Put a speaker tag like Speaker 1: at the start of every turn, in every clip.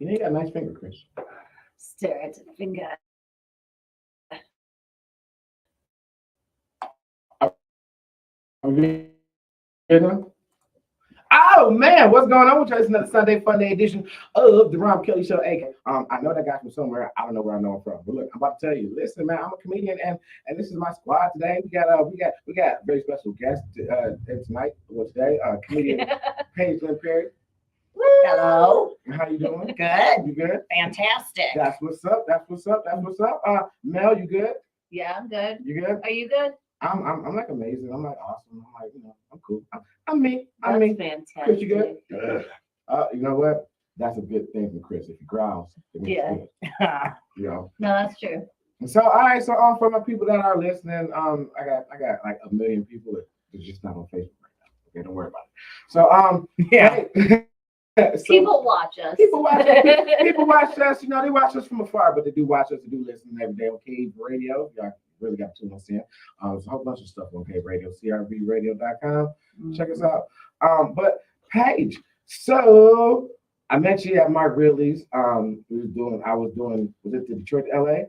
Speaker 1: You got a nice finger, Chris.
Speaker 2: Stare at the finger.
Speaker 1: Oh man, what's going on with you? It's another Sunday Fun Day edition of the Rahm Kely Show. I know that guy from somewhere. I don't know where I know him from. But look, I'm about to tell you. Listen, man, I'm a comedian, and this is my squad today. We got a very special guest tonight. Well, today, comedian Paige, Lynne.
Speaker 3: Hello.
Speaker 1: How you doing?
Speaker 3: Good.
Speaker 1: You good?
Speaker 3: Fantastic.
Speaker 1: That's what's up. Mel, you good?
Speaker 2: Yeah, I'm good.
Speaker 1: You good?
Speaker 2: Are you good?
Speaker 1: I'm like amazing. I'm like awesome. I'm like, I'm cool. I'm me.
Speaker 2: That's
Speaker 1: me.
Speaker 2: fantastic.
Speaker 1: Chris, you good? You know what? That's a good thing from Chris. If he growls, it means
Speaker 2: Yeah.
Speaker 1: good. You know.
Speaker 2: No, that's true.
Speaker 1: So all right. So for my people that are listening, I got like a million people that are just not on Facebook right now. Okay, don't worry about it. So
Speaker 3: Yeah.
Speaker 1: Hey, so,
Speaker 2: People watch us.
Speaker 1: People watch us. People watch us. You know, they watch us from afar, but they do watch us. They do listen every day on Cave Radio. Y'all really got to tune us in. There's a whole bunch of stuff on Cave Radio, crbradio.com. Check us out. But Paige, so I met you at Mark Ridley's. Was it the Detroit, LA?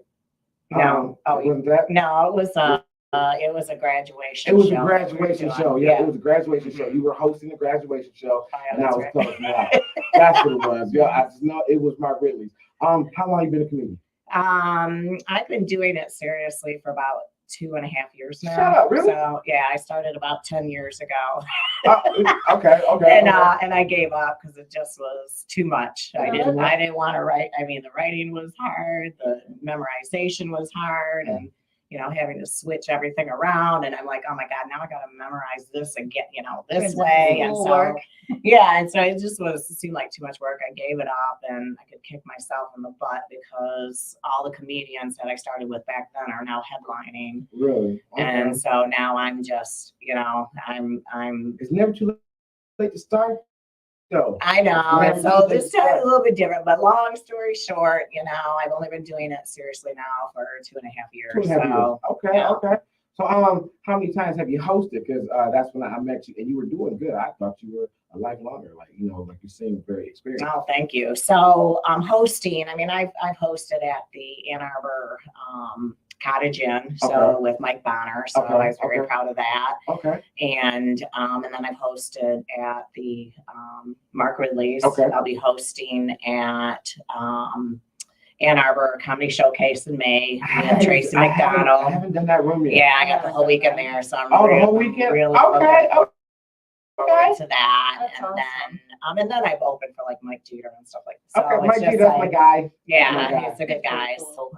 Speaker 3: No.
Speaker 1: Wasn't that?
Speaker 3: No, it was a graduation.
Speaker 1: It was
Speaker 3: show
Speaker 1: a graduation show. Yeah, it was a graduation show. You were hosting a graduation show, and I was closing it out. That's what it was. Yeah, I just know it was Mark Ridley's. How long you been a comedian?
Speaker 3: I've been doing it seriously for about 2.5 years now.
Speaker 1: Shut up, really?
Speaker 3: So yeah, I started about 10 years ago.
Speaker 1: Okay.
Speaker 3: And I gave up because it just was too much. I didn't want to write. I mean, the writing was hard, the memorization was hard, and having to switch everything around. And I'm like, oh my God, now I got to memorize this again, this way. And so, and so it seemed like too much work. I gave it up, and I could kick myself in the butt because all the comedians that I started with back then are now headlining.
Speaker 1: Really? Okay.
Speaker 3: And so now I'm just, I'm.
Speaker 1: It's never too late to start. So
Speaker 3: I know. So this time a little bit different, but long story short, I've only been doing it seriously now for 2.5 years.
Speaker 1: 2.5 years. Okay. So how many times have you hosted? Because that's when I met you, and you were doing good. I thought you were a lifelonger, like you seem very experienced.
Speaker 3: Oh, thank you. So hosting. I mean, I've hosted at the Ann Arbor Cottage Inn, with Mike Bonner. So I was very proud of that.
Speaker 1: Okay.
Speaker 3: And then I've hosted at the Mark Ridley's.
Speaker 1: Okay.
Speaker 3: I'll be hosting at Ann Arbor Comedy Showcase in May with Tracy McDonald.
Speaker 1: I haven't done that room yet.
Speaker 3: Yeah, I got the whole weekend there, so I'm
Speaker 1: the whole weekend.
Speaker 3: Really
Speaker 1: okay.
Speaker 3: To that.
Speaker 2: That's
Speaker 3: and
Speaker 2: awesome.
Speaker 3: then I've opened for like Mike Jeter and stuff like that.
Speaker 1: So Mike Jeter's my guy.
Speaker 3: Yeah, he's a good guy. So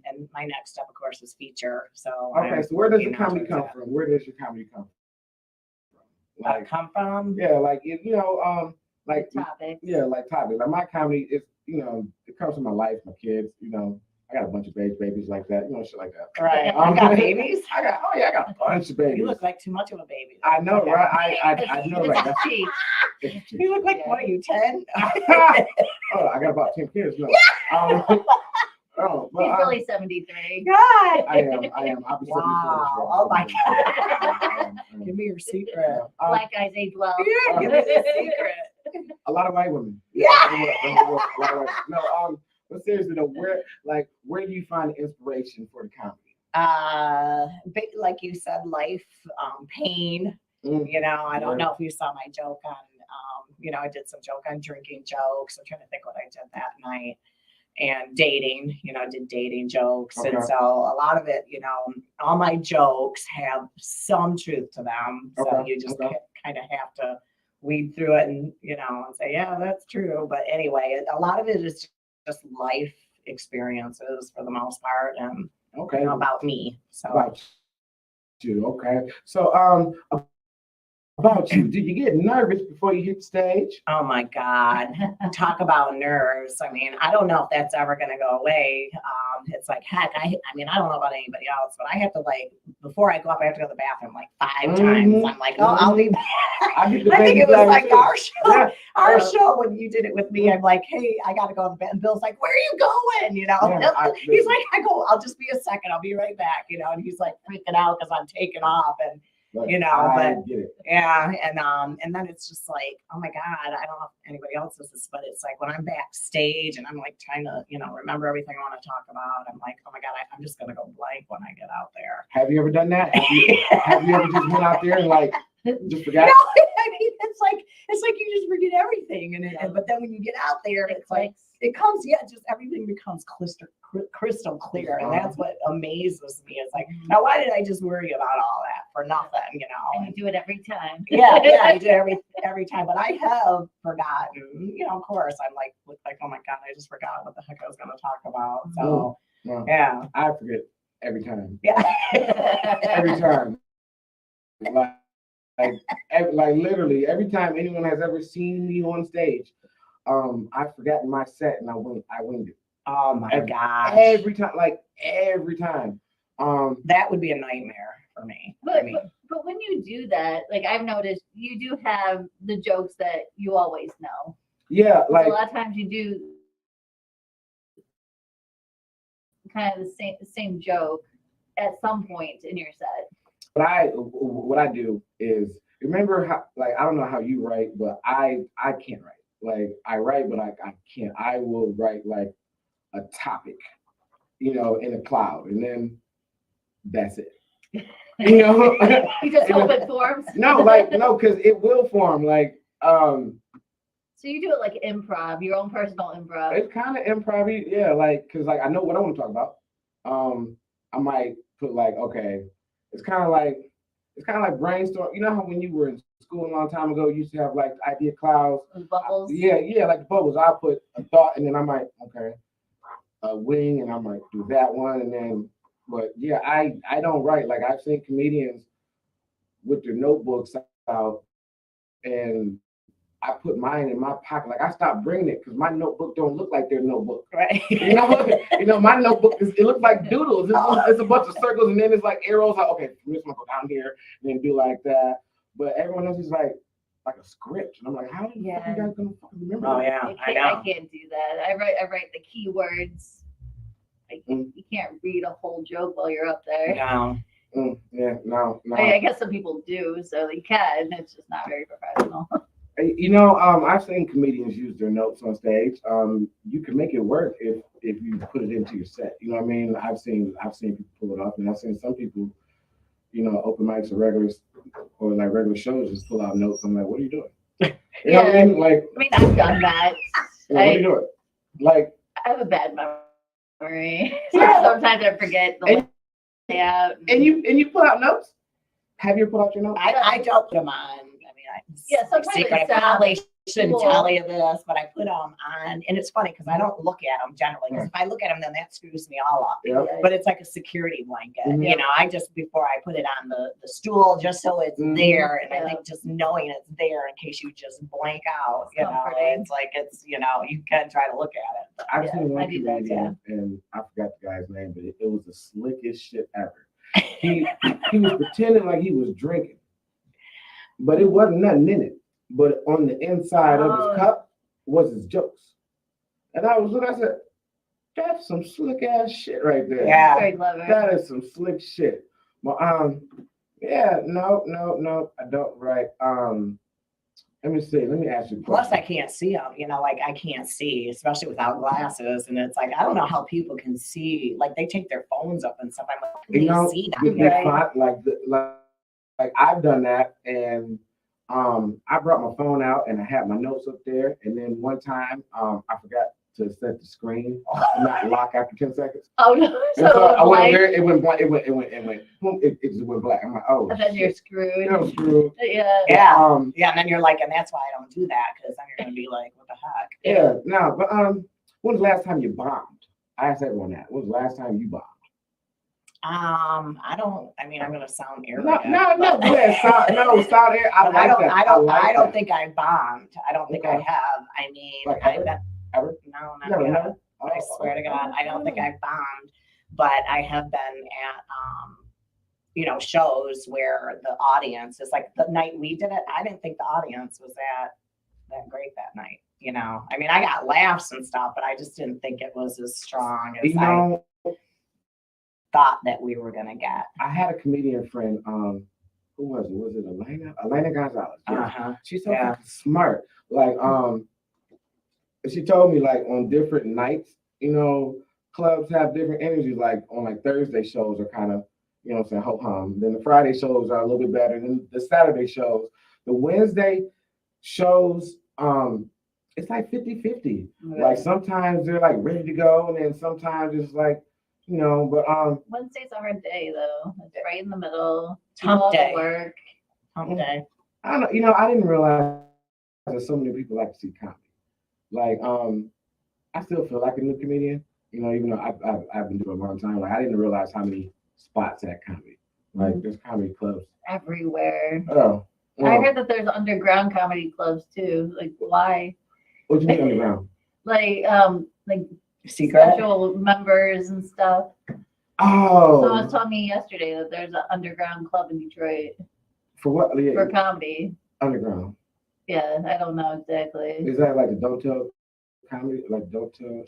Speaker 3: and my next step, of course, is feature. So
Speaker 1: so where does your comedy come from? Where does your comedy come from?
Speaker 3: Come from?
Speaker 1: Yeah, like like
Speaker 2: topics.
Speaker 1: Yeah, like topics. Like my comedy is, it comes from my life, my kids, I got a bunch of babies like that, shit like that.
Speaker 3: Right. You got babies?
Speaker 1: I got a bunch of babies.
Speaker 3: You look like too much of a baby.
Speaker 1: I know, right? I know, right? That's
Speaker 2: cheap.
Speaker 3: You look like, what are you, 10?
Speaker 1: Oh, I got about 10 kids. No.
Speaker 2: He's really 73.
Speaker 3: God.
Speaker 1: I am. I'll be 74.
Speaker 3: Wow. Oh my God. Give me your secret.
Speaker 2: Black guys age well.
Speaker 3: Yeah, give me the secret.
Speaker 1: A lot of white women.
Speaker 3: Yeah.
Speaker 1: A lot of white women. No, but seriously though, where do you find inspiration for the comedy?
Speaker 3: Like you said, life, pain. I don't know if you saw my joke on, I did some joke on drinking jokes. I'm trying to think what I did that night. And dating, did dating jokes.
Speaker 1: Okay.
Speaker 3: And so a lot of it, all my jokes have some truth to them. So you just kind of have to weed through it and, and say, yeah, that's true. But anyway, a lot of it is just life experiences for the most part, and about me. So
Speaker 1: about you, okay. So about you, did you get nervous before you hit the stage?
Speaker 3: Oh my God, talk about nerves. I mean, I don't know if that's ever going to go away. It's like, heck, I mean, I don't know about anybody else, but I have to before I go up, I have to go to the bathroom like 5
Speaker 1: Mhm.
Speaker 3: times. I'm like, oh, I'll be back.
Speaker 1: I get the
Speaker 3: I think
Speaker 1: baby
Speaker 3: it was
Speaker 1: bladder
Speaker 3: like
Speaker 1: too.
Speaker 3: our show.
Speaker 1: Yeah.
Speaker 3: Our show, when you did it with me, I'm like, hey, I gotta go to the bed. And Bill's like, where are you going? You know,
Speaker 1: Yeah,
Speaker 3: he's like, I'll just be a second. I'll be right back. You know, and he's like freaking out because I'm taking off, and
Speaker 1: But
Speaker 3: you know,
Speaker 1: I
Speaker 3: but
Speaker 1: get it.
Speaker 3: yeah, and then it's just like, oh my God, I don't know if anybody else does this, but it's like when I'm backstage and I'm like trying to, you know, remember everything I want to talk about, I'm like, oh my God, I'm just gonna go blank when I get out there.
Speaker 1: Have you ever done that? Have you ever just went out there and like just forgot?
Speaker 3: No, I mean, it's like you just forget everything, but then when you get out there, it's like it comes, just everything becomes crystal clear, and that's what amazes me. It's like, now why did I just worry about all that for nothing, you know?
Speaker 2: And you do it every time.
Speaker 3: Yeah, I do every time, but I have forgotten. You know, of course, I'm like, oh my God, I just forgot what the heck I was going to talk about. So
Speaker 1: Well,
Speaker 3: yeah,
Speaker 1: I forget every time.
Speaker 3: yeah.
Speaker 1: Every time. Like literally every time anyone has ever seen me on stage, I forgot my set and I winged it.
Speaker 3: Oh my gosh.
Speaker 1: Every time.
Speaker 3: That would be a nightmare for me.
Speaker 2: But when you do that, like I've noticed, you do have the jokes that you always know.
Speaker 1: Yeah,
Speaker 2: So
Speaker 1: like
Speaker 2: a lot of times you do kind of the same joke at some point in your set.
Speaker 1: what I do is, remember how, like, I don't know how you write, but I can't write. Like I write, but I can't. I will write like a topic, you know, in a cloud, and then that's it. You know,
Speaker 2: You just hope it forms.
Speaker 1: no, because it will form. Like,
Speaker 2: So you do it like improv, your own personal improv.
Speaker 1: it's kind of improv, yeah. Like, cause like I know what I want to talk about. I might put like, okay, it's kind of like brainstorm. You know how when you were in school a long time ago, you used to have like idea clouds.
Speaker 2: Those bubbles.
Speaker 1: Yeah, like the bubbles. I put a thought, and then I might a wing, and I might do that one, and then. But yeah, I don't write. Like I've seen comedians with their notebooks out, and I put mine in my pocket. Like I stopped bringing it because my notebook don't look like their notebook.
Speaker 3: Right.
Speaker 1: You know, my notebook it looks like doodles. It's a bunch of circles, and then it's like arrows. Like, okay, I'm just gonna go down here and then do like that. But everyone else is like a script, and I'm like, how do you guys gonna fucking remember?
Speaker 3: Oh
Speaker 1: that?
Speaker 3: yeah, I know.
Speaker 2: I can't do that. I write the keywords. You can't read a whole joke while you're up there.
Speaker 3: No.
Speaker 1: Yeah, no.
Speaker 2: I guess some people do, so they can. It's just not very professional.
Speaker 1: You know, I've seen comedians use their notes on stage. You can make it work if you put it into your set. You know what I mean? I've seen people pull it off, and I've seen some people, you know, open mics or regular shows just pull out notes. I'm like, what are you doing? You know what I mean? Like,
Speaker 2: I've done that.
Speaker 1: what are you doing? Like,
Speaker 2: I have a bad memory. Sometimes I forget the layout.
Speaker 1: And you pull out notes? Have you pulled out your notes?
Speaker 3: I don't put them on.
Speaker 2: Sometimes
Speaker 3: secret.
Speaker 2: it
Speaker 3: I probably
Speaker 2: sounds
Speaker 3: shouldn't
Speaker 2: cool.
Speaker 3: tell you this, but I put them on, and it's funny because I don't look at them generally. Because if I look at them, then that screws me all up.
Speaker 1: Yep.
Speaker 3: But it's like a security blanket.
Speaker 1: Mhm.
Speaker 3: You know, I just before I put it on the stool, just so it's there, and I think just knowing it's there in case you just blank out. You know,
Speaker 2: comforting.
Speaker 3: it's like you know, you can try to look at it. But
Speaker 1: I've seen one
Speaker 2: I do that,
Speaker 1: comedian, and I forgot the guy's name, but it was the slickest shit ever. He was pretending like he was drinking, but it wasn't nothing in it. But on the inside of his cup was his jokes. And I said, that's some slick ass shit right there.
Speaker 3: Yeah.
Speaker 2: Very clever.
Speaker 1: That is some slick shit. Well, yeah, no, I don't write. Let me see. Let me ask you a
Speaker 3: plus,
Speaker 1: question.
Speaker 3: I can't see them. You know, like I can't see, especially without glasses. And it's like I don't know how people can see. Like they take their phones up and stuff. I'm like, can
Speaker 1: You know,
Speaker 3: they see that?
Speaker 1: the font, like I've done that, and I brought my phone out and I had my notes up there, and then one time I forgot to set the screen not lock after 10 seconds.
Speaker 2: Oh no!
Speaker 1: And so I went
Speaker 2: blank,
Speaker 1: there, it went blank, it went, boom, it just went black. I'm like, oh,
Speaker 2: and then you're
Speaker 1: shit.
Speaker 2: screwed.
Speaker 1: I'm screwed.
Speaker 2: Yeah.
Speaker 3: Yeah. Yeah, and then you're like, and that's why I don't do that, because then you're gonna be like, what the heck?
Speaker 1: Yeah, no, but when was the last time you bombed? I asked everyone that. When was the last time you bombed?
Speaker 3: I mean, I'm gonna sound arrogant.
Speaker 1: No, yeah, sound air.
Speaker 3: I don't think I bombed. I don't think I
Speaker 1: Okay.
Speaker 3: have. I mean,
Speaker 1: Like
Speaker 3: I
Speaker 1: ever?
Speaker 3: no, not
Speaker 1: Never,
Speaker 3: yet.
Speaker 1: never?
Speaker 3: I swear to God, I don't think I've bombed, but I have been at shows where the audience is like the night we did it. I didn't think the audience was that great that night. I mean, I got laughs and stuff, but I just didn't think it was as strong as I thought that we were gonna get.
Speaker 1: I had a comedian friend. Who was it? Was it Elena? Elena Gonzalez. Yeah. She's so fucking smart. Like, she told me like on different nights, clubs have different energies. Like on like Thursday shows are kind of, ho hum. Then the Friday shows are a little bit better than the Saturday shows. The Wednesday shows, it's like 50-50.
Speaker 2: Right.
Speaker 1: Like sometimes they're like ready to go, and then sometimes it's like, but
Speaker 2: Wednesday's a hard day though. It's right in the middle.
Speaker 3: Hump day.
Speaker 2: Work.
Speaker 3: Hump day.
Speaker 1: I don't know. I didn't realize that so many people like to see comedy. Like, I still feel like a new comedian. Even though I've been doing it a long time. Like, I didn't realize how many spots at comedy. Like, there's comedy clubs
Speaker 2: Everywhere.
Speaker 1: Oh,
Speaker 2: I heard that there's underground comedy clubs too. Like, why?
Speaker 1: What do you mean underground?
Speaker 2: Like
Speaker 3: Secret.
Speaker 2: special members and stuff.
Speaker 1: Oh.
Speaker 2: Someone was telling me yesterday that there's an underground club in Detroit
Speaker 1: For what? Yeah,
Speaker 2: for comedy.
Speaker 1: underground.
Speaker 2: Yeah, I don't know exactly.
Speaker 1: Is that like the Don't Tell comedy? Like Don't Tell?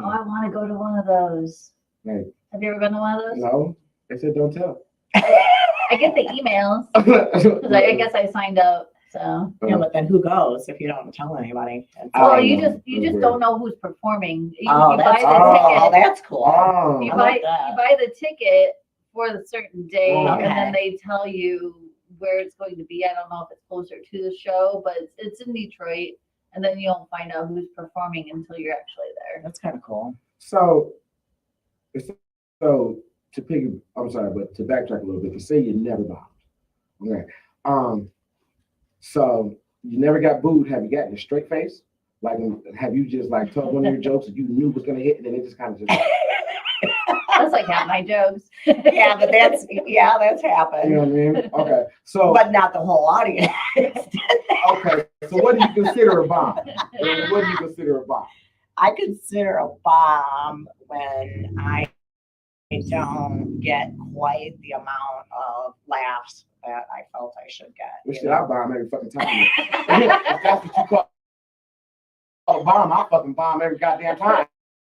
Speaker 2: Oh, I want to go to one of those.
Speaker 1: Like,
Speaker 2: Have you ever been to one of those?
Speaker 1: no, they said Don't Tell.
Speaker 2: I get the emails because I guess I signed up. So.
Speaker 3: Yeah, but then who goes if you don't tell anybody?
Speaker 2: Well,
Speaker 1: I
Speaker 2: you
Speaker 1: know.
Speaker 2: just don't know who's performing. You
Speaker 3: Oh,
Speaker 2: buy the
Speaker 3: oh,
Speaker 2: ticket.
Speaker 3: that's cool.
Speaker 1: Oh.
Speaker 2: You
Speaker 3: I
Speaker 2: buy
Speaker 3: like that.
Speaker 2: you buy the ticket for the certain day,
Speaker 1: Okay.
Speaker 2: and then they tell you where it's going to be. I don't know if it's closer to the show, but it's in Detroit, and then you don't find out who's performing until you're actually there.
Speaker 3: That's kind of cool.
Speaker 1: So to backtrack a little bit, to say you never bombed. Okay. So you never got booed. Have you gotten a straight face? Like, have you just like told one of your jokes that you knew was gonna hit, and then it just kind of just.
Speaker 2: That's like half my jokes.
Speaker 3: Yeah, but that's happened.
Speaker 1: You know what I mean? Okay. So.
Speaker 3: But not the whole audience.
Speaker 1: Okay. So what do you consider a bomb? What do you consider a bomb?
Speaker 3: I consider a bomb when I don't get quite the amount of laughs that I felt I should get.
Speaker 1: Well, shit, I bomb every fucking time. If that's what you call a bomb, I fucking bomb every goddamn time.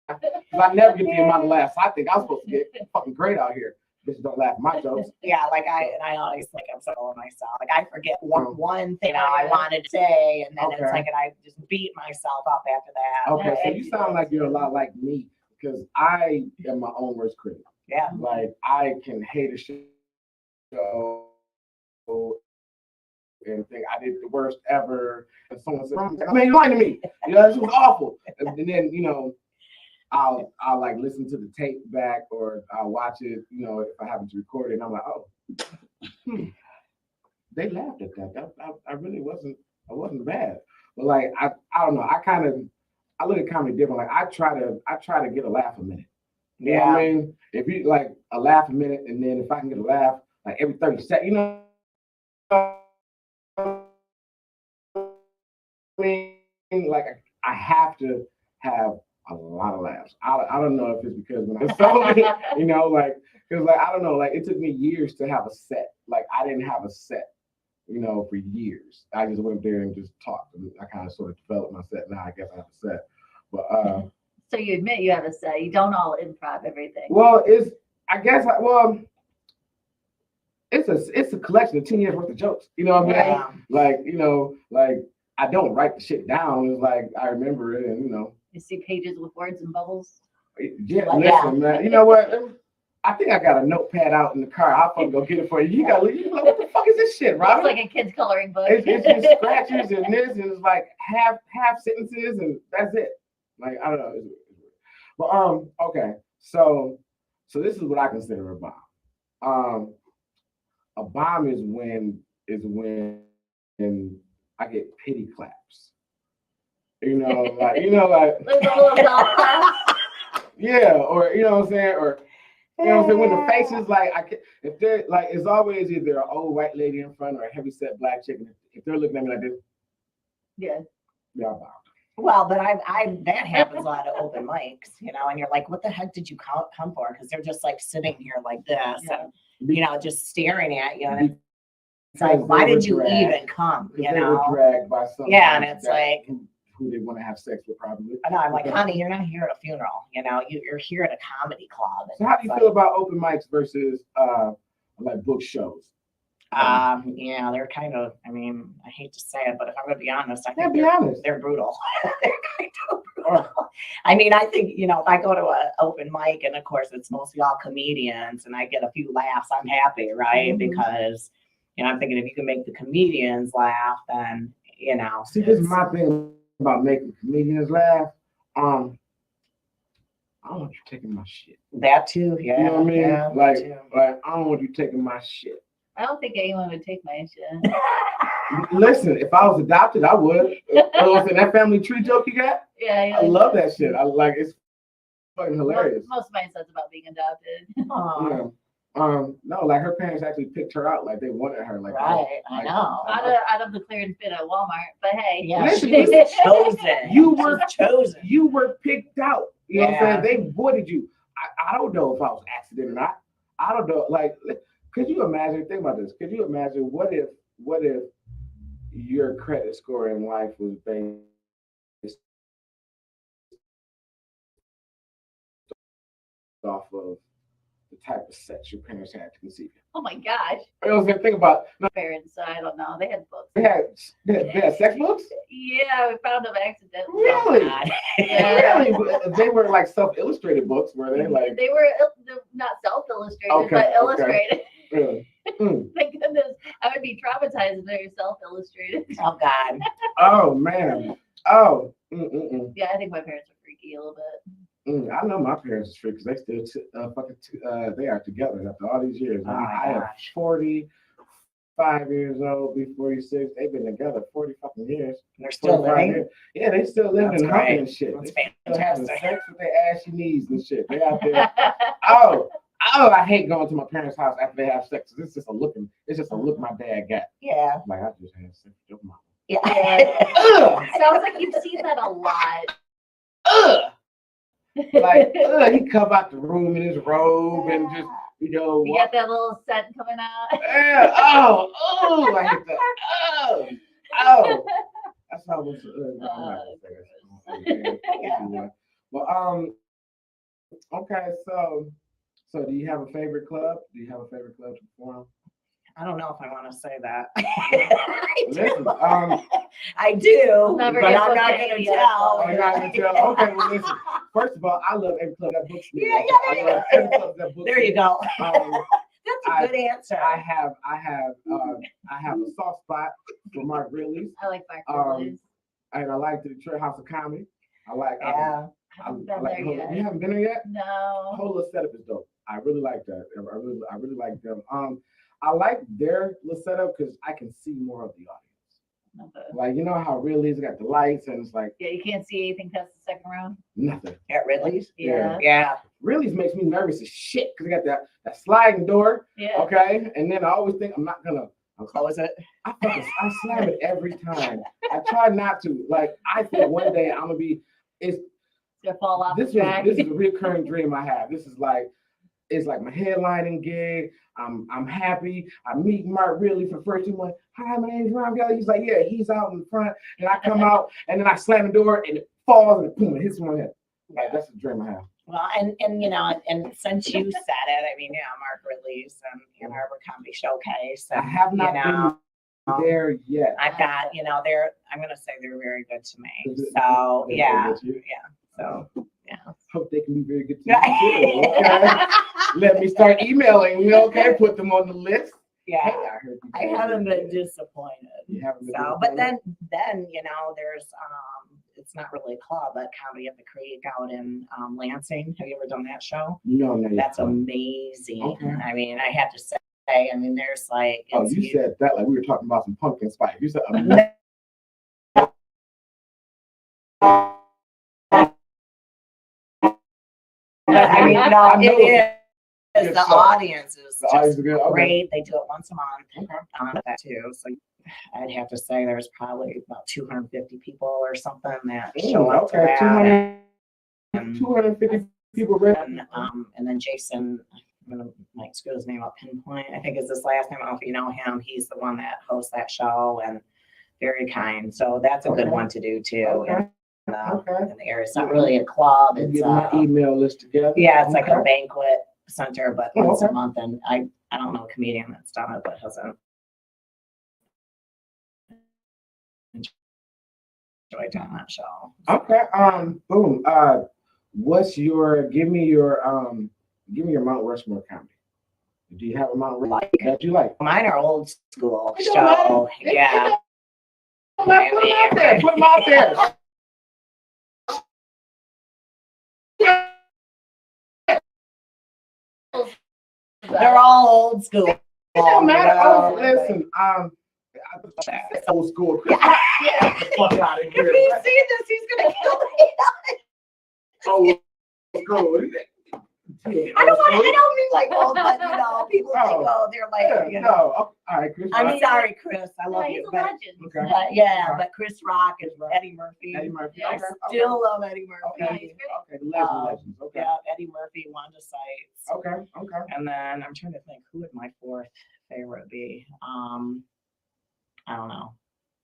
Speaker 1: Because I never get the amount of laughs I think I'm supposed to get. It's fucking great out here. Bitches don't laugh at my jokes.
Speaker 3: Yeah, like I always like I'm so of myself. Like I forget one thing I wanted to say, and then it's like, and I just beat myself up after that.
Speaker 1: Okay, so you sound like you're a lot like me, because I am my own worst critic.
Speaker 3: Yeah.
Speaker 1: Like, I can hate a show and think I did the worst ever, and someone said, "Man, you're lying to me. This was awful." And then I'll like listen to the tape back, or I'll watch it, if I happen to record it, and I'm like, oh, they laughed at that. I really wasn't bad. But like, I don't know. I look at comedy different. Like, I try to get a laugh a minute. You know what I mean? If you like a laugh a minute, and then if I can get a laugh like every 30 seconds, like I have to have a lot of laughs. I don't know if it's because when I saw it, because I don't know, like it took me years to have a set. Like I didn't have a set, for years. I just went there and just talked. And I kind of sort of developed my set. Now I guess I have a set. But
Speaker 2: so you admit you have a set. You don't all improv everything.
Speaker 1: Well, it's a collection of 10 years worth of jokes. You know what I mean?
Speaker 2: Right.
Speaker 1: Like I don't write the shit down. It's like I remember it, and
Speaker 2: You see pages with words and bubbles.
Speaker 1: Yeah, listen, man. You know what? I think I got a notepad out in the car. I'll fucking go get it for you. You like, what the fuck is this shit, Robin?
Speaker 2: It's like a kid's coloring book.
Speaker 1: It's just scratches and this, and it's like half sentences, and that's it. Like, I don't know. But okay. So this is what I consider a bomb. A bomb is when I get pity claps. Like
Speaker 2: There's a little golf class.
Speaker 1: yeah, or you know what I'm saying, or when the face is like if they're like, it's always either an old white lady in front or a heavy set black chick. If they're looking at me like this,
Speaker 2: Yeah.
Speaker 1: I'm bomb.
Speaker 3: Well, but that happens a lot of open mics, and you're like, what the heck did you come for? Because they're just like sitting here like this.
Speaker 2: Yeah.
Speaker 3: And just staring at you. And
Speaker 1: Because
Speaker 3: it's like, why
Speaker 1: they were
Speaker 3: did you
Speaker 1: dragged.
Speaker 3: even come?
Speaker 1: Because they were dragged by someone.
Speaker 3: Yeah, and it's like,
Speaker 1: who they want to have sex with, probably.
Speaker 3: I know, I'm like, honey, you're not here at a funeral. You're here at a comedy club.
Speaker 1: So how do you feel about open mics versus like book shows?
Speaker 3: Yeah, they're kind of, I mean, I hate to say it, but if I'm gonna be honest, I
Speaker 1: Yeah,
Speaker 3: think
Speaker 1: be honest.
Speaker 3: they're brutal. They're kind of brutal. I mean, I think, if I go to an open mic and of course it's mostly all comedians and I get a few laughs, I'm happy, right?
Speaker 1: Mhm.
Speaker 3: Because, I'm thinking if you can make the comedians laugh, then,
Speaker 1: See, this is my thing about making comedians laugh. I don't want you taking my shit.
Speaker 3: That too, yeah.
Speaker 1: You know what I mean?
Speaker 3: Yeah,
Speaker 1: like I don't want you taking my shit.
Speaker 2: I don't think anyone would take my shit.
Speaker 1: Listen, if I was adopted, I would. That family tree joke you got?
Speaker 2: Yeah,
Speaker 1: I love that shit. I like it's fucking hilarious.
Speaker 2: Most of my stuff's about being adopted.
Speaker 3: Aw,
Speaker 1: No, like her parents actually picked her out, like they wanted her, like
Speaker 3: right, I know.
Speaker 2: Out of the clearance bin at Walmart, but hey.
Speaker 3: Yeah,
Speaker 1: Listen,
Speaker 3: she was chosen.
Speaker 1: You were
Speaker 3: chosen.
Speaker 1: You were picked out. You know what
Speaker 3: Yeah.
Speaker 1: I'm saying? They voted you. I don't know if I was an accident or not. I don't know. Like, could you imagine? Think about this. Could you imagine what if your credit score in life was based off of the type of sex your parents had to conceive you?
Speaker 2: Oh my gosh.
Speaker 1: You know what I'm saying? Think about
Speaker 2: Parents, I don't know. They had books.
Speaker 1: they had sex books?
Speaker 2: Yeah, we found them accidentally.
Speaker 1: Really?
Speaker 2: Yeah.
Speaker 1: Really? They were like self-illustrated books, were they? Like,
Speaker 2: They were not self-illustrated,
Speaker 1: Okay,
Speaker 2: but
Speaker 1: okay.
Speaker 2: illustrated.
Speaker 1: really?
Speaker 2: Thank goodness. I would be traumatized if they were self-illustrated.
Speaker 3: Oh God.
Speaker 1: Oh man. Oh.
Speaker 2: Yeah, I think my parents are freaky a little bit.
Speaker 1: I know my parents are freaks. They still they are together after all these years.
Speaker 3: Oh my
Speaker 1: I am
Speaker 3: gosh.
Speaker 1: 45 years old, be 46. They've been together 40 fucking years.
Speaker 3: They're still
Speaker 1: 45
Speaker 3: living.
Speaker 1: years. Yeah, they still living
Speaker 3: That's
Speaker 1: and humping
Speaker 3: great.
Speaker 1: and shit.
Speaker 3: That's
Speaker 1: They still having
Speaker 3: fantastic.
Speaker 1: sex with their ashy knees and shit. They out there. Oh, I hate going to my parents' house after they have sex. It's just a look my dad got.
Speaker 3: Yeah.
Speaker 1: Like, I just had sex with your mom.
Speaker 3: Yeah.
Speaker 1: Ugh,
Speaker 2: Sounds like you've seen that a lot.
Speaker 1: ugh. Like, he come out the room in his robe and just,
Speaker 2: You
Speaker 1: walk.
Speaker 2: got that little scent coming out.
Speaker 1: Yeah, oh, I hate that. Oh. That's how it was. I'm not gonna say that. Well, okay, so do you have a favorite club? Do you have a favorite club to perform?
Speaker 3: I don't know if I want to say that.
Speaker 1: Listen,
Speaker 3: I do,
Speaker 2: Never
Speaker 3: but
Speaker 2: get
Speaker 3: I'm
Speaker 2: booked
Speaker 3: not
Speaker 2: at
Speaker 3: going to
Speaker 2: any
Speaker 3: tell.
Speaker 2: other
Speaker 1: I'm not gonna tell. Okay, well, listen. First of all, I love every club that books me.
Speaker 3: Yeah,
Speaker 1: I love every club that books
Speaker 3: There you
Speaker 1: me.
Speaker 3: go.
Speaker 1: I-
Speaker 3: That's a good answer.
Speaker 1: I have a soft spot for Mark Ridley's,
Speaker 2: I like Mark Ridley's.
Speaker 1: and I like the Detroit House of Comedy. I like.
Speaker 3: Yeah.
Speaker 2: I haven't
Speaker 1: I
Speaker 2: been
Speaker 1: like
Speaker 2: there
Speaker 1: Holo.
Speaker 2: yet.
Speaker 1: You haven't been there yet?
Speaker 2: No.
Speaker 1: Holo setup is dope. I really like that. I really like them. I like their little setup because I can see more of the audience.
Speaker 2: Okay.
Speaker 1: Like, you know how Ridley's got the lights and it's like
Speaker 2: Yeah, you can't see anything past the second round.
Speaker 1: nothing.
Speaker 3: At Ridley's?
Speaker 2: Yeah.
Speaker 3: Yeah.
Speaker 1: Ridley's makes me nervous as shit because they got that sliding door.
Speaker 2: Yeah.
Speaker 1: Okay, and then I always think I'm not gonna.
Speaker 3: Close it.
Speaker 1: I slam it every time. I try not to. Like, I think one day I'm gonna be.
Speaker 2: It's gonna fall off
Speaker 1: This
Speaker 2: the track.
Speaker 1: is a recurring dream I have. This is like, it's like my headlining gig. I'm happy. I meet Mark Ridley for the first time. Like, hi, my name's Rahm Kely. He's like, yeah, he's out in front, and I come out, and then I slam the door, and it falls, and boom, it hits my head. Like, that's the dream I have.
Speaker 3: Well, and since you said it, I mean, yeah, Mark Ridley's and Ann Arbor Comedy Showcase.
Speaker 1: I
Speaker 3: And,
Speaker 1: have not been there yet.
Speaker 3: I've got, I'm going to say they're very good to me.
Speaker 1: Is it-
Speaker 3: So,
Speaker 1: they're
Speaker 3: yeah.
Speaker 1: very good to you?
Speaker 3: So, yeah.
Speaker 1: Hope they can be very good to you too. Okay? Let me start emailing you. Okay, put them on the list. Hey,
Speaker 3: Yeah.
Speaker 1: I heard you
Speaker 3: I
Speaker 1: guys
Speaker 3: haven't
Speaker 1: are
Speaker 3: been
Speaker 1: good.
Speaker 3: disappointed.
Speaker 1: You haven't been
Speaker 3: So, but
Speaker 1: disappointed?
Speaker 3: then there's it's not really a club, but Comedy at the Creek out in Lansing. Have you ever done that show?
Speaker 1: No, no.
Speaker 3: That's amazing.
Speaker 1: Okay.
Speaker 3: I mean, I have to say, I mean, there's like,
Speaker 1: Oh,
Speaker 3: it's
Speaker 1: you said that like we were talking about some pumpkin spice. You said
Speaker 3: I mean, no,
Speaker 1: I know
Speaker 3: it is.
Speaker 1: good
Speaker 3: The
Speaker 1: show.
Speaker 3: audience is
Speaker 1: the audience
Speaker 3: just
Speaker 1: is good. Okay.
Speaker 3: great. They do it once a month.
Speaker 1: Okay.
Speaker 3: That too. So I'd have to say there's probably about 250 people or something that show up to
Speaker 1: Okay,
Speaker 3: that.
Speaker 1: 250 people ready.
Speaker 3: And then Jason, I'm gonna might can't screw his name up. Pinpoint, I think is his last name. I don't know if you know him. He's the one that hosts that show and very kind. So that's a good one to do too.
Speaker 1: Okay.
Speaker 3: In the area. It's not really a club. It's
Speaker 1: Get my email list together.
Speaker 3: yeah, it's like a banquet center, but once a
Speaker 1: Okay.
Speaker 3: month. And I don't know a comedian that's done it, but hasn't enjoyed doing that show.
Speaker 1: Okay. Boom. Give me your Mount Rushmore comedy. Do you have a Mount Rushmore that you like?
Speaker 3: Mine are old school.
Speaker 1: It don't
Speaker 3: So
Speaker 1: matter.
Speaker 3: yeah.
Speaker 1: Put them out there. Put them out there.
Speaker 3: They're all old school.
Speaker 1: It don't matter. Oh,
Speaker 3: You know,
Speaker 1: listen. Old school.
Speaker 3: Yeah.
Speaker 1: Fuck out of
Speaker 3: If
Speaker 1: here.
Speaker 3: he sees this, he's gonna kill me.
Speaker 1: Old school.
Speaker 3: I don't mean like old, but you know, people think, oh, they're like, you know.
Speaker 1: No. All right, Chris.
Speaker 3: I'm sorry, Chris. I love
Speaker 2: He's
Speaker 3: you,
Speaker 2: a
Speaker 3: but,
Speaker 2: legend.
Speaker 1: Okay.
Speaker 3: but Chris Rock is Eddie Murphy.
Speaker 1: Eddie Murphy.
Speaker 3: I
Speaker 1: Okay.
Speaker 3: still love Eddie Murphy.
Speaker 1: Okay. Okay. The legends. Okay.
Speaker 3: Yeah, Eddie Murphy, Wanda Sykes.
Speaker 1: Okay. Okay.
Speaker 3: And then I'm trying to think, who would my fourth favorite be? I don't know.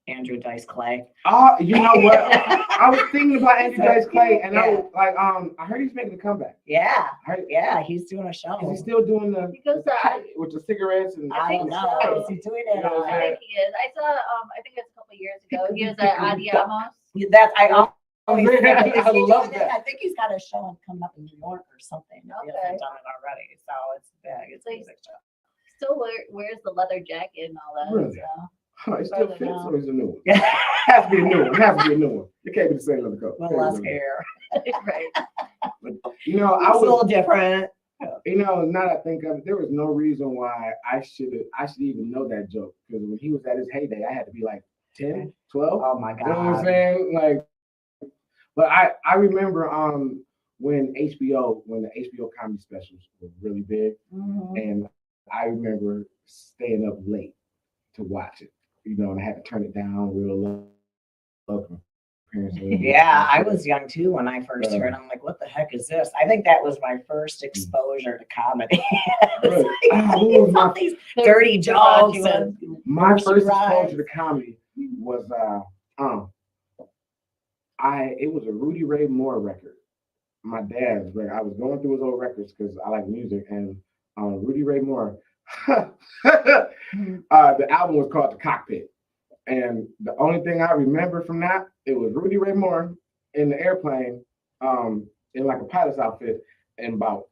Speaker 3: Andrew Dice Clay.
Speaker 1: Oh, you know what? I was thinking about Andrew Dice Clay, and I
Speaker 3: Yeah.
Speaker 1: was like, I heard he's making a comeback.
Speaker 3: Yeah,
Speaker 1: I heard,
Speaker 3: yeah, he's doing a show.
Speaker 1: is he still doing the
Speaker 2: He goes to-
Speaker 1: with the cigarettes and
Speaker 3: I don't
Speaker 2: think
Speaker 3: know.
Speaker 2: so.
Speaker 3: Is he doing
Speaker 1: You
Speaker 3: it?
Speaker 1: know what I'm
Speaker 2: I
Speaker 1: saying?
Speaker 2: think he is. I saw, I think it's a couple years ago. He was at Adiamos.
Speaker 3: That's I always
Speaker 1: I
Speaker 3: think, is he
Speaker 1: love
Speaker 3: doing it?
Speaker 1: that.
Speaker 3: I think he's got a show coming up in New York or something. If He
Speaker 2: Okay.
Speaker 3: hasn't done it already, so it's big. It's a
Speaker 2: So
Speaker 3: music show.
Speaker 2: Still wears the leather jacket and all that.
Speaker 1: Really?
Speaker 2: So.
Speaker 1: Huh, it still
Speaker 2: Brother,
Speaker 1: fits,
Speaker 2: no.
Speaker 1: or is it a new one? Has to be a new one. Has to be a new one. It can't be the same leather coat.
Speaker 3: Well,
Speaker 1: Can't
Speaker 3: less
Speaker 1: be the same.
Speaker 3: hair.
Speaker 2: Right.
Speaker 1: You know, I
Speaker 3: It's a
Speaker 1: was.
Speaker 3: little different.
Speaker 1: You know, now that I think of it, there was no reason why I should even know that joke, because when he was at his heyday, I had to be like 10, 12.
Speaker 3: Oh my
Speaker 1: You know what I'm
Speaker 3: God.
Speaker 1: saying? Like, but I remember when the HBO comedy specials were really big,
Speaker 3: Mhm.
Speaker 1: and I remember staying up late to watch it. You know, and I had to turn it down real low. For parents and everything.
Speaker 3: Yeah, I was young too when I first
Speaker 1: Yeah.
Speaker 3: heard. I'm like, what the heck is this? I think that was my first exposure to comedy. It was
Speaker 1: Really?
Speaker 3: like,
Speaker 1: Who was
Speaker 3: all these dirty jokes and
Speaker 1: My
Speaker 3: She
Speaker 1: first
Speaker 3: Rides.
Speaker 1: exposure to comedy was it was a Rudy Ray Moore record. My dad's record. I was going through his old records because I like music, and Rudy Ray Moore. The album was called The Cockpit, and the only thing I remember from that, it was Rudy Ray Moore in the airplane, in like a pilot's outfit, and about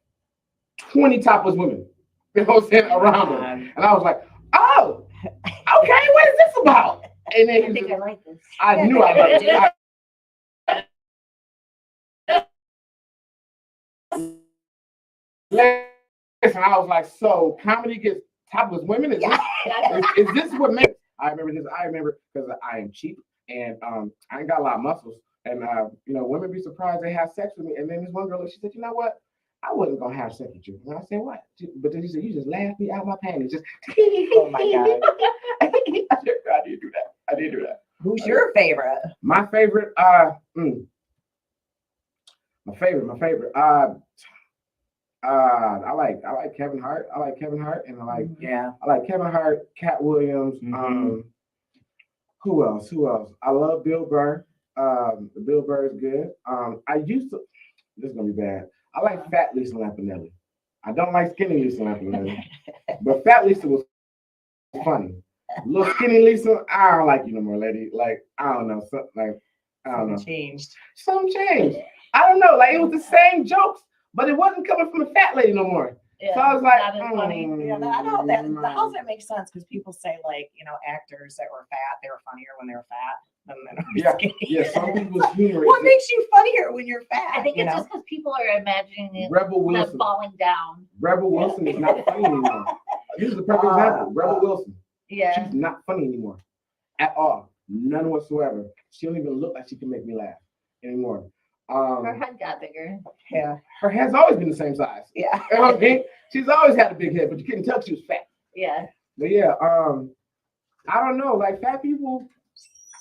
Speaker 1: 20 topless women, you know what I'm saying, around him. And I was like, oh, okay, what is this about? And then
Speaker 2: I think I like this.
Speaker 1: I knew I loved it. Listen, I was like, so comedy gets topless women? Is this what makes? I remember this. I remember because I am cheap and I ain't got a lot of muscles. And you know, women be surprised they have sex with me. And then this one girl, she said, you know what? I wasn't gonna have sex with you. And I said, what? But then she said, you just laughed me out my panties. Just
Speaker 3: oh my God.
Speaker 1: I did do that. I did do that.
Speaker 3: Who's your favorite?
Speaker 1: My favorite, my favorite. I like Kevin Hart. I like Kevin Hart, and I like Kevin Hart, Cat Williams.
Speaker 3: Mhm.
Speaker 1: Who else? I love Bill Burr. Bill Burr is good. This is gonna be bad. I like Fat Lisa Lampanelli. I don't like Skinny Lisa Lampanelli, but Fat Lisa was funny. Little Skinny Lisa, I don't like you no more, lady. Like, I don't know, something like, I don't know.
Speaker 3: Changed.
Speaker 1: Some changed. I don't know. Like, it was the same jokes, but it wasn't coming from a fat lady no more.
Speaker 2: Yeah,
Speaker 1: So I was like,
Speaker 2: not as funny.
Speaker 3: Yeah, I know that. The house that makes sense because people say like, you know, actors that were fat, they were funnier when they were fat than when they were skinny.
Speaker 1: Yeah, some people's humor
Speaker 3: What
Speaker 1: is
Speaker 3: makes you funnier when you're fat?
Speaker 2: I think
Speaker 3: you
Speaker 2: it's
Speaker 3: know?
Speaker 2: just because people are imagining it
Speaker 1: Rebel
Speaker 2: them
Speaker 1: Wilson.
Speaker 2: falling down.
Speaker 1: Rebel Wilson is not funny anymore. This is a perfect example. Rebel Wilson.
Speaker 2: Yeah.
Speaker 1: She's not funny anymore. At all. None whatsoever. She don't even look like she can make me laugh anymore.
Speaker 2: Her head got bigger.
Speaker 3: Yeah.
Speaker 1: Her head's always been the same size.
Speaker 3: Yeah.
Speaker 1: You know what I mean? She's always had a big head, but you couldn't tell she was fat.
Speaker 2: Yeah.
Speaker 1: But yeah, I don't know. Like fat people,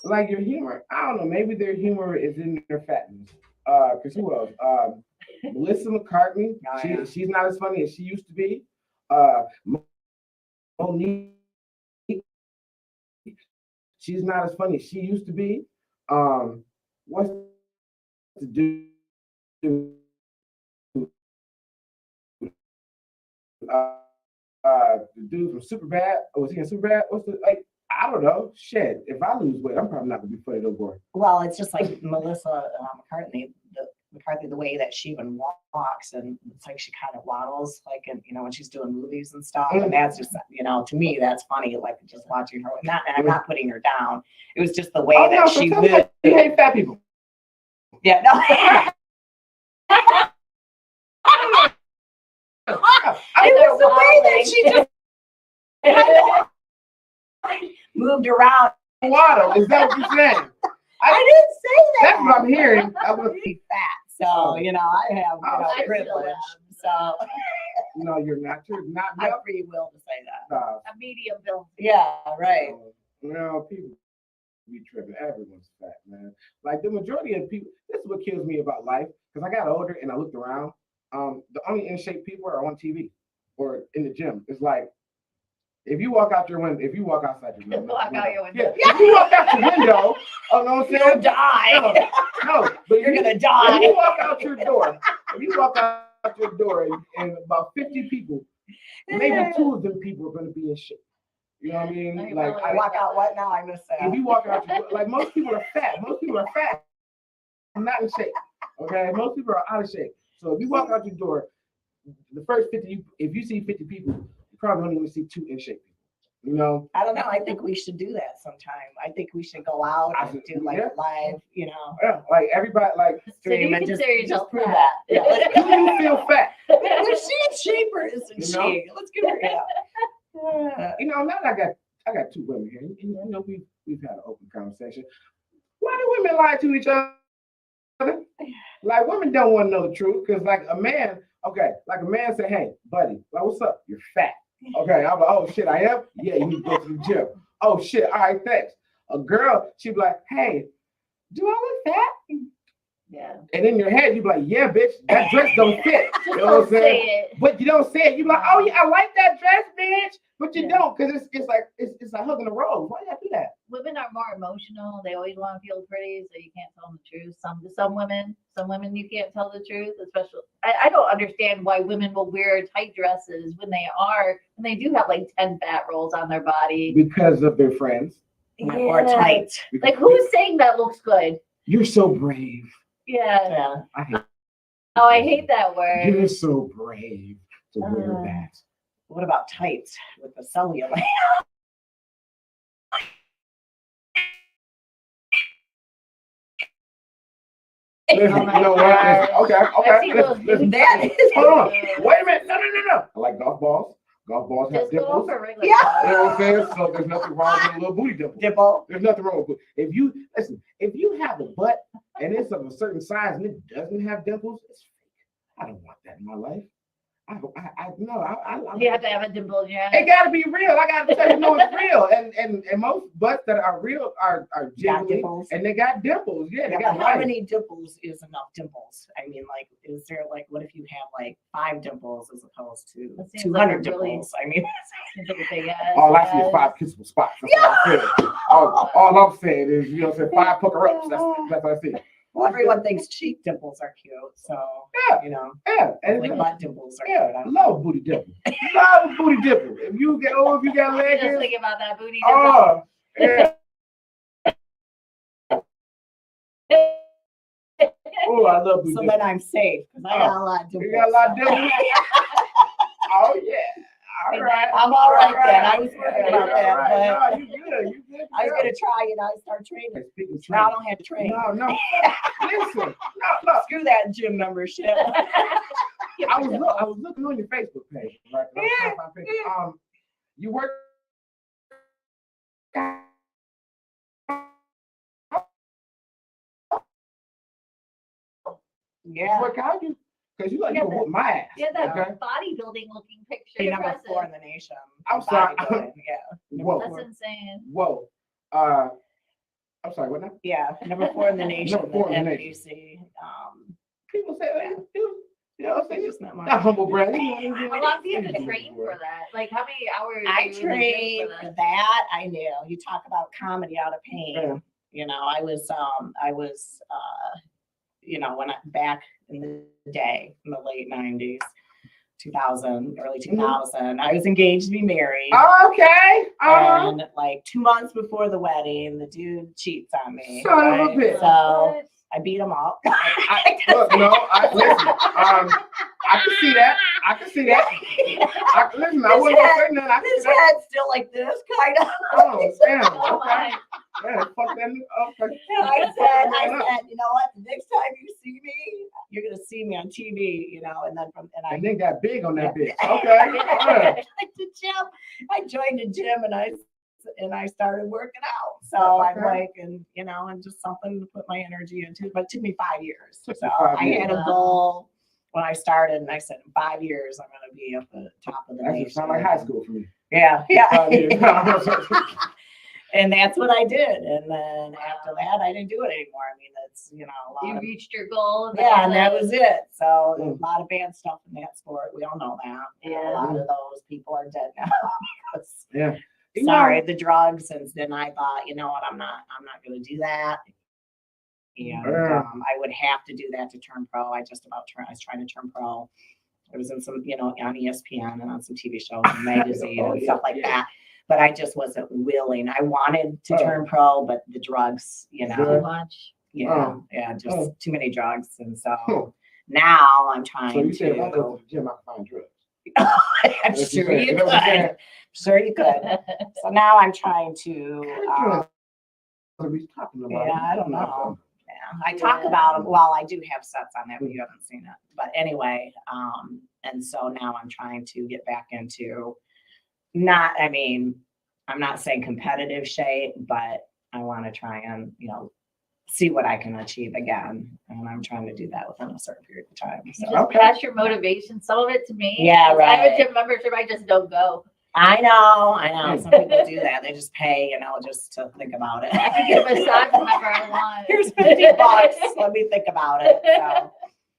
Speaker 1: like your humor. I don't know. Maybe their humor is in their fatness. Cause who else? Melissa McCartney.
Speaker 3: Oh, yeah.
Speaker 1: She's not as funny as she used to be. Monique, she's not as funny as she used to be. What's the dude? The dude from Superbad. Oh, was he in Superbad? What's the like? I don't know. Shit. If I lose weight, I'm probably not gonna be funny no more.
Speaker 3: Well, it's just like Melissa McCarthy, the way that she even walks, and it's like she kind of waddles, like, and when she's doing movies and stuff, and that's just, to me, that's funny, like just watching her. I'm not putting her down. It was just the way that she lived.
Speaker 1: You hate fat people.
Speaker 3: Yeah, no. It was the way that she just moved around.
Speaker 1: Waddle, is that what you're saying?
Speaker 3: I didn't say that.
Speaker 1: That's what I'm hearing.
Speaker 3: I'm really fat, so I have
Speaker 2: I
Speaker 3: privilege. So
Speaker 1: no, you're not. You're not.
Speaker 3: I have free will to say that.
Speaker 2: A medium build.
Speaker 3: Yeah, right.
Speaker 1: People be tripping. Everyone's fat, man. Like the majority of people. This is what kills me about life. Because I got older and I looked around. The only in shape people are on TV or in the gym. It's like if you walk out your window, if you walk outside your window,
Speaker 2: Walk out your window.
Speaker 1: Yeah, if you walk out your window, oh no, I'm saying
Speaker 3: You'll die.
Speaker 1: No, but
Speaker 3: You're gonna die.
Speaker 1: If you walk out your door, and about 50 people, maybe 2 of them people are gonna be in shape. You know what I mean? Like
Speaker 3: I walk out what now? I missed that.
Speaker 1: If you walk out your door, like most people are fat. I'm not in shape. Okay, most people are out of shape. So if you walk out your door, the first 50, if you see 50 people, you probably only going to see 2 in shape people.
Speaker 3: I don't know. I think we should do that sometime. I think we should go out and do like live,
Speaker 1: Yeah, like everybody, like
Speaker 2: So you
Speaker 3: and
Speaker 2: consider yourself
Speaker 3: prove
Speaker 2: fat.
Speaker 3: that. Yeah.
Speaker 1: you feel fat.
Speaker 3: If she's shaper, isn't she? Let's give her
Speaker 1: Now that I got 2 women here. We've had an open conversation. Why do women lie to each other? Like women don't want to know the truth because like a man say, hey, buddy, like what's up? You're fat. Okay, I'm like, oh shit, I am? Yeah, you need to go to the gym. Oh shit, all right, thanks. A girl, she'd be like, hey, do I look fat?
Speaker 2: Yeah.
Speaker 1: And in your head, you'd be like, yeah, bitch, that dress don't fit.
Speaker 2: Just
Speaker 1: You know what I'm
Speaker 2: don't say
Speaker 1: saying?
Speaker 2: it.
Speaker 1: But you don't say it. You're like, oh yeah, I like that dress, bitch. But you don't, because it's like hugging a rose. Why you gotta do that?
Speaker 2: Women are more emotional. They always want to feel pretty, so you can't tell them the truth. Some women you can't tell the truth. Especially, I don't understand why women will wear tight dresses when they do have like 10 fat rolls on their body
Speaker 1: Because of their friends.
Speaker 3: or tight.
Speaker 2: Like who's saying that looks good?
Speaker 1: You're so brave.
Speaker 2: Yeah.
Speaker 3: Yeah.
Speaker 2: I hate that word.
Speaker 1: You're so brave to wear that.
Speaker 3: What about tights with the cellulite?
Speaker 1: Listen, you know what? Okay. Listen.
Speaker 3: That is
Speaker 1: Hold on. Wait a minute. No. I like golf balls. Golf balls have
Speaker 2: Just go
Speaker 1: dimples.
Speaker 2: for regular.
Speaker 3: Yeah.
Speaker 1: You know what I'm saying? So there's nothing wrong with a little booty dimple.
Speaker 3: Dimple.
Speaker 1: There's nothing wrong with it. If you have a butt and it's of a certain size and it doesn't have dimples, it's fake. I don't want that in my life.
Speaker 2: You have to have a dimple in your
Speaker 1: It
Speaker 2: head.
Speaker 1: gotta be real. I gotta tell you, no, it's real. And most butts that are real are jiggly
Speaker 3: dimples.
Speaker 1: and they got dimples. Yeah, they
Speaker 3: Yeah,
Speaker 1: got
Speaker 3: but how
Speaker 1: life.
Speaker 3: many dimples is enough dimples? I mean, like, is there like, what if you have like 5 dimples as opposed to
Speaker 2: That seems
Speaker 3: 200
Speaker 2: like a really-
Speaker 3: dimples? I mean,
Speaker 2: Seems like a big ass.
Speaker 1: All I see is 5 kissable spots. That's all I'm saying. All I'm saying is, 5 pucker ups. That's what I see.
Speaker 3: well, everyone thinks cheek dimples are cute, so
Speaker 1: Yeah.
Speaker 3: Yeah,
Speaker 1: And
Speaker 3: like butt dimples are
Speaker 1: yeah,
Speaker 3: cute.
Speaker 1: I love booty dimple. Love a booty dimple. If you got
Speaker 2: I'm
Speaker 1: legs,
Speaker 2: just thinking about that booty dimple.
Speaker 1: oh, yeah. Oh, I love booty
Speaker 3: So
Speaker 1: dimple.
Speaker 3: then I'm safe because I got a lot of dimples.
Speaker 1: You got a lot of
Speaker 3: so-
Speaker 1: dimples? Oh yeah. All right.
Speaker 3: I'm all right then. I was worried about that,
Speaker 1: All right.
Speaker 3: but
Speaker 1: No, you good. You good.
Speaker 3: I was gonna try, start training.
Speaker 1: Speaking of
Speaker 3: Now I
Speaker 1: training.
Speaker 3: don't have to train.
Speaker 1: No. Listen. No.
Speaker 3: Screw that gym membership.
Speaker 1: I was looking on your Facebook page, right? I was trying to find pictures. You work.
Speaker 3: Yeah.
Speaker 1: Work out, because you
Speaker 2: Yeah,
Speaker 1: can whoop my ass.
Speaker 2: Yeah, that
Speaker 1: Okay.
Speaker 2: bodybuilding looking picture.
Speaker 3: Hey, number
Speaker 2: Impressive.
Speaker 3: 4 in the nation.
Speaker 1: I'm sorry.
Speaker 3: Bodybuilding, Yeah.
Speaker 1: Whoa.
Speaker 2: That's insane.
Speaker 1: Whoa. I'm sorry. What now?
Speaker 3: Yeah, number 4 in the nation.
Speaker 1: Number 4 in the
Speaker 3: NBC.
Speaker 1: People say, dude, You know,
Speaker 3: It's just not
Speaker 1: not
Speaker 3: much.
Speaker 1: humble brag.
Speaker 2: How long do you have to train for that? Like, how many hours?
Speaker 3: I
Speaker 2: do you in the gym
Speaker 3: trained for that. I knew. You talk about comedy out of pain.
Speaker 1: Yeah.
Speaker 3: You know, I was, you know, when I back in the day, in the late 90s, 2000, early 2000, I was engaged to be married.
Speaker 1: Okay.
Speaker 3: And like 2 months before the wedding, the dude cheats on me.
Speaker 1: Son of a bitch.
Speaker 3: So I beat him up.
Speaker 1: Look, no, listen. I can see that. I can see that. Listen, I wasn't gonna say nothing. I can
Speaker 3: His
Speaker 1: see that.
Speaker 3: head's still like this, kind of.
Speaker 1: Oh, damn.
Speaker 2: Oh
Speaker 1: Okay.
Speaker 2: my.
Speaker 1: Yeah, fuck that. Okay.
Speaker 3: I said, you know what? The next time you see me, you're gonna see me on TV, you know. And then
Speaker 1: And then got big on that bitch.
Speaker 3: Yeah.
Speaker 1: Okay. Yeah.
Speaker 3: the gym. I joined the gym and I started working out. So I'm like, and you know, and just something to put my energy into. But it took me 5 years. So I had a goal when I started, and I said, in 5 years, I'm gonna be at the top of the
Speaker 1: That
Speaker 3: nation.
Speaker 1: just sound like high school for me.
Speaker 3: Yeah.
Speaker 1: 5 years.
Speaker 3: And that's what I did. And then after that, I didn't do it anymore. I mean, that's, you know, a lot
Speaker 2: You
Speaker 3: of,
Speaker 2: reached your goal.
Speaker 3: yeah, and that was it. So
Speaker 1: Mm.
Speaker 3: a lot of bad stuff in that sport. We all know that. And
Speaker 2: Yeah.
Speaker 3: a lot of those people are dead now. because,
Speaker 1: Yeah. You
Speaker 3: sorry,
Speaker 1: know,
Speaker 3: the drugs. And then I thought, you know what, I'm not going to do that. And
Speaker 1: Yeah.
Speaker 3: I would have to do that to turn pro. I was trying to turn pro. I was in some, you know, on ESPN and on some TV shows and magazine
Speaker 1: Oh,
Speaker 3: and
Speaker 1: yeah,
Speaker 3: stuff like
Speaker 1: yeah.
Speaker 3: that. But I just wasn't willing. I wanted to turn pro, but the drugs, you
Speaker 2: Too
Speaker 3: know,
Speaker 2: much.
Speaker 3: just too many drugs. And so
Speaker 1: Oh.
Speaker 3: now I'm trying
Speaker 1: So you said if I go
Speaker 3: to.
Speaker 1: to the gym, I can find drugs.
Speaker 3: I'm
Speaker 1: That's
Speaker 3: sure
Speaker 1: what you're
Speaker 3: you
Speaker 1: saying. Is that what you're saying?
Speaker 3: could. Sure you could. So now I'm trying to.
Speaker 1: What are we talking about?
Speaker 3: Yeah, I don't know. I
Speaker 2: Yeah.
Speaker 3: talk about them. Well, I do have sets on that, but you haven't seen it. But anyway, and so now I'm trying to get back into I'm not saying competitive shape, but I want to try and, you know, see what I can achieve again. And I'm trying to do that within a certain period of time.
Speaker 2: You
Speaker 3: So
Speaker 2: just pass your motivation, some of it to me.
Speaker 3: Yeah,
Speaker 2: 'Cause I have
Speaker 3: right.
Speaker 2: a gym membership, I just don't go.
Speaker 3: I know. Some people do that. They just pay, you know, just to think about it.
Speaker 2: I can get a massage whenever I want.
Speaker 3: Here's $50. Let me think about it. So,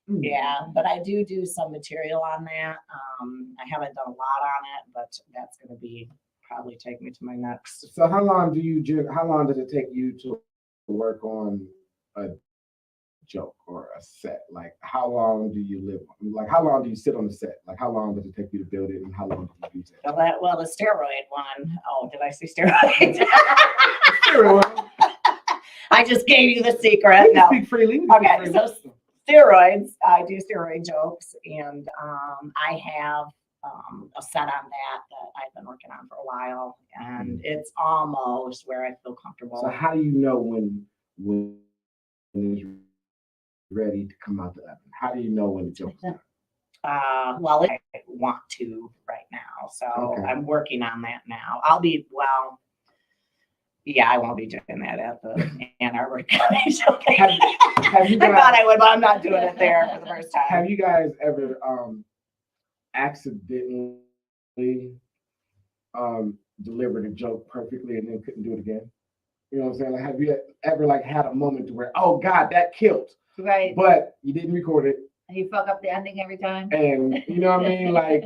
Speaker 3: yeah, but I do some material on that. I haven't done a lot on it, but that's going to be probably take me to my next.
Speaker 1: So how long does it take you to work on a joke or a set? Like how long do you live on? Like how long do you sit on the set? Like how long does it take you to build it and how long do you use it?
Speaker 3: Well, the steroid one. Oh, did I say steroids? I just gave you the secret.
Speaker 1: You can
Speaker 3: No.
Speaker 1: speak freely.
Speaker 3: Okay, so steroids. I do steroid jokes, and I have a set on that I've been working on for a while, and it's almost where I feel comfortable.
Speaker 1: So how do you know when it's ready to come out the oven? How do you know when the joke's done?
Speaker 3: Well, I want to right now, so
Speaker 1: Okay.
Speaker 3: I'm working on that now. I won't be doing that at the Ann Arbor County Show.
Speaker 1: Have you
Speaker 3: I
Speaker 1: guys,
Speaker 3: thought I would, but I'm not doing it there for the first time.
Speaker 1: have you guys ever accidentally delivered a joke perfectly and then couldn't do it again? You know what I'm saying? Like, have you ever like had a moment to where, oh God, that killed,
Speaker 2: Right.
Speaker 1: but you didn't record it,
Speaker 2: And you fuck up the ending every time.
Speaker 1: and you know what I mean? Like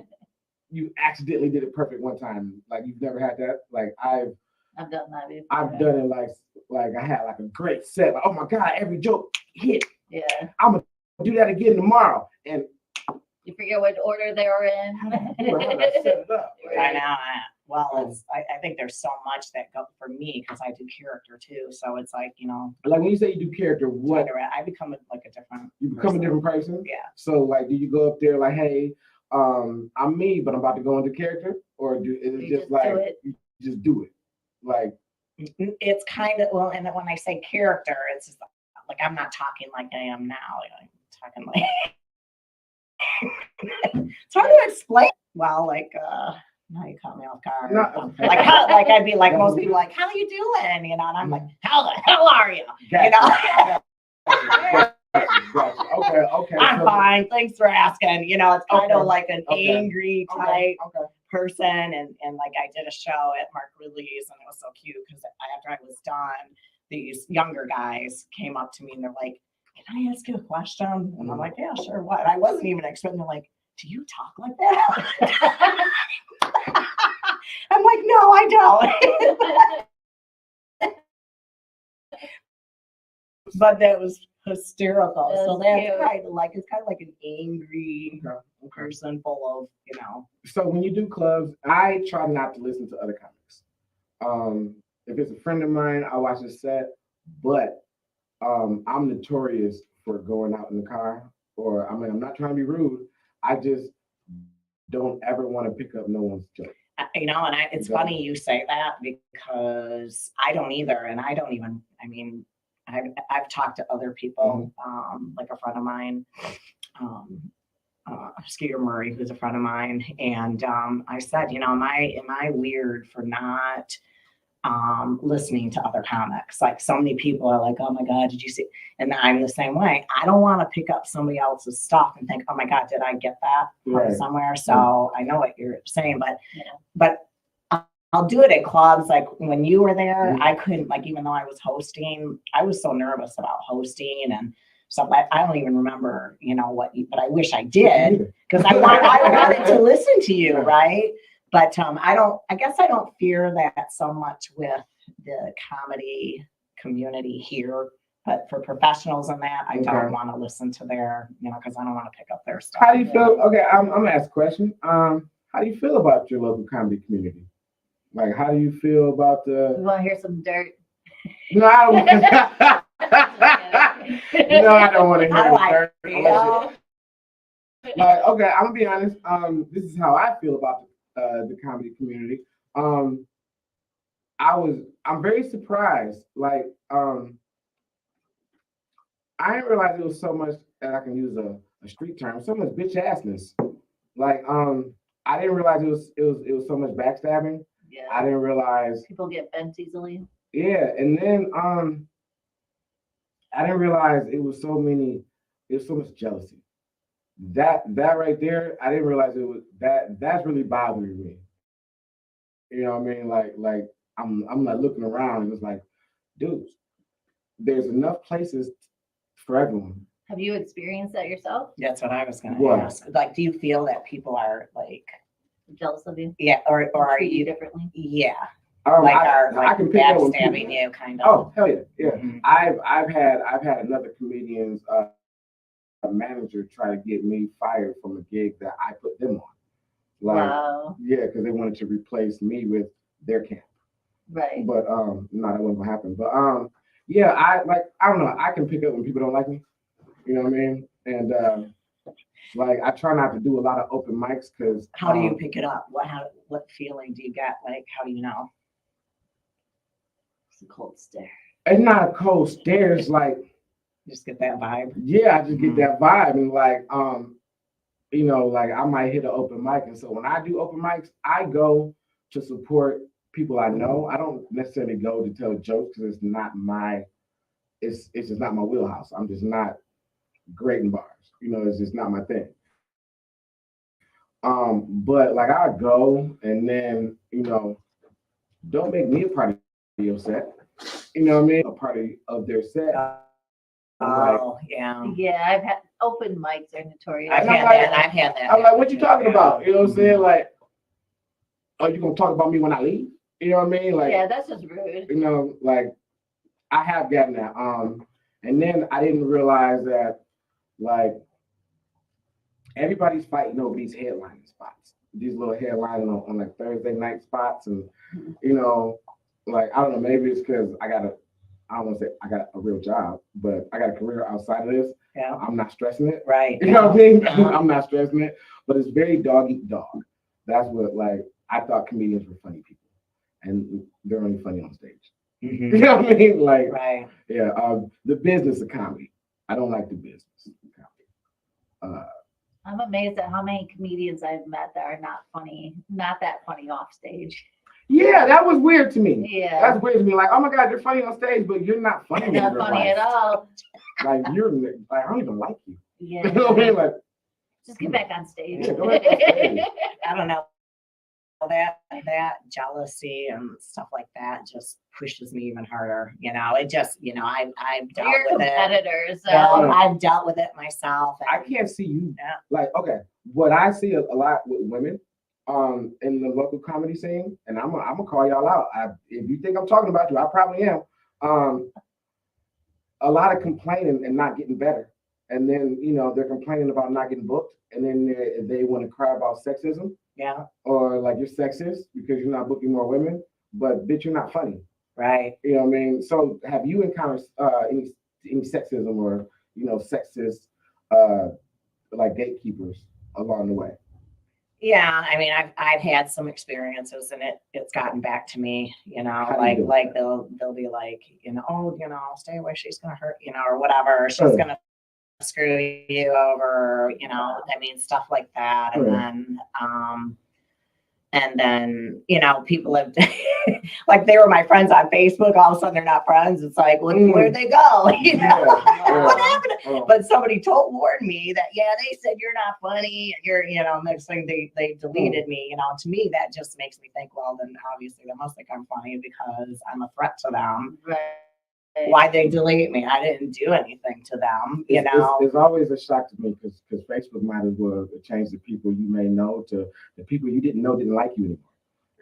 Speaker 1: you accidentally did it perfect one time. Like you've never had that. Like I've
Speaker 2: done that before.
Speaker 1: done it like I had like a great set. Like, oh my God, every joke hit.
Speaker 2: Yeah.
Speaker 1: I'm gonna do that again tomorrow. And
Speaker 2: You forget what order they were in.
Speaker 1: how did I set it up?
Speaker 3: I know. Well, I think there's so much that goes for me because I do character too. So it's like, you know,
Speaker 1: Like when you say you do character, what
Speaker 3: I become like a different.
Speaker 1: you become a different person?
Speaker 3: Yeah.
Speaker 1: So like, do you go up there like, hey, I'm me, but I'm about to go into character, or is it
Speaker 2: You
Speaker 1: just
Speaker 2: just
Speaker 1: like
Speaker 2: do it.
Speaker 1: you just do it? Like
Speaker 3: It's kind of, well, and then when I say character, it's just like I'm not talking like I am now. Like, I'm talking like it's hard to explain. Well, like now you caught me off guard.
Speaker 1: No.
Speaker 3: Like how, like I'd be like most people, like, how you doing? You know, and I'm like, how the hell are you? You know.
Speaker 1: Gotcha. Okay.
Speaker 3: I'm
Speaker 1: So-
Speaker 3: fine. Thanks for asking. You know, it's kind
Speaker 1: Okay.
Speaker 3: of like an
Speaker 1: Okay.
Speaker 3: angry type
Speaker 1: Okay.
Speaker 3: person. And like I did a show at Mark Ridley's and it was so cute because after I was done, these younger guys came up to me and they're like, can I ask you a question? And I'm like, yeah, sure. What? I wasn't even expecting, like, do you talk like that? I'm like, no, I don't. But that was hysterical. So
Speaker 2: That's
Speaker 3: that's
Speaker 2: cute.
Speaker 3: kind of like, it's kind of like an angry person full of,
Speaker 1: So when you do clubs, I try not to listen to other comics. If it's a friend of mine, I watch his set, but I'm notorious for going out in the car, or I mean, I'm not trying to be rude. I just don't ever want to pick up no one's joke.
Speaker 3: and it's funny you say that because I don't either. And I don't even, I mean, I've talked to other people, like a friend of mine, Skeeter Murray, who's a friend of mine. And I said, am I weird for not listening to other comics? Like, so many people are like, oh my God, did you see? And I'm the same way. I don't want to pick up somebody else's stuff and think, oh my God, did I get that from somewhere? So I know what you're saying, but I'll do it at clubs. Like when you were there, I couldn't, like, even though I was hosting, I was so nervous about hosting and stuff. I don't even remember, but I wish I did, because I wanted to listen to you, right? But I guess I don't fear that so much with the comedy community here. But for professionals and that, I don't want to listen to their, because I don't want to pick up their stuff.
Speaker 1: How do you feel? Okay, I'm gonna ask a question. How do you feel about your local comedy community? Like, how do you feel about the?
Speaker 2: We want to hear some dirt.
Speaker 1: No, I don't. No, I don't want to hear dirt. Like, okay, I'm gonna be honest. This is how I feel about the comedy community. I'm very surprised. Like, I didn't realize it was so much, and I can use a street term, so much bitch assness. Like, I didn't realize it was so much backstabbing.
Speaker 2: Yeah.
Speaker 1: I didn't realize
Speaker 2: people get bent easily.
Speaker 1: Yeah, and then I didn't realize it was so much jealousy. That right there, I didn't realize it was that's really bothering me. You know what I mean? Like I'm like looking around and it's like, dude, there's enough places for everyone.
Speaker 2: Have you experienced that yourself?
Speaker 3: That's what I was going to ask. Like, do you feel that people are like
Speaker 2: jealous of you?
Speaker 3: Yeah, or are you
Speaker 2: differently?
Speaker 3: Yeah.
Speaker 1: I can pick up on
Speaker 3: backstabbing you, kind of.
Speaker 1: Oh, hell yeah. Mm-hmm. I've had another comedian's manager try to get me fired from a gig that I put them on. Like, wow. Yeah, because they wanted to replace me with their camp.
Speaker 2: Right.
Speaker 1: But no, that wasn't gonna happen. But yeah, I don't know. I can pick up when people don't like me. You know what I mean? And like, I try not to do a lot of open mics because.
Speaker 3: How do you pick it up? What feeling do you get? Like, how do you know?
Speaker 2: It's a cold stare.
Speaker 1: It's not a cold stare. It's like,
Speaker 3: just get that vibe.
Speaker 1: Yeah, I just get that vibe, and like, like I might hit an open mic, and so when I do open mics, I go to support people I know. I don't necessarily go to tell jokes because it's just not my wheelhouse. I'm just not great in bars. It's just not my thing. But like, I go and then, don't make me a part of your set. You know what I mean? A part of their set.
Speaker 3: Oh, yeah.
Speaker 2: Yeah, I've had open mics are notorious.
Speaker 3: I've had that.
Speaker 1: I'm like, what you talking about? You know what I'm saying? Like, are you gonna talk about me when I leave? You know what I mean? Like,
Speaker 2: yeah, that's just rude.
Speaker 1: Like, I have gotten that. And then I didn't realize that, like, everybody's fighting over these headlining spots, these little headlining on like Thursday night spots, and like, I don't know, maybe it's because I don't want to say I got a real job, but I got a career outside of this.
Speaker 3: Yeah,
Speaker 1: I'm not stressing it.
Speaker 3: Right.
Speaker 1: You know what I mean? I'm not stressing it, but it's very dog eat dog. That's what, like, I thought comedians were funny people, and they're only funny on stage. Mm-hmm. You know what I mean? Like,
Speaker 3: right.
Speaker 1: Yeah. The business of comedy. I don't like the business of comedy.
Speaker 2: I'm amazed at how many comedians I've met that are not that funny off stage.
Speaker 1: Yeah, that was weird to me.
Speaker 2: Yeah.
Speaker 1: That's weird to me. Like, oh my God, they're funny on stage, but you're not funny.
Speaker 2: You're not funny at all.
Speaker 1: Like, I don't even like you.
Speaker 2: Yeah.
Speaker 1: You know what I mean? Like,
Speaker 2: just get back on stage.
Speaker 1: Yeah, go back on stage.
Speaker 3: I don't know that jealousy and stuff like that just pushes me even harder. It just, I've dealt
Speaker 2: You're a
Speaker 3: with it.
Speaker 2: competitor, so
Speaker 3: I've dealt with it myself.
Speaker 1: I can't see you like, okay, what I see a lot with women in the local comedy scene, and I'm gonna call y'all out. If you think I'm talking about you, I probably am. A lot of complaining and not getting better. And then, they're complaining about not getting booked, and then they want to cry about sexism.
Speaker 3: Yeah.
Speaker 1: Or like you're sexist because you're not booking more women, but bitch, you're not funny.
Speaker 3: Right.
Speaker 1: You know what I mean? So have you encountered any sexism or, sexist like gatekeepers along the way?
Speaker 3: Yeah, I mean, I've had some experiences, and it's gotten back to me. They'll be like, stay away, she's gonna hurt, or whatever, she's gonna screw you over, I mean, stuff like that. And then, people have like, they were my friends on Facebook, all of a sudden they're not friends. It's like, where'd they go? What happened? But somebody warned me that, they said you're not funny, and you're, next thing they deleted me. To me, that just makes me think, well, then obviously they must think I'm funny because I'm a threat to them.
Speaker 2: Right.
Speaker 3: Why they delete me? I didn't do anything to them.
Speaker 1: It's always a shock to me because Facebook might as well change the people you may know to the people you didn't know didn't like you anymore.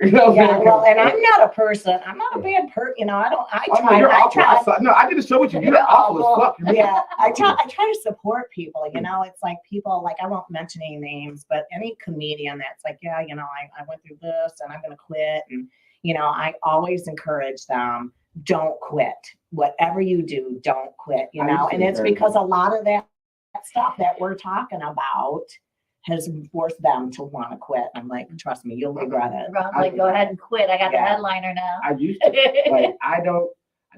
Speaker 3: Well, and I'm not a person. I'm not a bad person.
Speaker 1: I did a show with you. You're awful as fuck.
Speaker 3: Yeah, I try to support people. It's like people, like, I won't mention any names, but any comedian that's like, I went through this and I'm gonna quit, and I always encourage them, don't quit. Whatever you do, don't quit. And it's because a lot of that stuff that we're talking about has forced them to want to quit. I'm like, trust me, you'll regret it.
Speaker 2: Rob's like, go ahead and quit. I got the headliner now.
Speaker 1: I used to. Like, I don't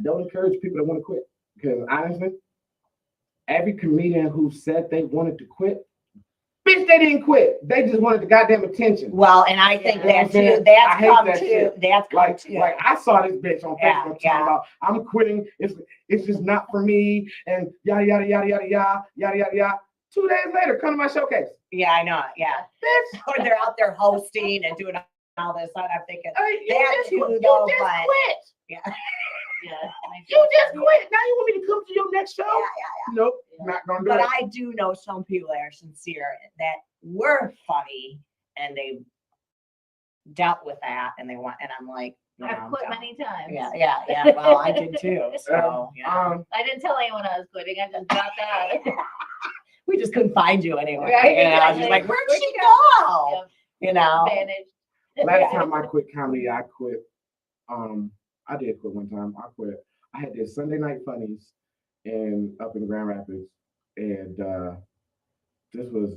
Speaker 1: encourage people that want to quit, because honestly, every comedian who said they wanted to quit, bitch, they didn't quit. They just wanted the goddamn attention.
Speaker 3: Well, and I think that's come too. That's come too.
Speaker 1: Like, I saw this bitch on Facebook talking about, I'm quitting. It's just not for me, and yada yada yada yada yada yada yada yada. 2 days later, come to my showcase.
Speaker 3: Yeah, I know. Yeah,
Speaker 1: bitch.
Speaker 3: Or they're out there hosting and doing all this. I'm thinking,
Speaker 1: you just quit.
Speaker 3: Yeah.
Speaker 1: You just quit. Now you want me to come to your next show?
Speaker 3: Yeah.
Speaker 1: Nope, not gonna do it.
Speaker 3: But I do know some people that are sincere, that were funny, and they dealt with that, and I'm like,
Speaker 2: I've quit many times.
Speaker 3: Yeah. Well, I did too. So
Speaker 2: I didn't tell anyone I was quitting. I just got that.
Speaker 3: We just couldn't find you anyway.
Speaker 2: Right,
Speaker 3: I was just like, where'd she go?
Speaker 2: Managed.
Speaker 1: Last time I quit comedy, I quit. I did quit one time. I quit. I had this Sunday Night Funnies up in Grand Rapids, and this was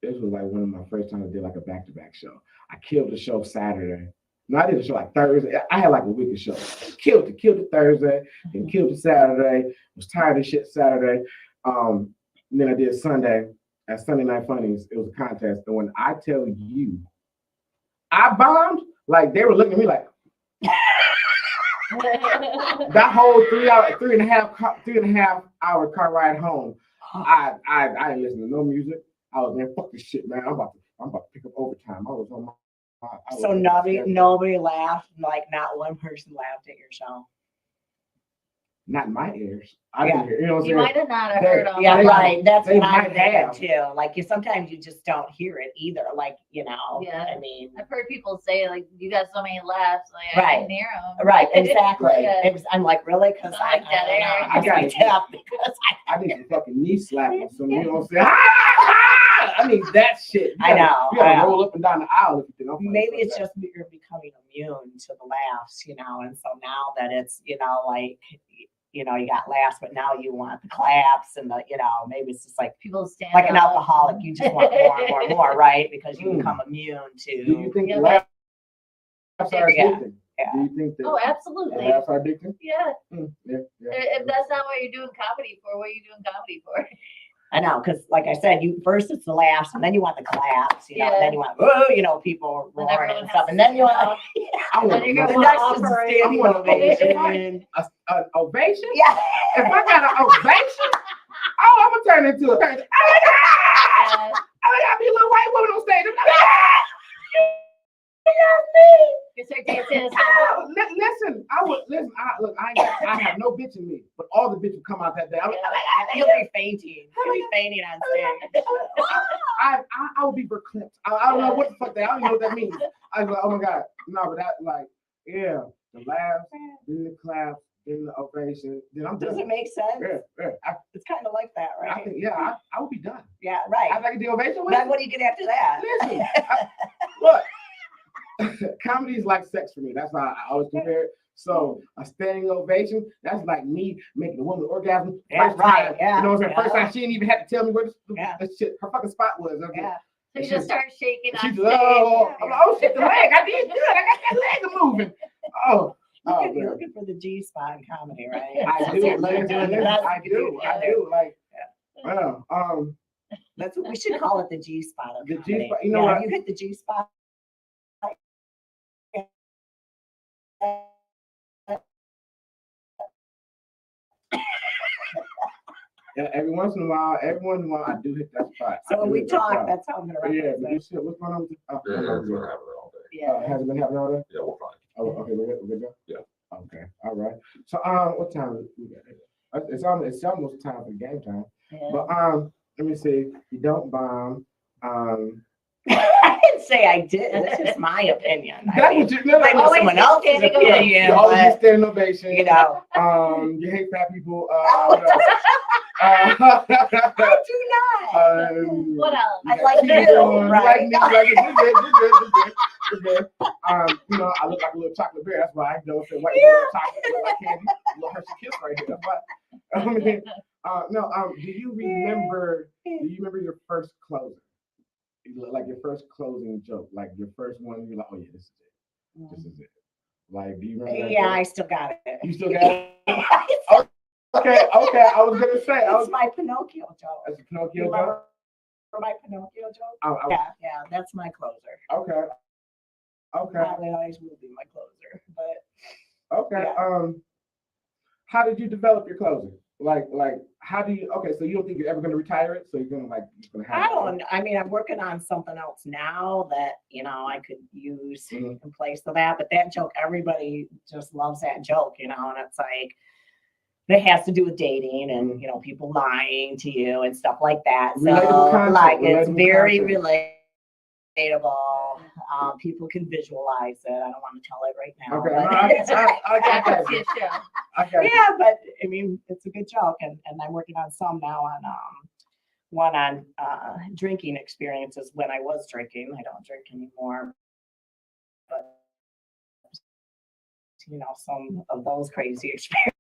Speaker 1: like one of my first times I did like a back-to-back show. I killed the show Saturday. No, I did the show like Thursday. I had like a weekend show. Killed it Thursday and killed it Saturday. Was tired of shit Saturday. And then I did Sunday at Sunday Night Funnies. It was a contest, and when I tell you, I bombed. Like, they were looking at me like. That whole 3.5 hour car ride home, I didn't listen to no music. I was there, fuck this shit, man. I'm about to pick up overtime. I was on my.
Speaker 3: So nobody laughed. Like, not one person laughed at your show.
Speaker 1: Not in my ears. I didn't hear. You know what I'm saying?
Speaker 2: You might have not heard them.
Speaker 3: Yeah, right. That's what I
Speaker 1: have
Speaker 3: too. Like, sometimes you just don't hear it either. Like,
Speaker 2: Yeah.
Speaker 3: I mean,
Speaker 2: I've heard people say, like, you got so many laughs. Like, I didn't hear them.
Speaker 3: Right. Exactly.
Speaker 2: Yeah.
Speaker 3: I'm like, really? Because I
Speaker 2: dead air.
Speaker 3: I got deaf because
Speaker 1: I need to fucking knee slap or something. You know what I'm saying? I mean, that shit.
Speaker 3: I know.
Speaker 1: You gotta roll up and down the aisle if you think.
Speaker 3: Maybe it's just you're becoming immune to the laughs, and so now that it's, like, you got laughs, but now you want the claps and the, maybe it's just like
Speaker 2: people stand
Speaker 3: like an
Speaker 2: up.
Speaker 3: alcoholic. You just want more and more and more, right? Because you become immune to.
Speaker 1: Do you think laughs are addicting?
Speaker 3: Yeah.
Speaker 1: Do you think that?
Speaker 2: Oh, absolutely.
Speaker 1: Laughs are addicting?
Speaker 2: Yeah.
Speaker 1: Yeah.
Speaker 2: If that's not what you're doing comedy for, what are you doing comedy for?
Speaker 3: I know, because like I said, first it's the laughs, and then you want the claps,
Speaker 2: Yeah.
Speaker 3: then you want, people roaring and stuff, and then you want.
Speaker 1: I want
Speaker 2: Then you're
Speaker 3: The
Speaker 2: gonna
Speaker 3: next
Speaker 2: want
Speaker 3: is
Speaker 2: to
Speaker 3: the
Speaker 2: operate.
Speaker 3: standing
Speaker 1: I want
Speaker 3: ovation.
Speaker 1: An ovation?
Speaker 3: Yeah.
Speaker 1: If I got an ovation, I'm gonna turn into a person. Oh my God! Oh my God, be a little white woman on stage.
Speaker 2: start dancing.
Speaker 1: Listen, I have no bitch in me, but all the bitches come out that day.
Speaker 3: He'll be fainting. He'll be fainting on stage.
Speaker 1: I would be verklempt. I don't know what the fuck that. I don't even know what that means. I was like, oh my god, no, but that like, yeah, the laugh, then the clap, then the ovation, then I'm done.
Speaker 3: Does it make sense?
Speaker 1: Yeah.
Speaker 3: It's kind of like that,
Speaker 1: I
Speaker 3: right?
Speaker 1: think, I would be done.
Speaker 3: Yeah, right.
Speaker 1: I'd like the ovation with.
Speaker 3: Then what do you get after that?
Speaker 1: Listen, look, comedy is like sex for me. That's how I always compare it. So a standing ovation, that's like me making a woman orgasm.
Speaker 3: Yeah,
Speaker 1: First
Speaker 3: right.
Speaker 1: time,
Speaker 3: Yeah.
Speaker 1: you know what I'm saying?
Speaker 3: Yeah.
Speaker 1: First time she didn't even have to tell me where
Speaker 3: Yeah.
Speaker 1: the shit, her fucking spot was. Okay.
Speaker 3: Yeah.
Speaker 2: So you just start shaking on
Speaker 1: She's
Speaker 2: stage.
Speaker 1: I'm like, oh shit, the leg. I did good. I got that leg moving. Oh.
Speaker 3: You're
Speaker 1: Man.
Speaker 3: looking for the G spot in comedy, right?
Speaker 1: I do.
Speaker 3: You're doing the best
Speaker 1: I
Speaker 3: you can
Speaker 1: do. I do. Like, well,
Speaker 3: That's what we should call it, the G spot of
Speaker 1: the
Speaker 3: comedy.
Speaker 1: G spot. You know what?
Speaker 3: You hit the G spot.
Speaker 1: Yeah, every once in a while, I do hit that spot.
Speaker 3: So when we talk,
Speaker 1: that's
Speaker 3: that's how I'm gonna
Speaker 1: yeah,
Speaker 3: reference
Speaker 1: but
Speaker 3: it.
Speaker 1: this shit, what's going on with the,
Speaker 4: Yeah, it's been happening all day.
Speaker 2: Yeah.
Speaker 1: has it been happening all day?
Speaker 4: Yeah, we're fine.
Speaker 1: Oh, okay, we're good.
Speaker 4: Yeah.
Speaker 1: Okay, all right. So, what time is it? It's almost time for game time.
Speaker 2: Yeah.
Speaker 1: But let me see. You don't bomb.
Speaker 3: I didn't say I did. That's just my opinion. I
Speaker 1: That's
Speaker 3: mean,
Speaker 1: what you know.
Speaker 3: might be
Speaker 2: always
Speaker 3: someone
Speaker 2: get
Speaker 3: else's
Speaker 2: standing ovation.
Speaker 3: opinion,
Speaker 1: You always get
Speaker 3: but
Speaker 1: standing ovation.
Speaker 3: you know,
Speaker 1: You hate fat people.
Speaker 3: I do not.
Speaker 2: What else?
Speaker 3: I like you, right?
Speaker 1: You like it. You're good. You know, I look like a little chocolate bear. That's why I don't say white chocolate. I look like candy. A little Hershey Kiss right here. That's why. I mean, no. Do you remember your first closer? Like your first closing joke, like your first one. You're like, oh yeah, this is it. This is it. Like, do you remember? That
Speaker 3: Yeah,
Speaker 1: joke?
Speaker 3: I still got it.
Speaker 1: You still got it. Okay. I was gonna say.
Speaker 3: It's my Pinocchio joke.
Speaker 1: That's a Pinocchio
Speaker 3: You
Speaker 1: joke.
Speaker 3: remember my Pinocchio joke? Yeah, that's my closer.
Speaker 1: Okay.
Speaker 3: Probably always will be my closer, but
Speaker 1: Okay.
Speaker 3: Yeah.
Speaker 1: How did you develop your closing? Like, how do you? Okay, so you don't think you're ever gonna retire it? So you're gonna have?
Speaker 3: I mean, I'm working on something else now that, I could use in place of that. But that joke, everybody just loves that joke, and it's like, it has to do with dating and, people lying to you and stuff like that. So
Speaker 1: Relatable content,
Speaker 3: like, it's
Speaker 1: relatable
Speaker 3: very
Speaker 1: content.
Speaker 3: relatable. People can visualize it. I don't want to tell it right now.
Speaker 1: Okay,
Speaker 3: but-
Speaker 1: I got
Speaker 2: That's
Speaker 1: you.
Speaker 2: your show.
Speaker 1: I got you.
Speaker 3: Yeah, but I mean, it's a good joke, and I'm working on some now on one on drinking experiences when I was drinking. I don't drink anymore, but some of those crazy experiences.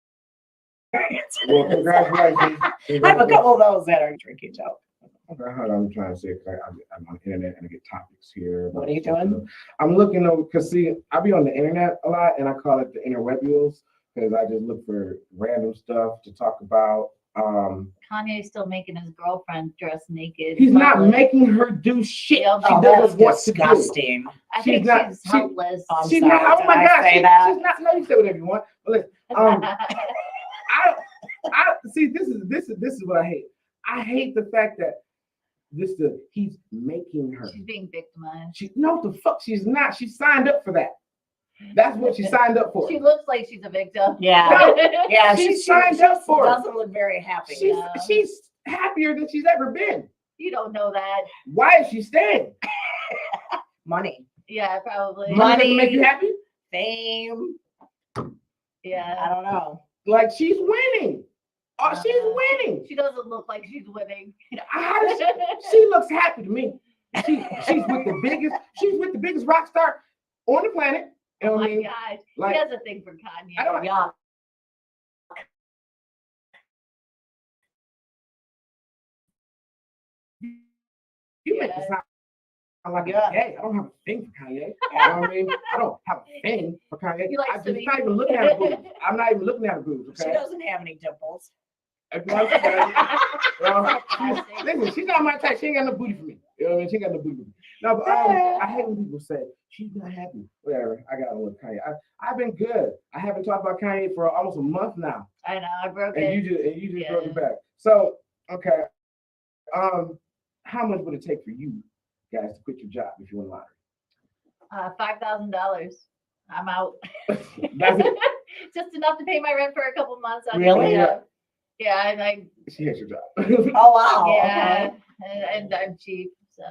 Speaker 1: Well, congratulations.
Speaker 3: I have a couple of those that are drinking jokes.
Speaker 1: Okay, hold on, I'm trying to see. I'm on the internet and I get topics here.
Speaker 3: What are you doing?
Speaker 1: I'm looking over because I be on the internet a lot and I call it the interwebules because I just look for random stuff to talk about.
Speaker 2: Kanye's still making his girlfriend dress naked.
Speaker 1: He's not
Speaker 2: public.
Speaker 1: making her do shit.
Speaker 2: Yeah,
Speaker 1: She
Speaker 3: Oh,
Speaker 1: doesn't want
Speaker 3: that's
Speaker 1: to do.
Speaker 3: disgusting.
Speaker 2: I think
Speaker 1: she's not-
Speaker 2: she's
Speaker 1: she-
Speaker 2: helpless.
Speaker 3: I'm
Speaker 1: She's
Speaker 3: sorry,
Speaker 1: not. Oh
Speaker 3: did
Speaker 1: my
Speaker 3: I
Speaker 1: God,
Speaker 3: say
Speaker 1: she's
Speaker 3: that?
Speaker 1: not. No, you say whatever you want. But listen, I see. This is what I hate. I hate the fact that he's making her.
Speaker 2: She's being victimized.
Speaker 1: No, the fuck, she's not. She signed up for that. That's what she signed up for.
Speaker 2: She looks like she's a victim.
Speaker 3: Yeah, yeah.
Speaker 1: She signed up for it.
Speaker 3: Doesn't look very happy.
Speaker 1: She's happier than she's ever been.
Speaker 2: You don't know that.
Speaker 1: Why is she staying?
Speaker 3: Money,
Speaker 2: Yeah, probably.
Speaker 1: Money doesn't make you happy?
Speaker 3: fame. I
Speaker 2: Yeah.
Speaker 3: don't know.
Speaker 1: Like, she's winning. Oh, she's winning.
Speaker 2: She doesn't look like she's winning.
Speaker 1: She looks happy to me. She's with the biggest rock star on the planet. You know
Speaker 2: Oh
Speaker 1: what I
Speaker 2: my
Speaker 1: mean?
Speaker 2: God.
Speaker 1: Like,
Speaker 2: He has a thing for Kanye.
Speaker 1: I don't-
Speaker 3: Yeah.
Speaker 1: You make it sound like
Speaker 3: Yeah.
Speaker 1: I'm gay. I don't have a thing for Kanye. You know what I mean? I don't have a thing for Kanye.
Speaker 2: He likes
Speaker 1: I'm
Speaker 2: to
Speaker 1: just
Speaker 2: be-
Speaker 1: not even looking at her boobs. I'm not even looking at her boobs.
Speaker 3: She
Speaker 1: Okay.
Speaker 3: doesn't have any dimples.
Speaker 1: If you like that,
Speaker 2: Classic.
Speaker 1: listen, she's not my type. She ain't got no booty for me. You know what I mean? She ain't got no booty for me. No, but I hate when people say she's not happy. Whatever. I got to look Kanye. I've been good. I haven't talked about Kanye for almost a month now,
Speaker 2: I know. I broke
Speaker 1: and
Speaker 2: it.
Speaker 1: you just
Speaker 2: Yeah.
Speaker 1: broke it back. So okay, how much would it take for you guys to quit your job if you won the lottery?
Speaker 2: $5,000. I'm out.
Speaker 1: That's it.
Speaker 2: Just enough to pay my rent for a couple months. On
Speaker 3: Really?
Speaker 2: Yeah, and I
Speaker 1: She hates your job.
Speaker 3: Oh, wow.
Speaker 2: yeah,
Speaker 3: Okay.
Speaker 2: and I'm cheap, so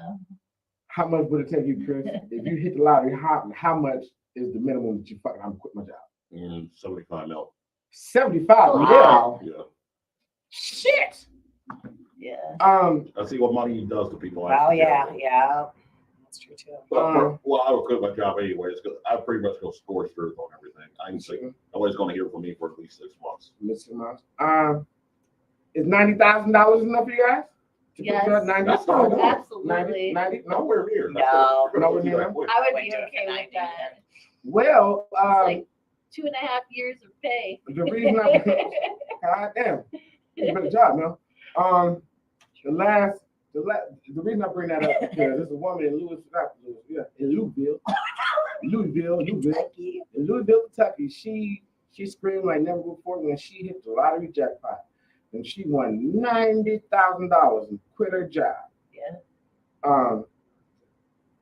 Speaker 1: How much would it take you, Chris, if you hit the lottery? How much is the minimum that you fucking? I'm quit my job.
Speaker 4: 75 mil.
Speaker 1: 75.
Speaker 3: Wow.
Speaker 4: Yeah.
Speaker 1: Shit.
Speaker 2: yeah.
Speaker 4: I see what money does to people.
Speaker 3: Well, yeah. That's true too.
Speaker 4: Well, I would quit my job anyways because I pretty much go scorched earth on everything. I can say nobody's going to hear from me for at least 6 months.
Speaker 1: Is $90,000 enough for you guys?
Speaker 2: Yes.
Speaker 4: That's not enough.
Speaker 2: Absolutely.
Speaker 1: 90? No.
Speaker 4: Nowhere near.
Speaker 3: No.
Speaker 1: Nowhere near.
Speaker 2: I would
Speaker 3: I
Speaker 2: be
Speaker 3: do it for
Speaker 2: okay with
Speaker 3: 90.
Speaker 2: that.
Speaker 1: Well,
Speaker 2: It's like 2.5 years of pay.
Speaker 1: the reason God damn, you better job, man. The reason I bring that up is because there's a woman in Louisville, Kentucky. She screamed like never before when she hit the lottery jackpot, and she won $90,000 and quit her job.
Speaker 2: Yeah.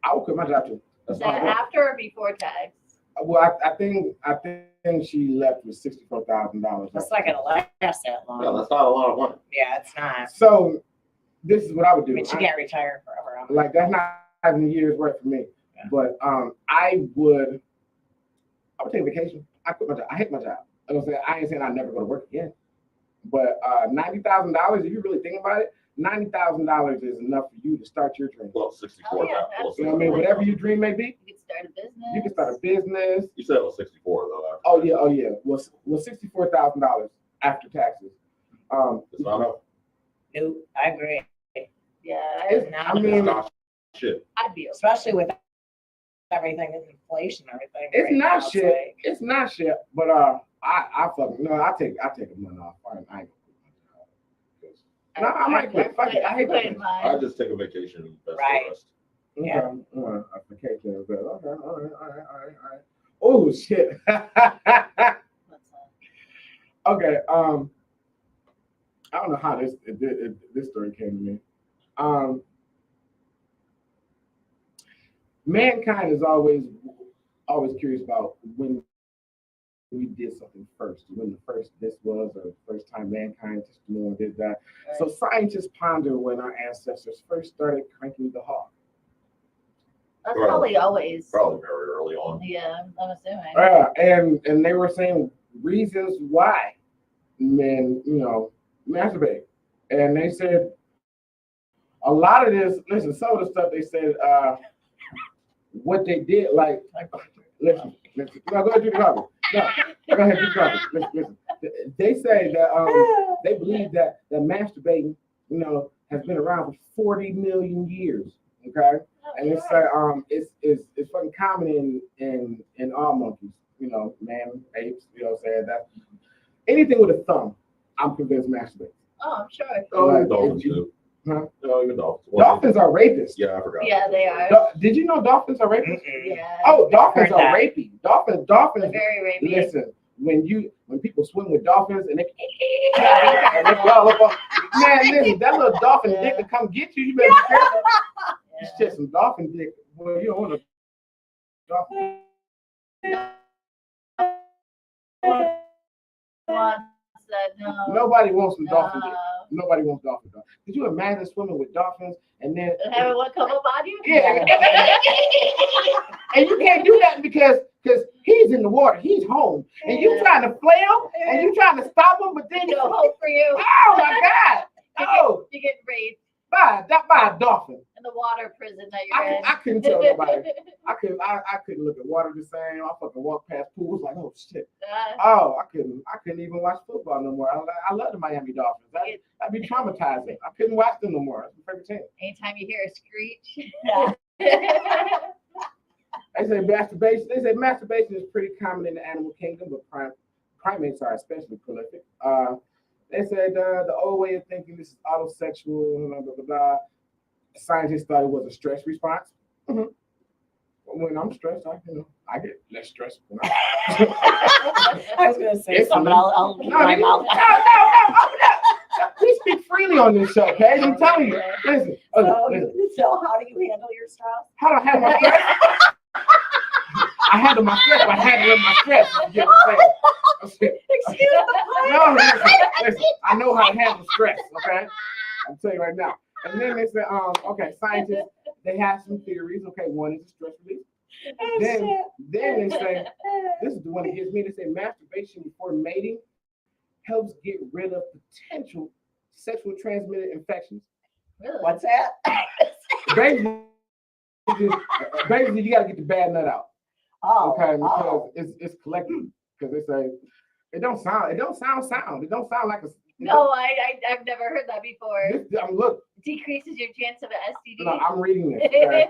Speaker 1: I would quit my job too.
Speaker 2: Is that after or before tax?
Speaker 1: Well, I think she left with $64,000.
Speaker 3: That's not gonna last that long.
Speaker 4: No, that's not a lot of money.
Speaker 3: Yeah, it's not.
Speaker 1: So this is what I would do.
Speaker 3: I mean, she can't retire forever.
Speaker 1: Like that's not having years work for me.
Speaker 3: Yeah.
Speaker 1: But I would take vacation. I quit my job. I hate my job. I ain't saying I never go to work again. But $90,000, if you really think about it, $90,000 is enough for you to start your dream.
Speaker 4: Well, 64.
Speaker 2: Oh, yeah,
Speaker 4: well,
Speaker 1: You know what I mean? Whatever your dream may be,
Speaker 2: You could start a business.
Speaker 1: you can start a business.
Speaker 4: You said it was 64 though.
Speaker 1: Oh yeah. Well, $64,000 after taxes.
Speaker 4: It's not enough.
Speaker 3: Nope, I agree.
Speaker 2: Yeah,
Speaker 1: It's
Speaker 3: not.
Speaker 1: I mean,
Speaker 4: It's not shit.
Speaker 2: I'd be okay.
Speaker 3: Especially with everything and inflation and everything.
Speaker 1: it's
Speaker 3: right
Speaker 1: not
Speaker 3: now,
Speaker 1: shit.
Speaker 3: like-
Speaker 1: It's not shit. But I fucking no. I take a month off. I ain't gonna quit my job. No, I might quit. Fuck it. I hate
Speaker 2: quitting
Speaker 1: that.
Speaker 4: I
Speaker 2: mine.
Speaker 4: just take a vacation and that's
Speaker 3: Right.
Speaker 4: the rest.
Speaker 3: Yeah.
Speaker 1: Okay. A vacation. But okay. All right. Oh shit.
Speaker 2: What's that?
Speaker 1: Okay. I don't know how this story came to me. Mankind is always curious about when we did something first, when the first this was, or the first time mankind just did that. So scientists ponder when our ancestors first started cranking the hawk.
Speaker 2: That's
Speaker 4: Well,
Speaker 2: probably always.
Speaker 4: Probably very early on.
Speaker 2: Yeah, I'm assuming.
Speaker 1: And they were saying reasons why men, masturbate. And they said a lot of this, listen, some of the stuff they said, what they did, like, listen. No, go ahead, do the cover. No, go ahead, do the cover. Listen. They say that they believe that masturbating, has been around for 40 million years. Okay? And it's it's fucking common in all monkeys, man, apes, that anything with a thumb, I'm convinced masturbates.
Speaker 2: Oh, I'm sure.
Speaker 4: Oh, dolphins too.
Speaker 1: Huh?
Speaker 4: No, even dolphins.
Speaker 1: Dolphins are rapists.
Speaker 4: Yeah, I forgot.
Speaker 2: Yeah, they are.
Speaker 1: Did you know dolphins are rapists?
Speaker 2: Yeah.
Speaker 1: Oh, dolphins
Speaker 3: Heard
Speaker 1: are
Speaker 3: that.
Speaker 1: rapey. Dolphins.
Speaker 2: They're very rapey.
Speaker 1: Listen, when people swim with dolphins and they
Speaker 2: Yeah,
Speaker 1: and they blow up, man, listen, that little dolphin dick to come get you. You better be careful. You shit some dolphin dick. Well, you don't want a dolphin.
Speaker 2: Wants that, no.
Speaker 1: Nobody wants some dolphin dick.
Speaker 2: No.
Speaker 1: Nobody wants dolphin dick. Could you imagine swimming with dolphins and then
Speaker 2: And having one come up on you?
Speaker 1: yeah, and you can't do that because he's in the water, he's home, and you trying to flail and you trying to stop him, but then
Speaker 2: No hope for you.
Speaker 1: oh my God, oh,
Speaker 2: You get raped
Speaker 1: by a dolphin.
Speaker 2: in the water prison that you're in.
Speaker 1: I couldn't tell nobody. I couldn't look at water the same. I fucking walk past pools like, oh shit. Oh, I couldn't even watch football no more. I love the Miami Dolphins. That'd be traumatizing. I couldn't watch them no more. That's my favorite team.
Speaker 2: Anytime you hear a screech.
Speaker 1: They say masturbation is pretty common in the animal kingdom, but primates are especially prolific. They said the old way of thinking this is autosexual, blah, blah, blah, blah. Scientists thought it was a stress response. Mm-hmm. When I'm stressed, I get less stressed.
Speaker 3: I was gonna say something. I'll keep
Speaker 1: No,
Speaker 3: my mouth.
Speaker 1: We speak freely on this show, okay? I'm telling you. Listen.
Speaker 3: So how do you handle your stress?
Speaker 1: How do I handle my stress? I handle my stress by handling my stress. You get what I'm saying?
Speaker 3: Excuse the
Speaker 1: No, listen, I know how to handle stress, okay? I'm telling you right now. And then they say, okay, scientists, they have some theories. Okay, one is the stress release. Then they say, this is the one that gets me, they say masturbation before mating helps get rid of potential sexually transmitted infections.
Speaker 2: Really?
Speaker 3: What's that?
Speaker 1: Basically, you gotta get the bad nut out.
Speaker 3: Oh,
Speaker 1: Okay, because
Speaker 3: oh.
Speaker 1: it's collective. Because they say it don't sound sound. It don't sound like a.
Speaker 2: No, I've never heard that before.
Speaker 1: Look,
Speaker 2: Decreases your chance of an STD.
Speaker 1: no, I'm reading this. Okay?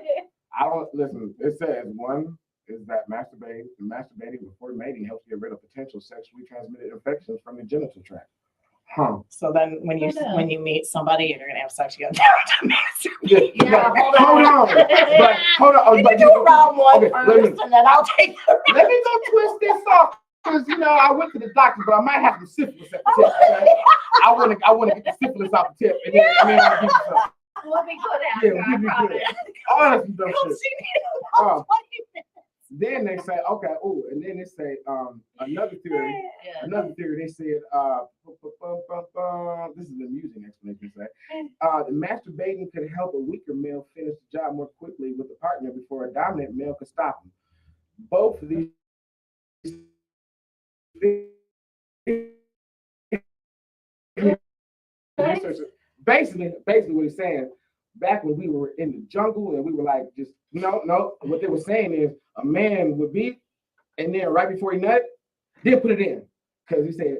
Speaker 1: I don't listen. It says one is that masturbating before mating helps get rid of potential sexually transmitted infections from the genital tract. Huh.
Speaker 3: So then when you meet somebody and you're gonna have sex, you gotta to masturbate.
Speaker 2: Yeah,
Speaker 1: hold on. But hold on.
Speaker 3: You can do round one
Speaker 1: okay,
Speaker 3: first, and then I'll take the rest.
Speaker 1: let me go twist this off. Because I went to the doctor, but I might have some syphilis at the tip. Okay? I want to get the syphilis off the tip, and then I'll give you some.
Speaker 2: We'll be good
Speaker 1: Yeah,
Speaker 2: after,
Speaker 1: we'll
Speaker 2: I
Speaker 1: give you
Speaker 2: promise.
Speaker 1: good. Honestly, dumb
Speaker 3: Come
Speaker 1: shit.
Speaker 3: see me in about 20 minutes.
Speaker 1: Then they say, okay, and then they say another theory.
Speaker 2: Yeah.
Speaker 1: Another theory, they said, this is an amusing explanation, say. The masturbating could help a weaker male finish the job more quickly with a partner before a dominant male could stop him. Both of these basically what he's saying, back when we were in the jungle and we were like, just, no, what they were saying is a man would beat, and then right before he nut, then put it in. Because he said,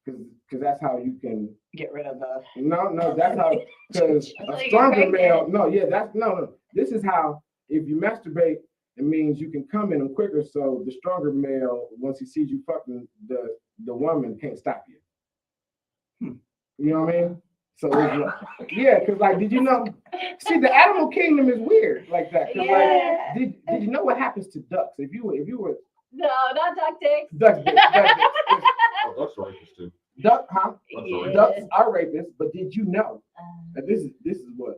Speaker 1: because that's how you can
Speaker 3: Get rid of the.
Speaker 1: No, that's how, because
Speaker 2: That's how
Speaker 1: a
Speaker 2: you
Speaker 1: stronger
Speaker 2: get
Speaker 1: male,
Speaker 2: pregnant.
Speaker 1: no. This is how, if you masturbate, it means you can come in him quicker, so the stronger male, once he sees you fucking the woman, can't stop you. You know what I mean? So it's like, yeah, because like, did you know? See, the animal kingdom is weird like that. 'Cause,
Speaker 2: Yeah.
Speaker 1: like, did you know what happens to ducks if you were
Speaker 2: No, not duct tape.
Speaker 1: duck dicks?
Speaker 4: Oh, that's racist too.
Speaker 1: Duck, huh?
Speaker 2: Yeah.
Speaker 1: Ducks are rapists, but did you know that this is what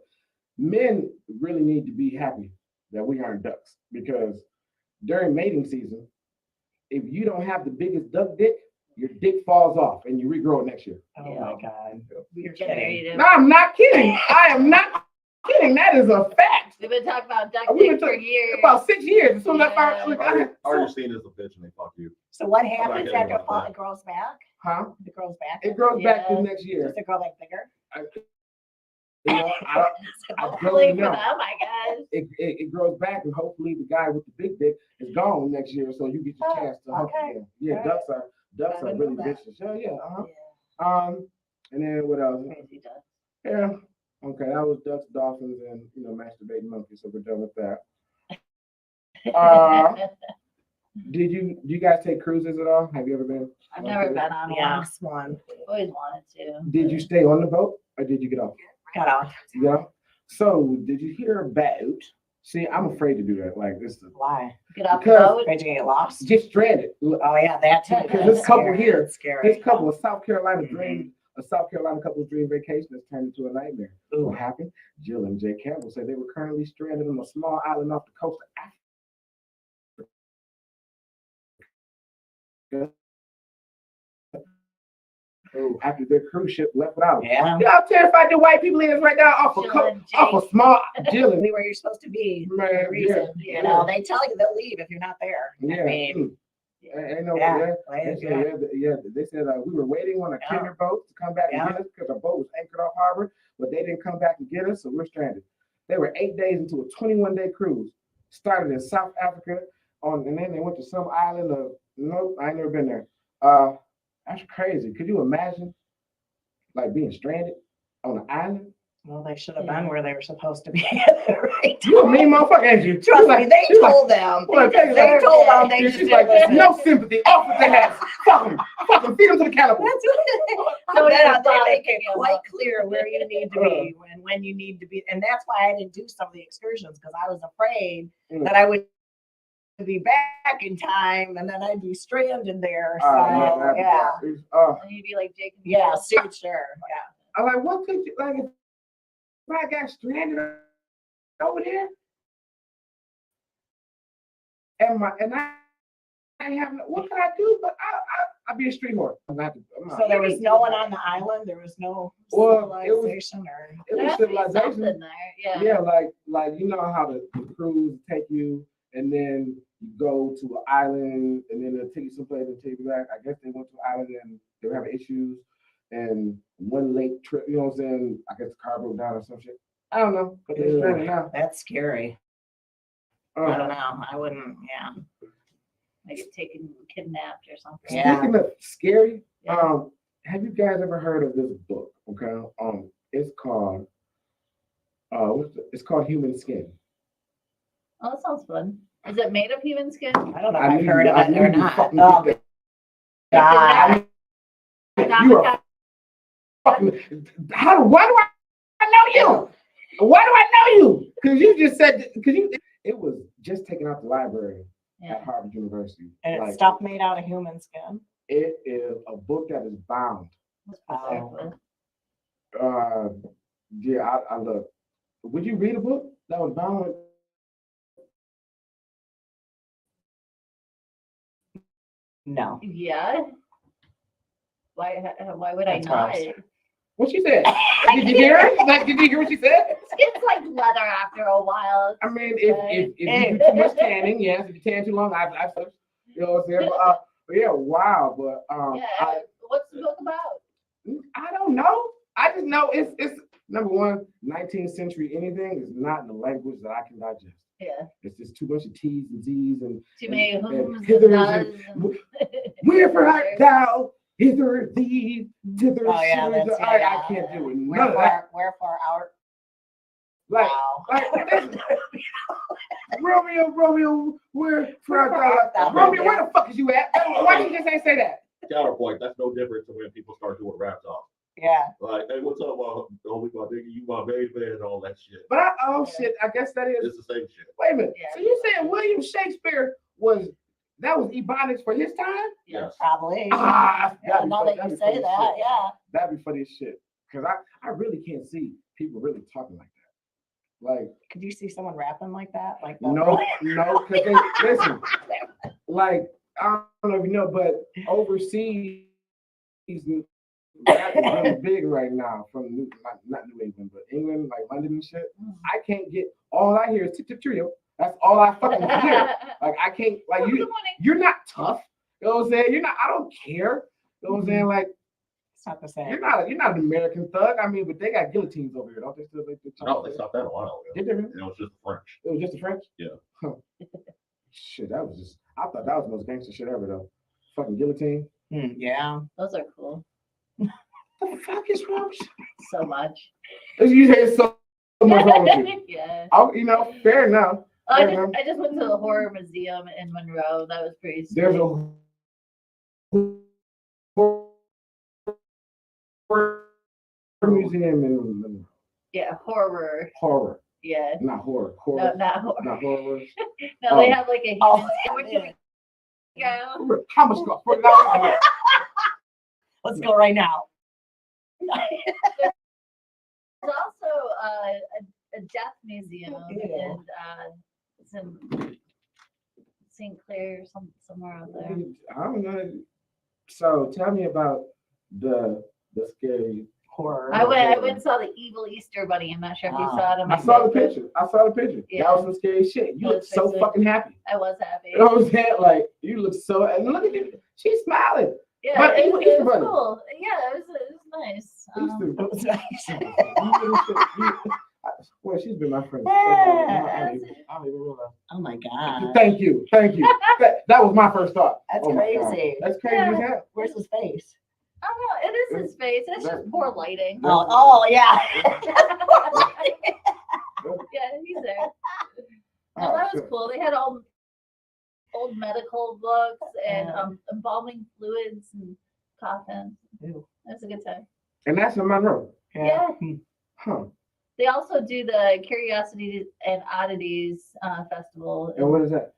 Speaker 1: men really need to be happy that we aren't ducks, because during mating season, if you don't have the biggest duck dick, your dick falls off and you regrow it next year.
Speaker 3: Oh my God. You're
Speaker 2: Get married
Speaker 3: kidding.
Speaker 2: to-
Speaker 1: No, I'm not kidding. I am not kidding. That is a fact.
Speaker 2: We've been talking about duct
Speaker 1: We've been
Speaker 2: tape for
Speaker 1: talking
Speaker 2: years.
Speaker 1: about 6 years. As soon as I
Speaker 2: Yeah.
Speaker 1: found, look,
Speaker 4: Are you seen as a bitch and they fuck you?
Speaker 3: So what
Speaker 4: not
Speaker 3: happens
Speaker 4: getting
Speaker 3: after
Speaker 4: about that.
Speaker 3: it grows back?
Speaker 1: huh?
Speaker 3: It grows back.
Speaker 1: It grows back
Speaker 2: Yeah.
Speaker 1: the next year.
Speaker 3: Does it grow like bigger?
Speaker 1: I
Speaker 2: Hopefully
Speaker 1: don't
Speaker 2: for
Speaker 1: know.
Speaker 2: them, I guess.
Speaker 1: It grows back, and hopefully the guy with the big dick is gone next year, so you get your chance to hump
Speaker 3: okay.
Speaker 1: again. Yeah,
Speaker 3: All
Speaker 1: ducks are
Speaker 3: I didn't
Speaker 1: really
Speaker 3: know that.
Speaker 1: vicious. Yeah, uh-huh.
Speaker 3: Yeah.
Speaker 1: And then what else?
Speaker 2: Crazy ducks.
Speaker 1: Yeah. Okay, that was ducks, dolphins, and masturbating monkeys. So we're done with that. Do you guys take cruises at all? Have you ever been?
Speaker 2: I've never been on one.
Speaker 3: Yes, one.
Speaker 2: Always wanted to.
Speaker 1: Did you stay on the boat or did you get off?
Speaker 3: Got off.
Speaker 1: Yeah. So did you hear about? See, I'm afraid to do that. Like this is
Speaker 3: Why?
Speaker 2: Get off the
Speaker 1: Because-
Speaker 2: boat.
Speaker 3: Afraid you get lost?
Speaker 1: get stranded. Look,
Speaker 3: Oh yeah, that too.
Speaker 1: Because this
Speaker 3: That's
Speaker 1: couple
Speaker 3: scary.
Speaker 1: here,
Speaker 3: That's scary.
Speaker 1: this couple of South Carolina
Speaker 3: Mhm.
Speaker 1: dream, a South Carolina couple's dream vacation has turned into a nightmare.
Speaker 3: Ooh.
Speaker 1: What happened? Jill and Jay Campbell said they were currently stranded on a small island off the coast of Africa. After their cruise ship left without them.
Speaker 3: Yeah.
Speaker 1: You know how terrified the white people is right now off
Speaker 2: Jill and Jay.
Speaker 1: a small Jill and
Speaker 3: Be where you're supposed to be.
Speaker 1: man,
Speaker 3: Reason.
Speaker 1: yeah,
Speaker 3: You know, they tell you they'll leave if you're not there.
Speaker 1: yeah.
Speaker 3: I mean,
Speaker 1: Ain't no
Speaker 3: yeah.
Speaker 1: yeah.
Speaker 3: Right,
Speaker 1: They said, yeah, they said we were waiting on a
Speaker 3: Yeah.
Speaker 1: tender boat to come back and
Speaker 3: Yeah.
Speaker 1: get us because our boat was anchored off harbor, but they didn't come back and get us, so we're stranded. They were 8 days into a 21-day cruise. Started in South Africa, and then they went to some island of nope, I ain't never been there. That's crazy. Could you imagine, like being stranded on an island?
Speaker 3: well, they should have
Speaker 2: Yeah.
Speaker 3: been where they were supposed to be at the right time.
Speaker 1: You a mean motherfucker, ain't you?
Speaker 3: Trust
Speaker 1: She's
Speaker 3: me, they
Speaker 1: she's
Speaker 3: told them.
Speaker 1: well,
Speaker 3: They told them they just
Speaker 1: she's
Speaker 3: didn't
Speaker 1: like,
Speaker 3: listen.
Speaker 1: no sympathy, off with their heads. Fuck them, feed them to the cannibals.
Speaker 3: That's what
Speaker 2: Don't even
Speaker 3: they
Speaker 2: bother
Speaker 3: make it
Speaker 2: picking 'em
Speaker 3: quite
Speaker 2: up.
Speaker 3: clear where you need to be when you need to be. And that's why I didn't do some of the excursions, because I was afraid that I would be back in time and then I'd be stranded there. So yeah.
Speaker 2: And you'd be like Jake. and
Speaker 3: Yeah,
Speaker 2: Jill.
Speaker 3: sure. Yeah.
Speaker 1: I'm like, what could you like if I got stranded over there? And ain't having. What can I do? But I be a street whore. I'm not.
Speaker 3: So there was no one on the island. There was no
Speaker 1: Well,
Speaker 3: civilization or.
Speaker 1: It
Speaker 2: There
Speaker 1: was
Speaker 2: has to be
Speaker 1: civilization.
Speaker 2: something there. Yeah.
Speaker 1: Yeah, like you know how the cruise take you, and then you go to an island, and then they'll take you someplace and take you back. I guess they went to an island and they were having issues, and one late trip. You know what I'm saying? I guess the car broke down or some shit. I don't know, but they're stranded now.
Speaker 3: That's scary. I don't know. I wouldn't. Yeah.
Speaker 2: Like get taken, kidnapped or something.
Speaker 3: Yeah.
Speaker 1: Speaking of scary,
Speaker 2: Yeah.
Speaker 1: have you guys ever heard of this book? Okay, it's called it's called Human Skin.
Speaker 2: Oh, that sounds fun. Is it made of human skin?
Speaker 3: I don't know if
Speaker 1: I
Speaker 3: I've
Speaker 1: knew
Speaker 3: heard
Speaker 1: you-
Speaker 3: of
Speaker 1: I
Speaker 3: it
Speaker 1: knew
Speaker 3: or
Speaker 1: you
Speaker 3: not.
Speaker 1: fucking
Speaker 3: Oh,
Speaker 1: did
Speaker 3: God.
Speaker 2: Not
Speaker 1: You
Speaker 2: the
Speaker 1: are fucking. Why do I know you? Why do I know you? Because you just said it was just taken out the library
Speaker 2: Yeah.
Speaker 1: at Harvard University.
Speaker 3: And it's
Speaker 1: Like,
Speaker 3: stuff made out of human skin.
Speaker 1: it is a book that is bound.
Speaker 3: Oh.
Speaker 1: Yeah, I look. Would you read a book that was bound?
Speaker 3: No.
Speaker 2: Yeah. Why would I
Speaker 3: That's
Speaker 2: not?
Speaker 3: gross.
Speaker 1: What she said? Did you hear it? Like, did you hear what she said?
Speaker 2: Skin's like leather after a while.
Speaker 1: I mean, if you do too much tanning, yes. If you tan too long, I've you know what I'm saying. But yeah, wow. But
Speaker 2: Yeah. What's the book about?
Speaker 1: I don't know. I just know it's number one, 19th century anything is not in the language that I can digest.
Speaker 2: Yeah.
Speaker 1: It's just too much of T's and Z's and
Speaker 2: Too many
Speaker 1: and
Speaker 2: whom's and
Speaker 1: hithers
Speaker 2: nots.
Speaker 1: and wherefore art thou, hither thee, thither.
Speaker 3: Oh, yeah,
Speaker 1: thither.
Speaker 3: that's-
Speaker 1: I
Speaker 3: yeah.
Speaker 1: can't do it. None of that.
Speaker 3: Wherefore our.
Speaker 1: Like,
Speaker 3: Wow.
Speaker 1: like Romeo, where
Speaker 3: thou,
Speaker 1: Romeo, where the fuck is you at? Why did you just ain't say that?
Speaker 4: Counterpoint, that's no different to when people start doing rap songs.
Speaker 3: Yeah.
Speaker 4: Like, hey, what's up, homie, my nigga, you my baby, and all that shit.
Speaker 1: But shit, I guess that is.
Speaker 4: It's the same shit.
Speaker 1: Wait a minute.
Speaker 2: Yeah.
Speaker 1: So you saying William Shakespeare was Ebonics for his time?
Speaker 4: Yes.
Speaker 3: Probably.
Speaker 1: Ah,
Speaker 3: Yeah, now that you say that, yeah.
Speaker 1: That'd be funny as shit. Cause I really can't see people really talking like that. Like,
Speaker 3: Could you see someone rapping like that? Like that?
Speaker 1: no, cause they listen. Like, I don't know if you know, but overseas, that is really big right now from not New England, but England, like London and shit. I can't get. All I hear is tip tip trio. That's all I fucking hear. Like I can't. Like
Speaker 2: Good
Speaker 1: you,
Speaker 2: morning.
Speaker 1: you're not tough. You know what I'm saying? You're not. I don't care. You know what I'm saying? Like
Speaker 3: It's not the same.
Speaker 1: you're not an American thug. I mean, but they got guillotines over here, don't they? Still,
Speaker 4: No, they stopped that a while ago.
Speaker 1: Did they really?
Speaker 4: You know, it's just the French.
Speaker 1: It was just the French.
Speaker 4: Yeah.
Speaker 1: Huh. Shit, that was just. I thought that was the most gangster shit ever, though. Fucking guillotine.
Speaker 3: Yeah.
Speaker 2: Those are cool.
Speaker 1: What the fuck is wrong with you?
Speaker 2: So much.
Speaker 1: You say so much wrong with you.
Speaker 2: Yeah.
Speaker 1: You know, fair enough.
Speaker 2: Oh,
Speaker 1: Fair enough.
Speaker 2: I just went to the horror museum in Monroe. That was pretty sweet.
Speaker 1: There's a horror museum in
Speaker 2: Yeah, horror.
Speaker 1: horror,
Speaker 2: Yeah.
Speaker 1: not horror.
Speaker 2: No,
Speaker 1: Horror,
Speaker 2: not horror.
Speaker 1: not horror.
Speaker 2: No, they
Speaker 1: Oh.
Speaker 2: have like a human
Speaker 3: Oh.
Speaker 2: skin. Where can we go?
Speaker 1: How much cost? $40?
Speaker 3: Let's go right now.
Speaker 2: There's also a death museum
Speaker 3: Ew.
Speaker 2: and it's in St. Clair, somewhere out there.
Speaker 1: I don't know. So tell me about the scary.
Speaker 3: Horror.
Speaker 2: I went and saw the evil Easter bunny. I'm not sure if you
Speaker 3: Wow.
Speaker 2: saw it on my
Speaker 1: I saw the
Speaker 2: Facebook.
Speaker 1: picture. I saw the picture.
Speaker 2: Yeah.
Speaker 1: That was some scary shit. You
Speaker 2: That
Speaker 1: look
Speaker 2: was
Speaker 1: so
Speaker 2: crazy.
Speaker 1: fucking happy.
Speaker 2: I was happy.
Speaker 1: You know what I'm saying? Like you look so. And look at you. She's smiling.
Speaker 2: Yeah,
Speaker 1: But
Speaker 2: it
Speaker 1: evil
Speaker 2: was,
Speaker 1: Easter
Speaker 2: it was
Speaker 1: bunny.
Speaker 2: cool. Yeah, it was nice.
Speaker 1: Easter.
Speaker 3: It was nice.
Speaker 1: Well, she's been my friend.
Speaker 3: Yeah.
Speaker 1: I don't even realize.
Speaker 3: Oh my God.
Speaker 1: Thank you. That was my first thought.
Speaker 3: That's
Speaker 1: Oh my God.
Speaker 3: crazy.
Speaker 1: That's crazy as hell.
Speaker 3: Where's his face?
Speaker 2: I don't know. It is his face. It's just poor lighting.
Speaker 3: Oh yeah.
Speaker 2: Yeah, he's there.
Speaker 1: Oh,
Speaker 2: No, that was
Speaker 1: shit.
Speaker 2: cool. They had old medical books and
Speaker 3: Yeah.
Speaker 2: embalming fluids and coffins.
Speaker 3: Ew.
Speaker 2: It was a good time.
Speaker 1: And that's in Monroe.
Speaker 2: Yeah.
Speaker 1: Huh.
Speaker 2: They also do the Curiosities and Oddities Festival,
Speaker 1: And what is that?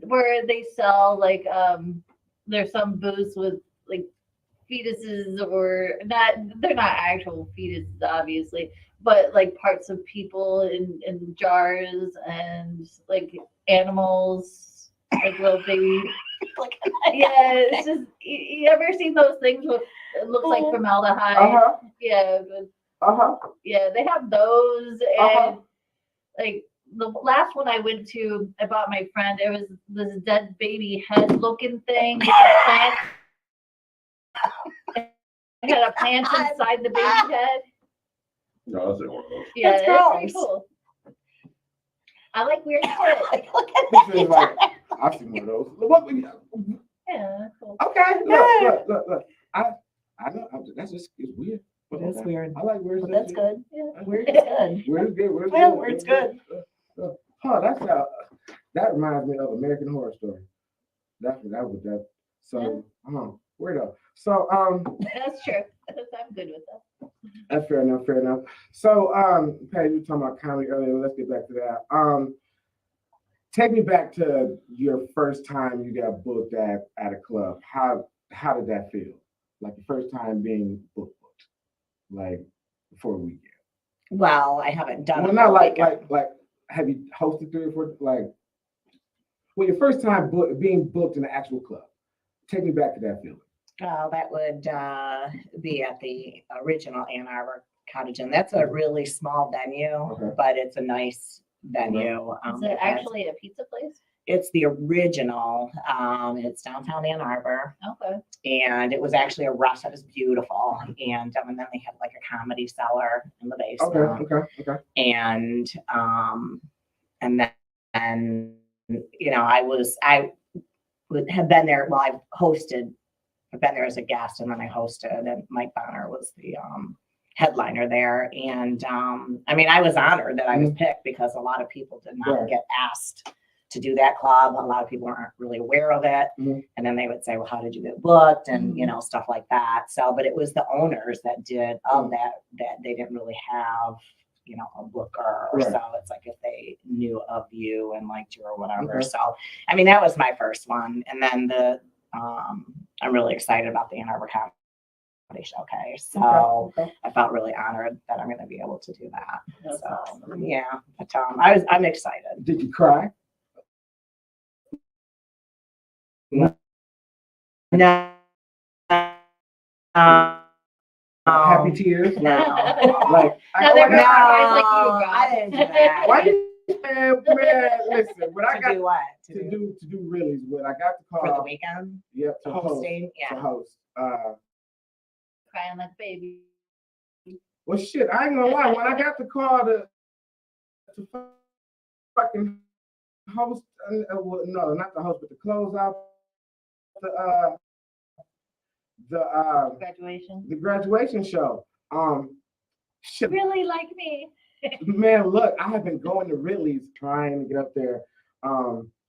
Speaker 2: where they sell like there's some booths with like fetuses or not. They're not actual fetuses, obviously, but like parts of people in jars and like animals, like little baby
Speaker 3: Like,
Speaker 2: Yeah, it's just you ever seen those things with it looks like formaldehyde?
Speaker 1: Uh-huh.
Speaker 2: Yeah, yeah, they have those and like the last one I went to, I bought my friend. It was this dead baby head looking thing with a plant. It had a plant inside the baby head.
Speaker 4: No, that's not one of those.
Speaker 2: Yeah,
Speaker 3: That's
Speaker 2: it's pretty
Speaker 3: gross.
Speaker 2: cool. I like weird shit.
Speaker 1: This is like, I've seen one of those.
Speaker 2: Yeah, cool.
Speaker 1: Okay, look. I know, that's just, it's weird.
Speaker 3: It is weird.
Speaker 1: I like weird
Speaker 3: But
Speaker 1: stuff.
Speaker 3: that's good.
Speaker 2: Yeah.
Speaker 3: Weird is good.
Speaker 1: Weird is good.
Speaker 3: Well, weird's good.
Speaker 1: That's how, that reminds me of American Horror Story. That was that. So, weirdo. So,
Speaker 2: That's true. I'm good with that.
Speaker 1: that's fair enough. So, Paige, you were talking about comedy earlier. Let's get back to that. Take me back to your first time you got booked at a club. How did that feel? Like the first time being booked, like for a weekend.
Speaker 3: Well, I haven't done
Speaker 1: Well,
Speaker 3: it.
Speaker 1: not
Speaker 3: for a
Speaker 1: like
Speaker 3: weekend.
Speaker 1: have you hosted 3 or 4 well, your first time being booked in an actual club? Take me back to that feeling.
Speaker 3: That would be at the original Ann Arbor Cottage Inn. That's a really small venue,
Speaker 1: Okay.
Speaker 3: but it's a nice venue.
Speaker 2: Is it actually a pizza place?
Speaker 3: It's the original. It's downtown Ann Arbor,
Speaker 2: Okay.
Speaker 3: and it was actually a restaurant. It was beautiful, and then they had like a comedy cellar in the basement.
Speaker 1: Okay.
Speaker 3: And then you know I would have been there. Well, I've been there as a guest, and then I hosted, and Mike Bonner was the headliner there. And I mean, I was honored that I was picked because a lot of people did not get asked to do that club. A lot of people aren't really aware of it. And then they would say, well, how did you get booked? And, you know, stuff like that. So, but it was the owners that did that they didn't really have, you know, a booker.
Speaker 1: Right.
Speaker 3: So it's like if they knew of you and liked you or whatever. So, I mean, that was my first one. And then I'm really excited about the Ann Arbor Comedy Showcase. So I felt really honored that I'm going to be able to do that.
Speaker 2: That's
Speaker 3: So
Speaker 2: awesome.
Speaker 3: yeah, but I'm excited.
Speaker 1: Did you cry?
Speaker 3: No.
Speaker 1: Happy tears?
Speaker 3: No.
Speaker 1: Like,
Speaker 2: No, they're
Speaker 1: I,
Speaker 2: not cries like you, bro.
Speaker 3: I didn't do that.
Speaker 1: why you, man, listen, when I
Speaker 3: To
Speaker 1: got
Speaker 3: do what?
Speaker 1: to do reallys, when I got the call,
Speaker 3: For the weekend?
Speaker 1: yep, to host,
Speaker 3: Hosting?
Speaker 1: to
Speaker 3: Yeah.
Speaker 1: host.
Speaker 2: Crying like a baby.
Speaker 1: Well, shit, I ain't gonna lie. When I got the call to fucking host, well, no, not the host, but to close out
Speaker 2: Graduation.
Speaker 1: the graduation show. Shit,
Speaker 2: Really like me.
Speaker 1: man, look, I have been going to Ridley's trying to get up there.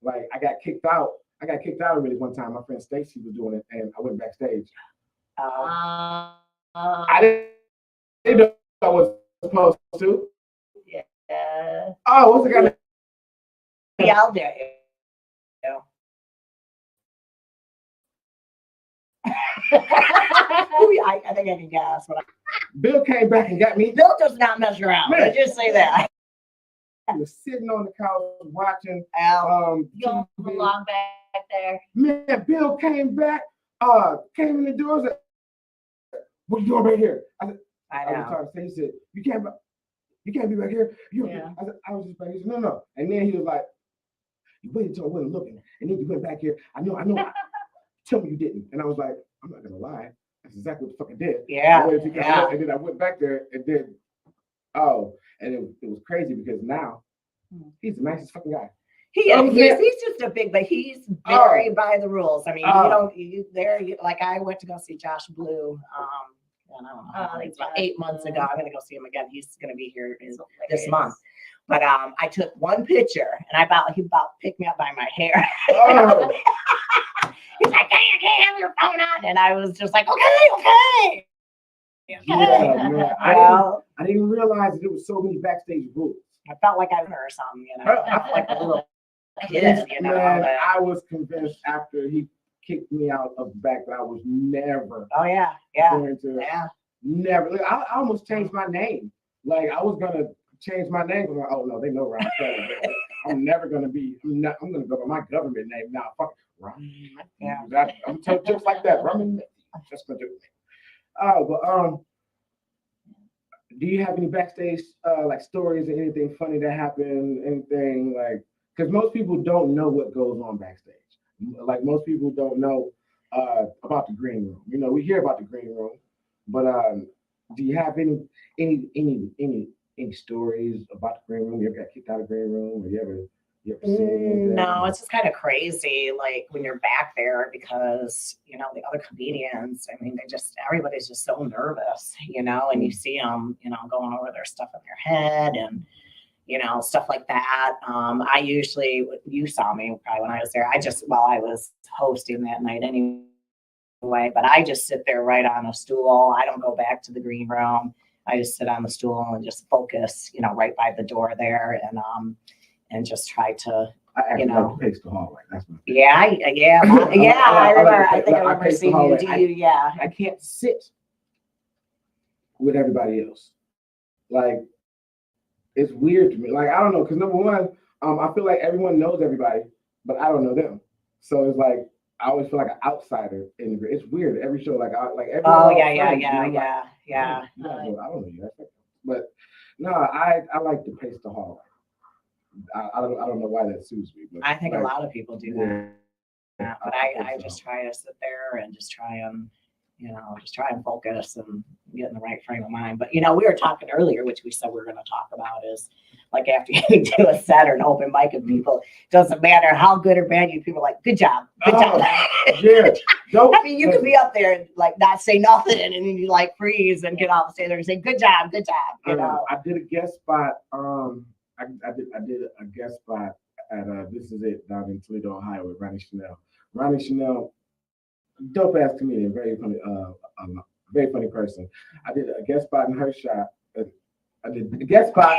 Speaker 1: Like I got kicked out. I got kicked out of Ridley's one time. My friend Stacy was doing it, and I went backstage. I didn't know I was supposed to.
Speaker 2: Yeah.
Speaker 1: Oh, what's the guy?
Speaker 3: Yeah, I'll dare you. I think I can guess. But
Speaker 1: Bill came back and got me.
Speaker 3: Bill does not mess around.
Speaker 1: Man.
Speaker 3: Let's just say that.
Speaker 1: I was sitting on the couch watching.
Speaker 2: Y'all
Speaker 1: TV.
Speaker 2: belong back there.
Speaker 1: Man, Bill came back. Came in the doors. What are you doing right here?
Speaker 3: I
Speaker 1: I was
Speaker 3: know.
Speaker 1: talking to him. He said, "You can't be back here." I was just back. He said, "No." And then he was like, "You waited until I wasn't looking, and then you went back here. I know. Tell me you didn't." And I was like, "I'm not gonna lie. That's exactly what the fuck I did."
Speaker 3: Yeah.
Speaker 1: And then I went back there and then, and it was crazy because now he's the nicest fucking guy.
Speaker 3: He's just a big, but he's very by the rules. I mean, like I went to go see Josh Blue. I don't know, it's about 8 months ago. I'm gonna go see him again. He's gonna be here this month. But I took one picture, and he about picked me up by my hair.
Speaker 1: Oh.
Speaker 3: He's like, "Hey, you can't have your phone on," and I was just like, "Okay."
Speaker 1: Yeah, man. I didn't realize that there was so many backstage rules.
Speaker 3: I felt like I was or something, you know. I felt like a little kid, you know.
Speaker 1: Man,
Speaker 3: but-
Speaker 1: I was convinced after he kicked me out of the back that I was never
Speaker 3: Oh yeah.
Speaker 1: going to never. Like, I almost changed my name. Like I was gonna change my name. I'm like, oh no, they know Rahm Kely. I'm never gonna be. I'm gonna go by my government name now. Fuck Rahm.
Speaker 3: Yeah.
Speaker 1: I'm telling jokes like that. Rahm. Just gonna do it. Oh, but do you have any backstage like stories or anything funny that happened? Anything like because most people don't know what goes on backstage. Like most people don't know about the green room. You know, we hear about the green room, but do you have any stories about the green room? You ever got kicked out of the green room, or you ever seen anything?
Speaker 3: No, it's just kind of crazy, like when you're back there because the other comedians. I mean, everybody's just so nervous, and you see them, going over their stuff in their head and stuff like that. You saw me probably when I was there. While I was hosting that night anyway, but I just sit there right on a stool. I don't go back to the green room. I just sit on the stool and just focus, right by the door there, and just try to,
Speaker 1: I actually like to pace the hallway. That's my thing.
Speaker 3: I remember. I think I remember seeing you. Do you? Yeah.
Speaker 1: I can't sit with everybody else. Like, it's weird to me. Like, I don't know, because number one, I feel like everyone knows everybody, but I don't know them. So it's like I always feel like an outsider in the group. It's weird. Every show, like every.
Speaker 3: Oh yeah.
Speaker 1: I don't know you, but no, I like to pace the hallway. I don't know why that suits me. But
Speaker 3: I think
Speaker 1: like,
Speaker 3: a lot of people do that. Yeah, but I just try to sit there and just try and focus and get in the right frame of mind. But we were talking earlier, which we said we were going to talk about, is like after you do a set or an open mic and people, doesn't matter how good or bad you, people are like, good job.
Speaker 1: Yeah.
Speaker 3: I mean, you could be up there and like not say nothing, and then you like freeze and get off the stage there and say, good job.
Speaker 1: I did a guest spot. I did a guest spot at This Is It down in Toledo, Ohio with Ronnie Chanel. Ronnie Chanel, dope ass comedian, very funny person. I did a guest spot in her shop. I did a guest spot.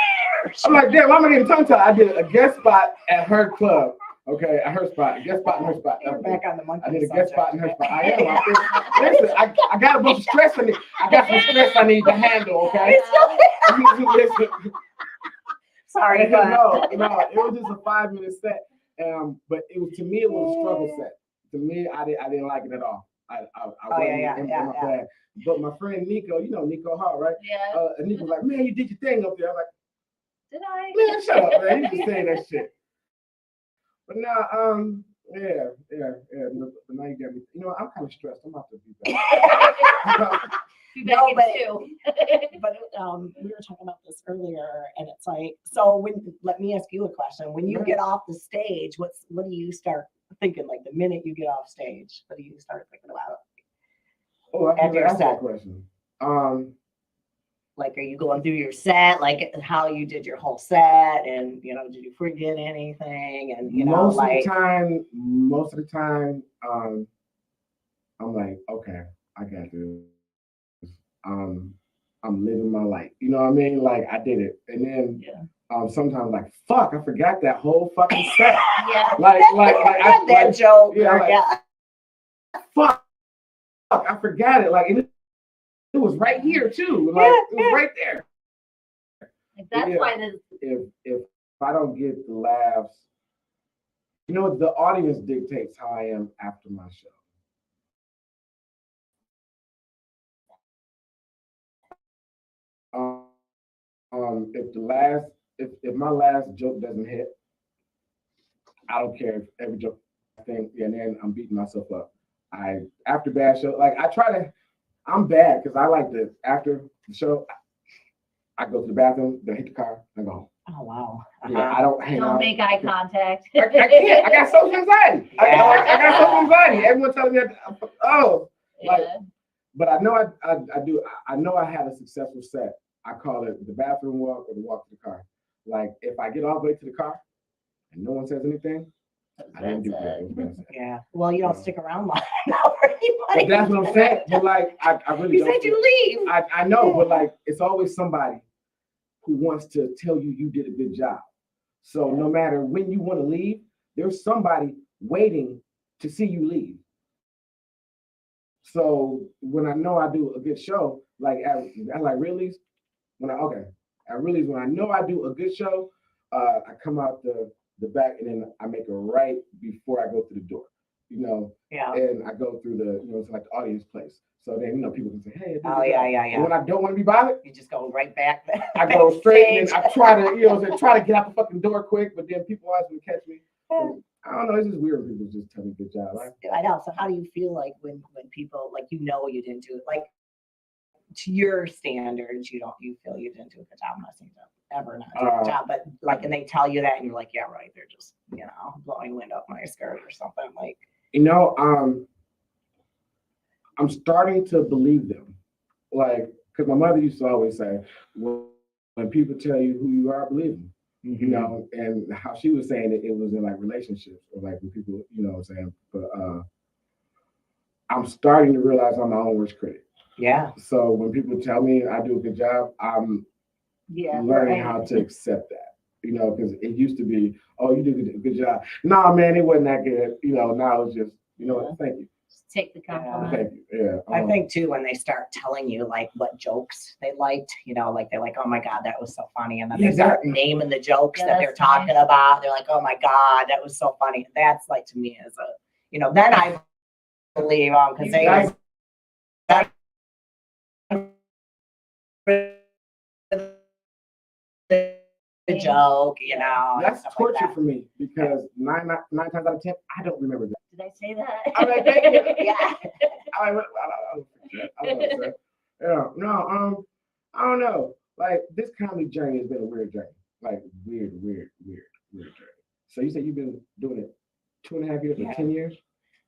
Speaker 1: I'm like, damn, why am I getting tongue tied? I did a guest spot at her club. Okay, at her spot. A guest spot in her spot.
Speaker 3: Back on the monkey.
Speaker 1: I did a guest spot in her spot. I am. Listen, I got a bunch of stress I need. I got some stress I need to handle. Okay. Listen.
Speaker 3: Sorry,
Speaker 1: no, it was just a 5-minute set. But it was it was a struggle set. To me, I didn't like it at all. I wasn't in my bag. But my friend Nico, Nico Hart, right?
Speaker 2: Yeah.
Speaker 1: And Nico was like, man, you did your thing up there. I was
Speaker 2: Did I?
Speaker 1: like, man, shut up, man. You just saying that shit. But now, yeah. But now you got me. I'm kind of stressed. I'm about to be back.
Speaker 3: But we were talking about this earlier, and it's like, so let me ask you a question. When you get off the stage, what do you start thinking? Like the minute you get off stage, what do you start thinking about?
Speaker 1: Oh, I can ask that question.
Speaker 3: Like, are you going through your set, like how you did your whole set, and did you forget anything? And
Speaker 1: most of the time, I'm like, okay, I got this. I'm living my life. You know what I mean? Like I did it, and then sometimes like, fuck, I forgot that whole fucking set.
Speaker 2: Yeah.
Speaker 1: Like
Speaker 3: that joke.
Speaker 1: Yeah. Fuck, I forgot it. Like it was right here too. Like it was right there.
Speaker 2: Like, that's why this.
Speaker 1: If I don't get the laughs, the audience dictates how I am after my show. If my last joke doesn't hit, I don't care if every joke I think, and then I'm beating myself up. After bad show, like I'm bad because I like to after the show, I go to the bathroom, then hit the car, and go home.
Speaker 3: Oh wow!
Speaker 1: Yeah, I don't hang out.
Speaker 2: Don't make eye contact.
Speaker 1: I can't. I got social anxiety. I got social anxiety. Everyone telling me, but I know I do. I know I had a successful set. I call it the bathroom walk or the walk to the car. Like if I get all the way to the car and no one says anything, I didn't do good.
Speaker 3: Yeah. Well, you don't stick around long enough for anybody.
Speaker 1: But that's what I'm saying. But like, I really
Speaker 3: you said you leave.
Speaker 1: I know, but like, it's always somebody who wants to tell you did a good job. So no matter when you want to leave, there's somebody waiting to see you leave. So when I know I do a good show, like at Riley's, when I know I do a good show, I come out the the back, and then I make a right before I go through the door.
Speaker 3: Yeah.
Speaker 1: And I go through it's like the audience place. So then, people can say, hey.
Speaker 3: Oh, yeah.
Speaker 1: And when I don't want to be bothered,
Speaker 3: You just go right back there.
Speaker 1: I go straight and then I try to, try to get out the fucking door quick, but then people always will catch me. And I don't know, it's just weird when people just tell me good job.
Speaker 3: I know. So how do you feel like when people, like, you didn't do it? Like, to your standards, you feel you didn't do a good job. I'm not saying that ever not do a good job, but like, and they tell you that and you're like, yeah, right. They're just, blowing wind up my skirt or something like.
Speaker 1: I'm starting to believe them. Like, because my mother used to always say, when people tell you who you are, believe them.
Speaker 3: Mm-hmm.
Speaker 1: And how she was saying it was in like relationships or like with people, what I'm saying. But I'm starting to realize I'm my own worst critic.
Speaker 3: Yeah.
Speaker 1: So when people tell me I do a good job, I'm learning how to accept that. Because it used to be, oh, you do a good job. Nah, man, it wasn't that good. Now it's just, what? Thank you.
Speaker 2: Just take the compliment.
Speaker 1: Thank you. Yeah.
Speaker 3: I think too, when they start telling you like what jokes they liked, like they're like, oh my God, that was so funny. And then they start naming the jokes that they're talking about. They're like, oh my God, that was so funny. That's like, to me, as a, then I believe because they the joke,
Speaker 1: That's torture for me because nine times out of 10, I don't remember that.
Speaker 2: Did I say that?
Speaker 1: I'm like, thank you.
Speaker 2: Yeah.
Speaker 1: I don't know. Like, this comedy journey has been a weird journey. Like, weird journey. So you said you've been doing it 2.5 years or 10 years?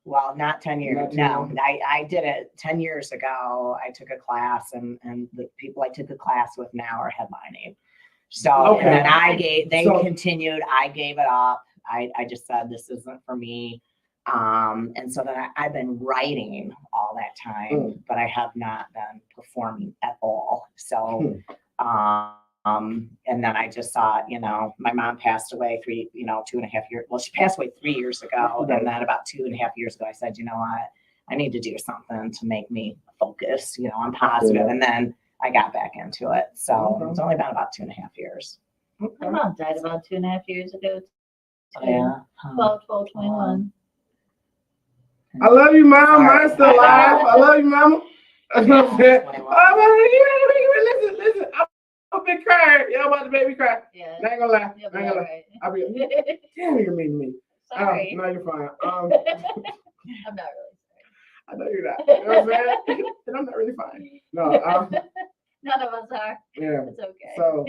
Speaker 3: Well, not 10 years.
Speaker 1: Not 10
Speaker 3: No,
Speaker 1: years.
Speaker 3: I did it 10 years ago. I took a class and the people I took a class with now are headlining. So, and then they continued, I gave it up. I just said, this isn't for me. And so then I've been writing all that time, but I have not been performing at all. So, and then I just thought, my mom passed away 2.5 years. Well, she passed away 3 years ago. And then about 2.5 years ago, I said, you know what, I need to do something to make me focus, I'm positive. And then I got back into it. So it's only been about 2.5 years.
Speaker 2: My mom died about 2.5 years ago.
Speaker 3: Yeah.
Speaker 2: 12/12/21.
Speaker 1: I love you, Mom.
Speaker 3: Sorry.
Speaker 1: Mine's still alive. I love you, Mama. Listen. I'm a big crier. Y'all about to make me cry.
Speaker 2: Yeah.
Speaker 1: I ain't gonna lie.
Speaker 2: You'll
Speaker 1: I
Speaker 2: be
Speaker 1: ain't gonna
Speaker 2: all
Speaker 1: lie.
Speaker 2: right.
Speaker 1: I'll be damn, you're mean to me.
Speaker 2: Sorry.
Speaker 1: No, you're fine.
Speaker 2: I'm not really sorry.
Speaker 1: I know you're not. You know what I'm saying? And I'm not really fine. No.
Speaker 2: None of us are.
Speaker 1: Yeah.
Speaker 2: It's okay.
Speaker 1: So,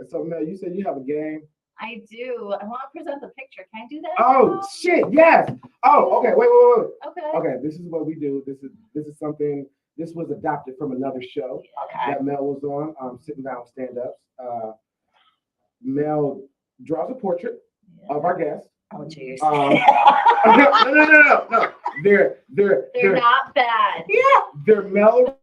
Speaker 1: So Mel, you said you have a game.
Speaker 2: I do. I want to present the picture. Can I do that?
Speaker 1: Oh shit! Yes. Oh, okay. Wait.
Speaker 2: Okay.
Speaker 1: Okay. This is what we do. This is something. This was adopted from another show that Mel was on. Sitting down stand-ups. Mel draws a portrait of our guest.
Speaker 3: Oh, jeez.
Speaker 1: No. They're
Speaker 2: not bad.
Speaker 3: Yeah.
Speaker 1: They're Mel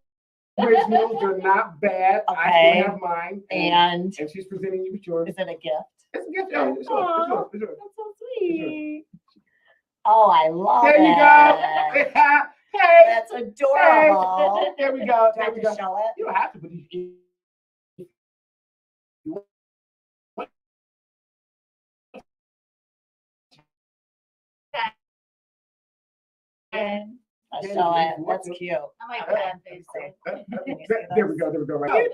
Speaker 1: originals. They're not bad.
Speaker 3: Okay.
Speaker 1: I still have mine.
Speaker 3: And
Speaker 1: she's presenting you with yours.
Speaker 3: is it a gift?
Speaker 1: It's a gift. Yeah, it's yours.
Speaker 3: That's so sweet. Oh, I love
Speaker 1: There you
Speaker 3: it.
Speaker 1: go. Hey.
Speaker 3: That's adorable.
Speaker 1: Hey. There we go.
Speaker 3: Do I have to show it?
Speaker 1: You don't have to, but
Speaker 2: And
Speaker 3: I show it. That's cute.
Speaker 2: I might put on Facebook.
Speaker 1: there we go. Right.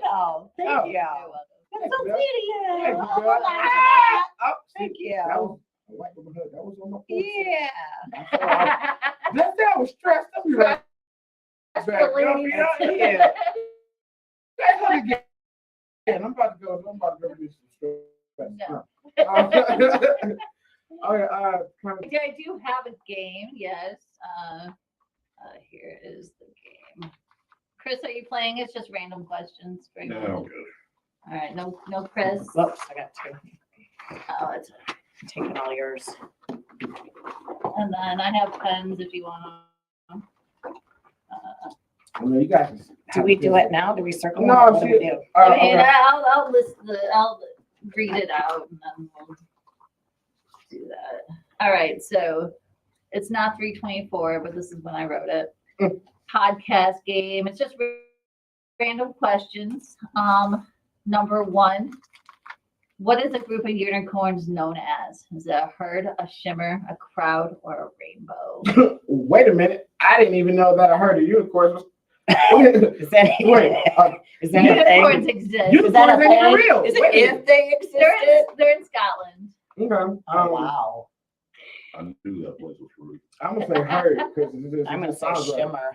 Speaker 3: Thank you.
Speaker 2: You're welcome.
Speaker 3: That's so sweet of you.
Speaker 1: Thank you,
Speaker 3: Oh,
Speaker 1: girl.
Speaker 3: my. Thank you.
Speaker 1: That was a white woman hug. That was on my phone.
Speaker 3: Yeah.
Speaker 1: That was stressed. That was right. Yeah. That's what again. I'm about to go. Do some stress.
Speaker 2: No.
Speaker 1: Okay.
Speaker 2: I do have a game. Yes. Here is the game. Chris, are you playing? It's just random questions. For you.
Speaker 4: No.
Speaker 2: All right. No, Chris.
Speaker 3: Whoops, I got two.
Speaker 2: Oh, it's.
Speaker 3: I'm taking all yours.
Speaker 2: And then I have pens if you want to.
Speaker 1: I mean, you guys.
Speaker 3: Do we do it now? Do we circle?
Speaker 1: No,
Speaker 3: it? What do we do?
Speaker 2: I mean,
Speaker 1: okay.
Speaker 2: I'll read it out and then we'll do that. All right, so it's not 324, but this is when I wrote it. Podcast game. It's just random questions. Number one, What is a group of unicorns known as? Is it a herd, a shimmer, a crowd, or a rainbow?
Speaker 1: Wait a minute. I didn't even know that a herd of unicorns was.
Speaker 3: Is that,
Speaker 1: Wait,
Speaker 3: is that a
Speaker 2: Unicorns
Speaker 3: thing?
Speaker 2: exist.
Speaker 3: Is that a
Speaker 1: unicorns ain't even
Speaker 3: thing?
Speaker 1: real.
Speaker 3: Is
Speaker 1: Wait a
Speaker 3: it
Speaker 1: minute.
Speaker 3: if they existed?
Speaker 2: They're in Scotland.
Speaker 1: Okay.
Speaker 3: Oh, wow.
Speaker 4: I knew that place was free.
Speaker 1: I'm gonna say herd because
Speaker 3: I'm gonna say
Speaker 1: sounds right.
Speaker 3: shimmer.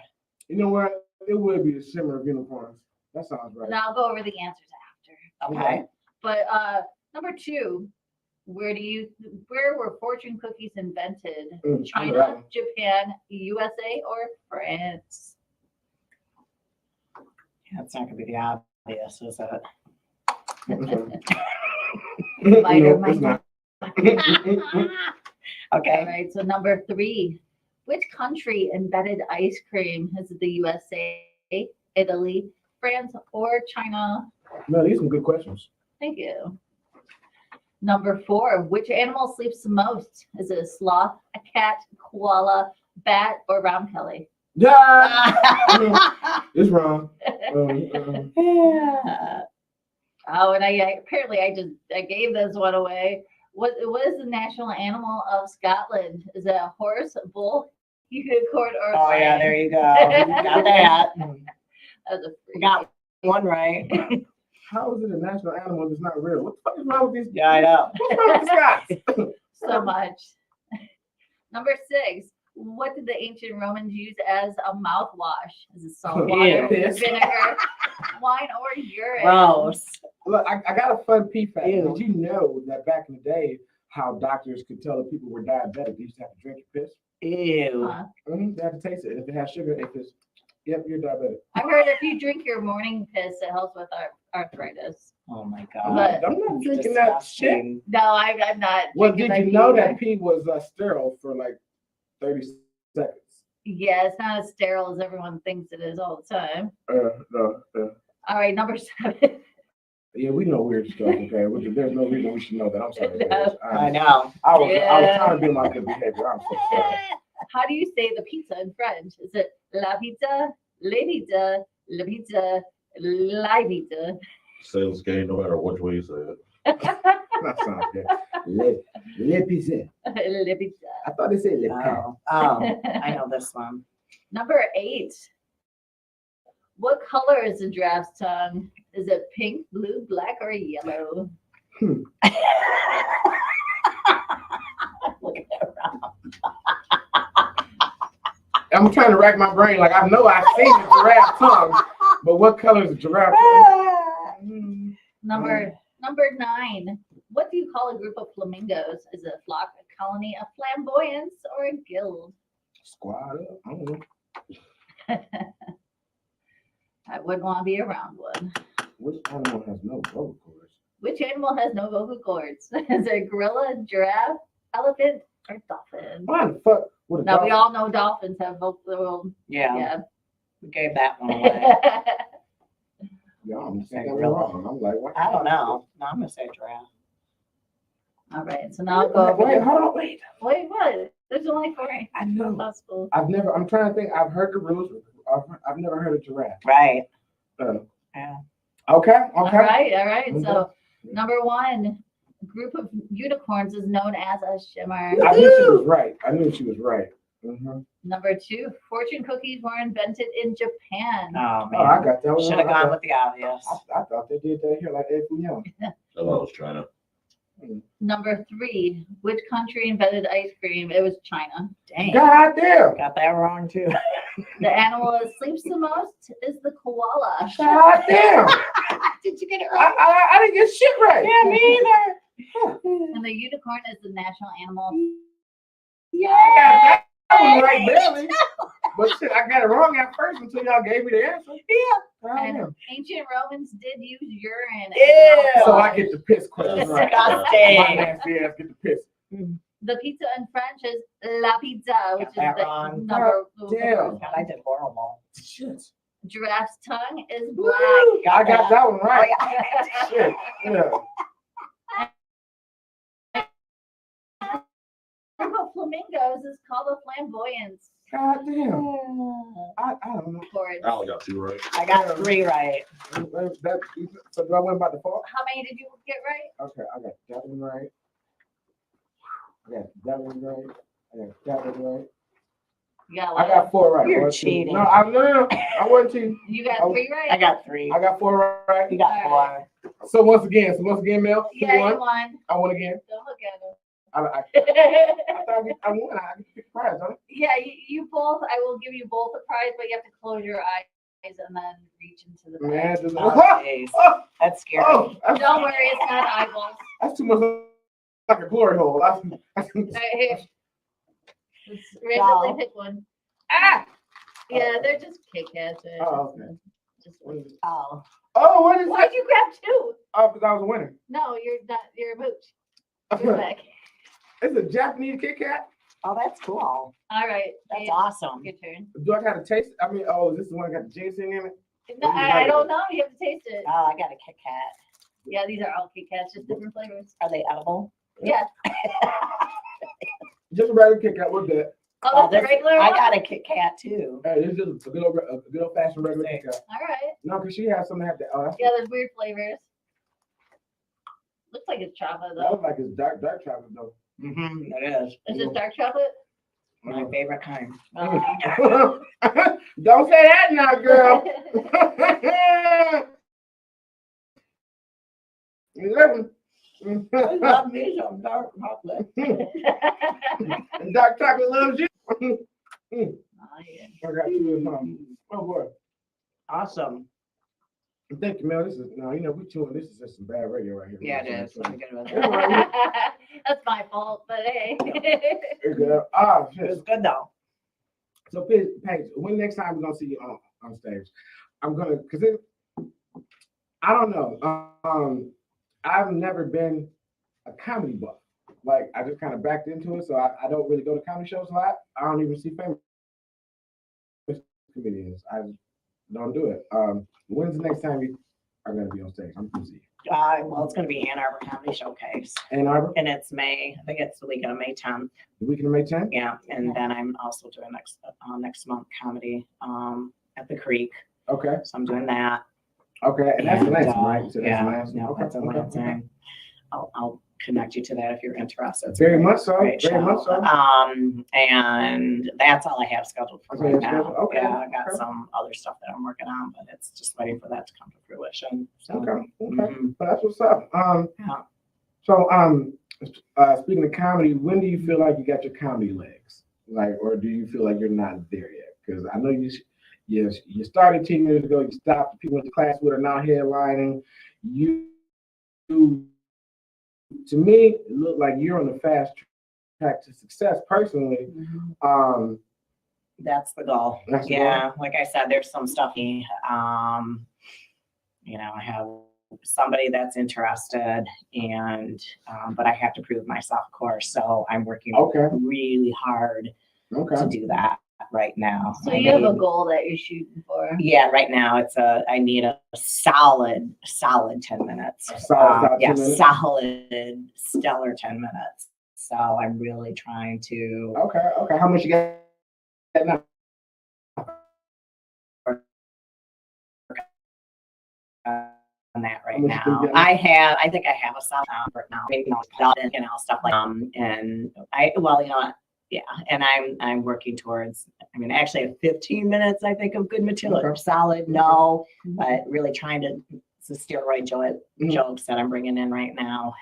Speaker 1: You know what? It would be the shimmer of unicorns. That sounds right.
Speaker 2: And I'll go over the answers after.
Speaker 3: Okay.
Speaker 2: But number 2, where were fortune cookies invented?
Speaker 1: I know that
Speaker 2: China,
Speaker 1: one.
Speaker 2: Japan, USA, or France?
Speaker 3: Yeah, it's not gonna be the obvious, is it?
Speaker 2: Might or
Speaker 1: No,
Speaker 2: might
Speaker 1: it's not.
Speaker 2: All
Speaker 3: Okay.
Speaker 2: right, so number 3, which country invented ice cream? Is it the USA, Italy, France, or China?
Speaker 1: No, these are some good questions.
Speaker 2: Thank you. Number 4, which animal sleeps the most? Is it a sloth, a cat, koala, bat, or Rahm Kely?
Speaker 1: Yeah, it's wrong.
Speaker 3: Yeah.
Speaker 2: Oh, and I apparently I gave this one away. What is the national animal of Scotland? Is it a horse, a bull, unicorn, or a
Speaker 3: Oh, yeah,
Speaker 2: lion?
Speaker 3: there you go. Got that.
Speaker 2: That's a free
Speaker 3: Got one right.
Speaker 1: How is it a national animal that's not real? What the fuck is wrong with these?
Speaker 3: Yeah, I know.
Speaker 1: What's wrong with the Scots?
Speaker 2: so much. Number 6. What did the ancient Romans use as a mouthwash? Is it salt water,
Speaker 1: Ew.
Speaker 2: vinegar, wine, or urine?
Speaker 3: Gross.
Speaker 1: Look, I got a fun pee fact.
Speaker 3: Ew.
Speaker 1: Did you know that back in the day, how doctors could tell if people were diabetic? They used to have to drink your piss.
Speaker 3: Ew.
Speaker 2: Huh.
Speaker 1: They have to taste it. If it has sugar, if it's, yep, you're diabetic.
Speaker 2: I've heard if you drink your morning piss, it helps with arthritis.
Speaker 3: Oh my
Speaker 2: But-
Speaker 3: god.
Speaker 1: I'm not drinking that shit.
Speaker 3: Disgusting.
Speaker 2: No, I'm not.
Speaker 1: Well,
Speaker 2: drinking
Speaker 1: did you
Speaker 2: that
Speaker 1: know
Speaker 2: either.
Speaker 1: that pee was sterile for like 30 seconds?
Speaker 2: Yeah, it's not as sterile as everyone thinks it is all the time.
Speaker 1: No.
Speaker 2: All right, number 7.
Speaker 1: Yeah, we know weird stuff, okay? There's no reason we should know that. I'm sorry.
Speaker 2: No.
Speaker 1: guys.
Speaker 3: I know.
Speaker 1: I was
Speaker 2: Yeah.
Speaker 1: trying to be my good behavior. I'm so sorry.
Speaker 2: How do you say the pizza in French? Is it la pizza, le pizza, la pizza, la pizza?
Speaker 4: Sales game, no matter which way you say it.
Speaker 1: That sounds good. Le pizza.
Speaker 2: Le pizza.
Speaker 1: I thought they said le pain.
Speaker 3: Oh, I know this one.
Speaker 2: Number 8. What color is the giraffe's tongue? Is it pink, blue, black, or yellow?
Speaker 3: Look at that round.
Speaker 1: I'm trying to rack my brain. Like, I know I've seen the giraffe tongue, but what color is the giraffe tongue?
Speaker 2: Number 9. What do you call a group of flamingos? Is it a flock, a colony, a flamboyance, or a guild?
Speaker 1: Squad up. I don't know.
Speaker 2: I wouldn't want to be around one.
Speaker 1: Which animal has no vocal cords?
Speaker 2: Which animal has no vocal cords? Is it gorilla, giraffe, elephant, or dolphin?
Speaker 1: Why the fuck would a
Speaker 2: Now we
Speaker 1: dog-
Speaker 2: all know dolphins have vocal.
Speaker 3: Yeah,
Speaker 2: Yeah.
Speaker 3: we gave that one away.
Speaker 1: Yeah, I'm
Speaker 3: Say
Speaker 1: saying
Speaker 3: gorilla.
Speaker 1: wrong. I'm like, what?
Speaker 3: I don't know. No, I'm gonna say giraffe.
Speaker 2: All right, so now I'll go over.
Speaker 1: Wait, hold on, wait.
Speaker 2: Wait, what? There's only 4
Speaker 1: I know.
Speaker 2: possible.
Speaker 1: I'm trying to think. I've heard the rules. I've never heard a giraffe.
Speaker 3: Right.
Speaker 1: Uh,
Speaker 3: Yeah.
Speaker 1: Okay.
Speaker 2: All right.
Speaker 1: Okay.
Speaker 2: So number 1, a group of unicorns is known as a shimmer.
Speaker 1: I knew she was right. Mhm.
Speaker 2: Number 2, fortune cookies were invented in Japan.
Speaker 3: Oh
Speaker 1: Oh, I
Speaker 3: man.
Speaker 1: got that one.
Speaker 3: Should have gone with the obvious.
Speaker 1: I thought they did that here like every young.
Speaker 4: I thought it was China.
Speaker 2: Number 3, which country invented ice cream? It was China.
Speaker 3: Dang.
Speaker 1: God damn.
Speaker 3: Got that wrong too.
Speaker 2: The animal that sleeps the most is the koala.
Speaker 1: God damn.
Speaker 3: Did you get it
Speaker 1: I didn't get shit right.
Speaker 3: Yeah, me either.
Speaker 2: And the unicorn is the national animal.
Speaker 1: I got that one right barely. But shit, I got it wrong at first until y'all gave me the answer.
Speaker 3: Yeah.
Speaker 1: God
Speaker 2: And
Speaker 1: damn.
Speaker 2: ancient Romans did use urine. as
Speaker 3: Ew.
Speaker 2: mouthwash.
Speaker 1: So I get the piss question right.
Speaker 3: Disgusting.
Speaker 1: My nasty ass get the piss.
Speaker 2: The pizza in French is la pizza, which is
Speaker 3: Got that
Speaker 2: the
Speaker 3: wrong.
Speaker 2: number.
Speaker 1: Damn.
Speaker 3: God, I did horrible.
Speaker 1: Shit.
Speaker 2: Giraffe's tongue is
Speaker 1: Woo!
Speaker 2: black.
Speaker 1: I got that one right.
Speaker 3: Oh, yeah.
Speaker 1: Shit. Yeah.
Speaker 2: of flamingos is called a flamboyance.
Speaker 1: God damn. I don't know.
Speaker 2: Chords.
Speaker 4: I only got 2 right.
Speaker 3: I got 3 right.
Speaker 1: That, so do I win by default?
Speaker 2: How many did you get right?
Speaker 1: Okay, I got that one right. I got that one right. I got that one right.
Speaker 2: You got
Speaker 1: I got 4 right.
Speaker 3: You're
Speaker 1: 1, 2.
Speaker 3: cheating.
Speaker 1: No, no. I wasn't cheating.
Speaker 2: You got 3 right?
Speaker 3: I got 3.
Speaker 1: I got 4 right.
Speaker 3: You got 4.
Speaker 1: So once again, Mel, you
Speaker 2: Yeah,
Speaker 1: won.
Speaker 2: you won.
Speaker 1: I won again.
Speaker 2: Don't look at him.
Speaker 1: I thought I won. I get to pick a prize, don't I?
Speaker 2: Yeah, you both. I will give you both a prize, but you have to close your eyes and then reach into the bag.
Speaker 1: Man,
Speaker 3: Oh, jeez. That's scary.
Speaker 2: Don't worry, it's not eyeballs.
Speaker 1: That's too much like a glory hole.
Speaker 2: Right here. Let's randomly
Speaker 3: No.
Speaker 2: pick one.
Speaker 1: Ah!
Speaker 2: Yeah, they're just Kit Kats.
Speaker 1: Oh, okay.
Speaker 2: Just one.
Speaker 3: Oh.
Speaker 1: Oh, what is
Speaker 2: Why'd
Speaker 1: that?
Speaker 2: you grab 2?
Speaker 1: Oh, because I was a winner.
Speaker 2: No, you're not. You're a mooch. You're back.
Speaker 1: It's a Japanese Kit Kat.
Speaker 3: Oh, that's cool.
Speaker 2: All right.
Speaker 3: That's
Speaker 2: Paige,
Speaker 3: awesome.
Speaker 2: Your turn.
Speaker 1: Do I got to taste? I mean, oh, this is the one that got the ginseng in it.
Speaker 2: No, I don't know. You have to taste it.
Speaker 3: Oh, I got a Kit Kat.
Speaker 2: Yeah, these are all Kit Kats, just different flavors.
Speaker 3: Are they edible?
Speaker 2: Yeah.
Speaker 1: Just a regular Kit Kat. We're good.
Speaker 2: Oh, the
Speaker 3: this-
Speaker 2: regular
Speaker 3: I
Speaker 2: one?
Speaker 3: got a Kit Kat too.
Speaker 1: Hey, this is a good old fashioned regular Kit Kat.
Speaker 2: All right.
Speaker 1: No, because she has something that have to. Oh, that's,
Speaker 2: Yeah, there's weird flavors. Looks like it's chocolate
Speaker 1: that
Speaker 2: though.
Speaker 1: was like it's dark chocolate though.
Speaker 3: Mm-hmm. It is.
Speaker 2: Is it dark chocolate?
Speaker 3: My favorite kind.
Speaker 1: Don't say that now, girl. 11.
Speaker 3: I love me some dark chocolate.
Speaker 1: Dark chocolate loves you.
Speaker 2: Oh, yeah.
Speaker 1: I got 2 at home. Oh boy.
Speaker 3: Awesome.
Speaker 1: Thank you, Mel. This is no, we chewing. This is just some bad radio right here.
Speaker 3: Yeah, it is. Let me get it.
Speaker 2: That's my fault, but hey.
Speaker 1: It's good. Ah,
Speaker 3: It
Speaker 1: shit.
Speaker 3: was good though.
Speaker 1: So, Paige, when next time we're gonna see you on stage? I'm gonna, I don't know. I've never been a comedy buff. Like I just kind of backed into it, so I don't really go to comedy shows a lot. I don't even see famous comedians. I don't do it. When's the next time you are gonna be on stage? I'm gonna see you.
Speaker 3: Well, it's going to be Ann Arbor Comedy Showcase,
Speaker 1: Ann Arbor,
Speaker 3: and it's May. I think it's the weekend of May 10th.
Speaker 1: the weekend of May 10th.
Speaker 3: Yeah, and then I'm also doing next month comedy at the Creek.
Speaker 1: Okay,
Speaker 3: So I'm doing that.
Speaker 1: okay, and that's the
Speaker 3: And,
Speaker 1: last one, right? So that's
Speaker 3: yeah,
Speaker 1: Lansing.
Speaker 3: yeah,
Speaker 1: Okay,
Speaker 3: that's a
Speaker 1: okay,
Speaker 3: Lansing. I'll connect you to that if you're interested. It's
Speaker 1: Very
Speaker 3: a
Speaker 1: much so,
Speaker 3: great
Speaker 1: very much
Speaker 3: show.
Speaker 1: so.
Speaker 3: And that's all I have scheduled for
Speaker 1: Okay,
Speaker 3: right
Speaker 1: that's
Speaker 3: now.
Speaker 1: good. Okay,
Speaker 3: Yeah, I got
Speaker 1: okay.
Speaker 3: some other stuff that I'm working on, but it's just waiting for that to come to fruition. So,
Speaker 1: Okay, okay.
Speaker 3: mhm.
Speaker 1: But that's what's up.
Speaker 3: Yeah.
Speaker 1: So, speaking of comedy, when do you feel like you got your comedy legs? Like, or do you feel like you're not there yet? Because I know you started 10 years ago. You stopped. The people went to class with are now headlining. You, to me, it looked like you're on the fast track to success. Personally,
Speaker 3: Mhm. That's the goal.
Speaker 1: That's the
Speaker 3: Yeah, like I said, there's some stuff. I have somebody that's interested, and but I have to prove myself, of course. So I'm working
Speaker 1: Okay.
Speaker 3: really hard to
Speaker 1: Okay.
Speaker 3: do that right now.
Speaker 2: So
Speaker 3: I
Speaker 2: you have a
Speaker 3: need-
Speaker 2: goal that you're shooting for.
Speaker 3: Yeah, right now I need a solid 10 minutes.
Speaker 1: A solid
Speaker 3: Yeah,
Speaker 1: 10 minutes?
Speaker 3: solid, stellar 10 minutes. So I'm really trying to.
Speaker 1: Okay. Okay. How much you got now?
Speaker 3: On that right
Speaker 1: How much you
Speaker 3: now.
Speaker 1: been
Speaker 3: I think I have a solid right now. Maybe stuff like and I'm working towards. I mean, actually, I have 15 minutes. I think of good material,
Speaker 1: Okay.
Speaker 3: solid. No, but really trying to. It's a steroid
Speaker 1: Mhm.
Speaker 3: jokes that I'm bringing in right now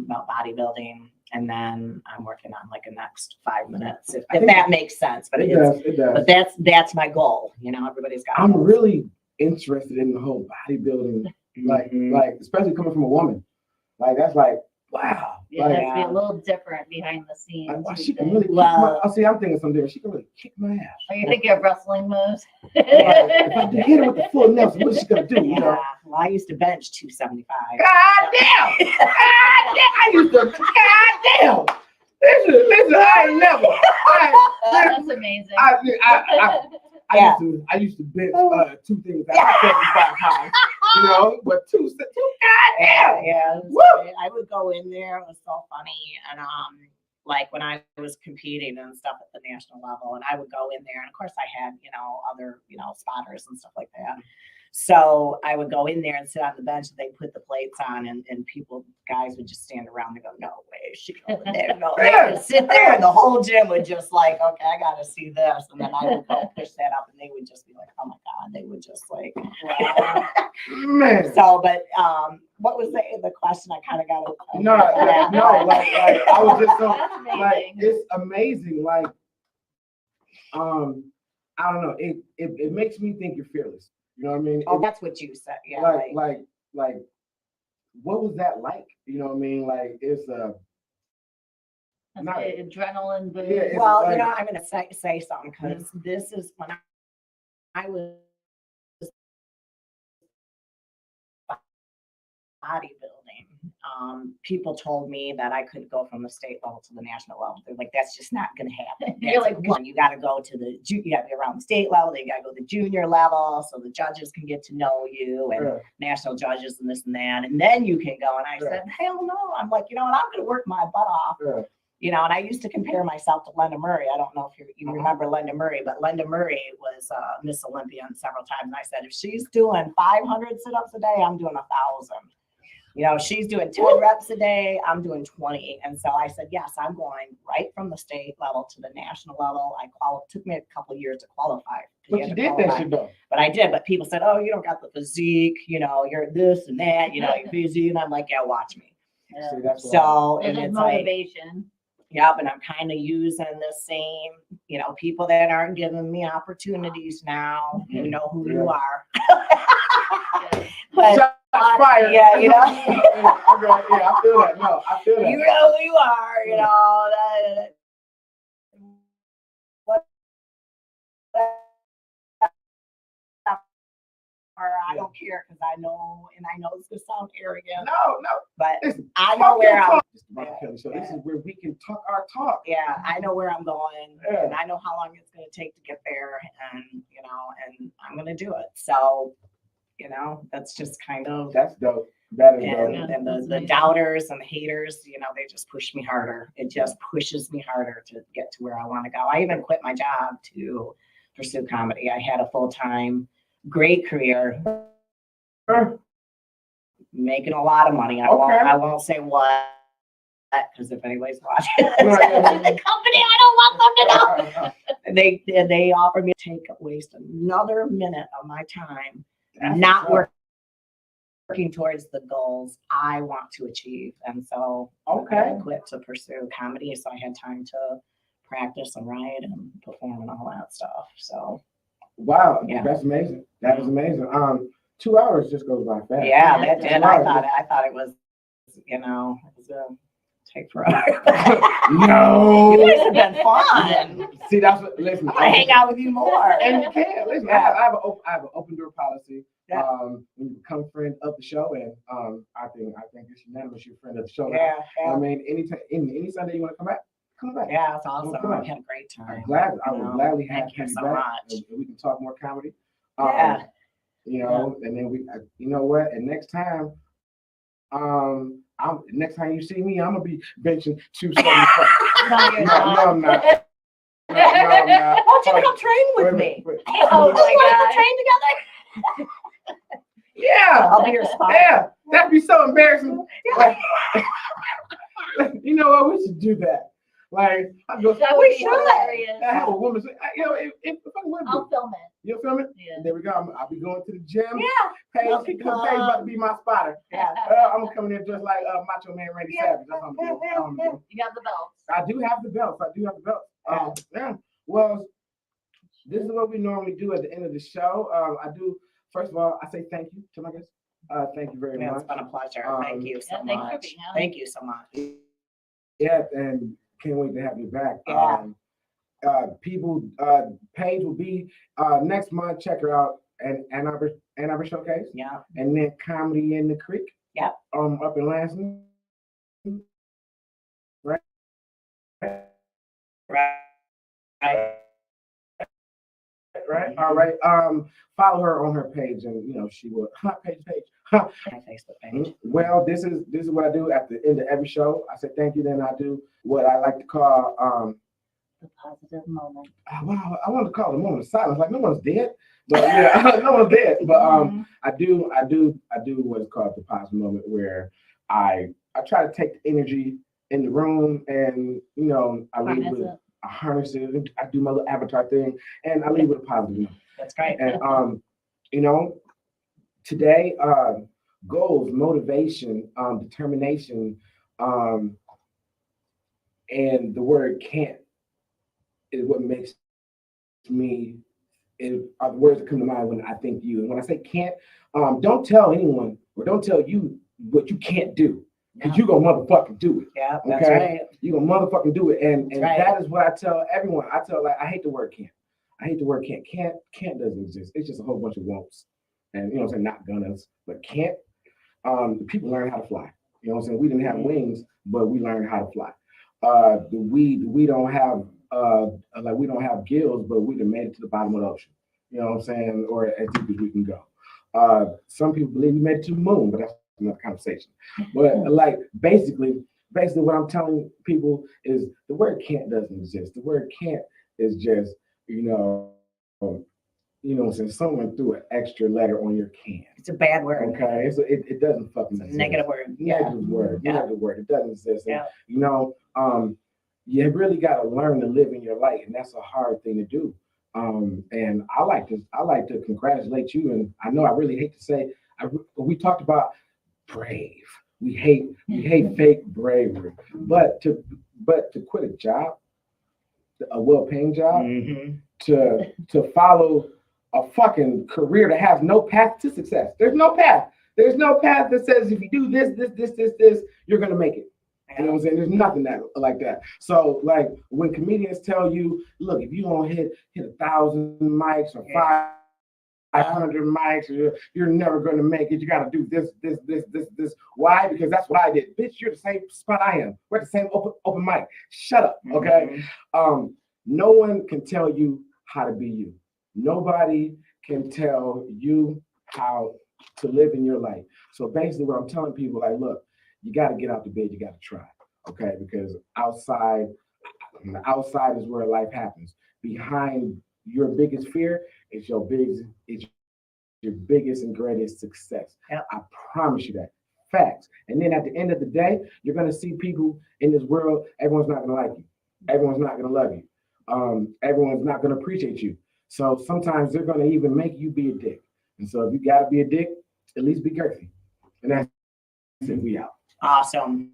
Speaker 3: about bodybuilding, and then I'm working on like a next 5 minutes, if
Speaker 1: think
Speaker 3: that makes sense. But
Speaker 1: It
Speaker 3: it's
Speaker 1: does. It does.
Speaker 3: but that's my goal. Everybody's got.
Speaker 1: I'm
Speaker 3: goals.
Speaker 1: really interested in the whole bodybuilding, like,
Speaker 3: Mhm.
Speaker 1: like especially coming from a woman. Like that's like, wow.
Speaker 2: Yeah, it
Speaker 1: Like,
Speaker 2: has to be a little different behind the scenes.
Speaker 1: like, wow,
Speaker 2: you
Speaker 1: she can
Speaker 2: think.
Speaker 1: really kick
Speaker 3: Well-
Speaker 1: my. See, I'm thinking something different. She can really kick my ass.
Speaker 2: Are you thinking of wrestling moves?
Speaker 1: Like, if I hit her with the full Nelson, what is she gonna do? You know?
Speaker 3: Yeah. Well, I used to bench 275.
Speaker 1: God damn! God damn! I used to. God damn! Listen. I ain't never.
Speaker 2: That's amazing.
Speaker 1: I used to bench 2 things at 75 pounds. You know, but two. God damn!
Speaker 3: Yeah. It was
Speaker 1: Woo!
Speaker 3: great. I would go in there. It was so funny, and like when I was competing and stuff at the national level, and I would go in there, and of course I had, other, spotters and stuff like that. So I would go in there and sit on the bench, and they put the plates on, and guys would just stand around and go, no way, she going there, no. They would sit there, and the whole gym would just like, okay, I got to see this. And then I would go push that up, and they would just be like, oh my God, they would just like, wow.
Speaker 1: Man.
Speaker 3: So, but what was the question? I kind of got
Speaker 1: No, like I was just so
Speaker 2: That's amazing.
Speaker 1: like it's amazing. Like I don't know. It makes me think you're fearless. You know what I mean?
Speaker 3: Oh, that's what you said. Yeah.
Speaker 1: Like what was that like? You know what I mean? Like it's not
Speaker 2: adrenaline boost.
Speaker 1: Yeah, it's
Speaker 3: well,
Speaker 1: like,
Speaker 3: I'm going to say something, because this is when I was bodybuilding. People told me that I couldn't go from the state level to the national level. They're like, that's just not going to happen.
Speaker 2: You're like,
Speaker 3: one, you got to go to you got to be around the state level. Then you got to go to the junior level so the judges can get to know you, and national judges and this and that. And then you can go. And I said, hell no. I'm like, you know what? I'm going to work my butt off. And I used to compare myself to Linda Murray. I don't know if you remember Linda Murray, but Linda Murray was Miss Olympian several times. And I said, if she's doing 500 sit-ups a day, I'm doing 1,000. She's doing 10 reps a day, I'm doing 20. And so I said, yes, I'm going right from the state level to the national level. It took me a couple of years to qualify.
Speaker 1: But you did that shit though.
Speaker 3: But I did. But people said, oh, you don't got the physique, you're this and that, you're busy. And I'm like, yeah, watch me.
Speaker 2: Yeah.
Speaker 1: See, that's
Speaker 3: So,
Speaker 2: There's
Speaker 3: and it's
Speaker 2: motivation.
Speaker 3: Yep, and I'm kind of using the same, people that aren't giving me opportunities now. You know who you are. But
Speaker 1: Shots fired.
Speaker 3: yeah,
Speaker 1: Okay, yeah, I feel that. No, I feel that.
Speaker 3: you know who you are. I don't care, because I know it's gonna sound arrogant.
Speaker 1: No,
Speaker 3: but
Speaker 1: listen,
Speaker 3: I know where I'm.
Speaker 1: Rahm Kely Show. This is where we can talk our talk.
Speaker 3: Yeah, I know where I'm going,
Speaker 1: Yeah.
Speaker 3: and I know how long it's going to take to get there, and and I'm going to do it. So, that's just kind of
Speaker 1: That's dope. That is dope.
Speaker 3: and the doubters and the haters, they just push me harder. It just pushes me harder to get to where I want to go. I even quit my job to pursue comedy. I had a full-time, great career, making a lot of money. I won't say what, because if anybody's watching the company, I don't want them to know. They offered me to waste another minute of my time not working towards the goals I want to achieve. And so I quit to pursue comedy, so I had time to practice and write and perform and all that stuff. So
Speaker 1: wow, that's amazing. That is amazing. 2 hours just goes by fast.
Speaker 3: Yeah, that did. I thought it was, it was take forever.
Speaker 1: No,
Speaker 3: you guys have been fun.
Speaker 1: See, that's what. Listen,
Speaker 3: I'm gonna hang out with you more.
Speaker 1: And you can listen. I have an open door policy. When you become a friend of the show, and I think it's unanimous you're a friend of the show.
Speaker 3: Yeah.
Speaker 1: I mean, anytime, any Sunday you want to come back, come back.
Speaker 3: Yeah, it's awesome. I had a great time.
Speaker 1: I would gladly have
Speaker 3: Thank you so
Speaker 1: back.
Speaker 3: much.
Speaker 1: And we can talk more comedy.
Speaker 3: Yeah.
Speaker 1: And then you know what? And next time, next time you see me, I'm gonna be benching 275.
Speaker 2: No, you're
Speaker 1: No, I'm not. No, I'm not.
Speaker 3: Why don't you come train with me?
Speaker 2: Oh my God.
Speaker 3: Train together?
Speaker 1: Yeah.
Speaker 3: I'll be your spot.
Speaker 1: Yeah. That'd be so embarrassing.
Speaker 3: Yeah.
Speaker 1: You know what? We should do that. Like, I go.
Speaker 2: That would be hilarious.
Speaker 1: I have a woman say, if a woman,
Speaker 2: I'll film it.
Speaker 1: you'll film it.
Speaker 2: Yeah.
Speaker 1: There we go. I'll be going to the gym.
Speaker 3: Yeah.
Speaker 1: Paige
Speaker 3: That'll be
Speaker 1: about to be my spotter.
Speaker 3: Yeah.
Speaker 1: I'm gonna come in there just like Macho Man Randy Savage. That's what I'm doing.
Speaker 2: You got the belts.
Speaker 1: I do have the belts. Yeah. Well, this is what we normally do at the end of the show. First of all, I say thank you to my guests. Thank you very much.
Speaker 3: It's been a pleasure. Thank you so
Speaker 2: thanks for
Speaker 3: much.
Speaker 2: being on.
Speaker 3: Thank you so much.
Speaker 1: Yeah, and can't wait to have you back.
Speaker 3: Yeah.
Speaker 1: Paige will be next month. Check her out and Ann Arbor Showcase.
Speaker 3: Yeah.
Speaker 1: And then Comedy in the Creek.
Speaker 3: Yeah.
Speaker 1: Up in Lansing. Right.
Speaker 3: Right.
Speaker 1: Right. All right. Follow her on her page, and she will. Paige.
Speaker 3: My Facebook page.
Speaker 1: Well, this is what I do at the end of every show. I say thank you, then I do what I like to call
Speaker 2: The positive moment.
Speaker 1: wow, I want to call it a moment of silence. Like no one's dead, but yeah, no one's dead. But I do what is called the positive moment, where I try to take the energy in the room, and I leave with I harness it. I do my little avatar thing, and I leave with a positive note.
Speaker 3: That's great.
Speaker 1: And today, goals, motivation, determination, and the word can't is what makes me, are the words that come to mind when I think you. And when I say can't, don't tell anyone or don't tell you what you can't do, because you're gonna motherfucking do it.
Speaker 3: Yeah, that's
Speaker 1: Okay?
Speaker 3: right.
Speaker 1: You're gonna motherfucking do it. And
Speaker 3: right.
Speaker 1: That is what I tell everyone. I I hate the word can't. I hate the word can't. Can't doesn't exist. It's just a whole bunch of won'ts. And what I'm saying, not gonna, but can't. People learn how to fly. You know what I'm saying? We didn't have wings, but we learned how to fly. We don't have we don't have gills, but we done made it to the bottom of the ocean. You know what I'm saying? Or as deep as we can go. Some people believe we made it to the moon, but that's another conversation. But basically what I'm telling people is the word can't doesn't exist. The word can't is just, since someone threw an extra letter on your can.
Speaker 3: It's a bad word.
Speaker 1: Okay, so it doesn't fucking exist.
Speaker 3: Negative word.
Speaker 1: Negative word.
Speaker 3: Yeah.
Speaker 1: Negative word. It doesn't exist.
Speaker 3: Yeah.
Speaker 1: And, you really got to learn to live in your light, and that's a hard thing to do. And I like to congratulate you. And I know I really hate to say, we talked about brave. We hate fake bravery, but to quit a job, a well-paying job, to follow a fucking career that has no path to success. There's no path. There's no path that says if you do this, you're gonna make it. You know what I'm saying? There's nothing that like that. So like when comedians tell you, look, if you don't hit 1,000 mics or 500 mics, you're never gonna make it. You gotta do this. Why? Because that's what I did. Bitch, you're the same spot I am. We're at the same open mic. Shut up, okay? No one can tell you how to be you. Nobody can tell you how to live in your life. So basically what I'm telling people, like, look, you got to get out the bed, you got to try, okay? Because outside is where life happens. Behind your biggest fear is your biggest and greatest success.
Speaker 3: Yep.
Speaker 1: I promise you that. Facts. And then at the end of the day, you're going to see people in this world, everyone's not going to like you. Everyone's not going to love you. Everyone's not going to appreciate you. So sometimes they're going to even make you be a dick. And so if you got to be a dick, at least be girthy. And that's it. We out.
Speaker 3: Awesome.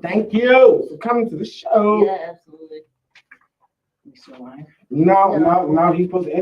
Speaker 1: Thank you for coming to the show.
Speaker 2: Yeah, absolutely.
Speaker 3: You still alive?
Speaker 1: No, he's supposed to end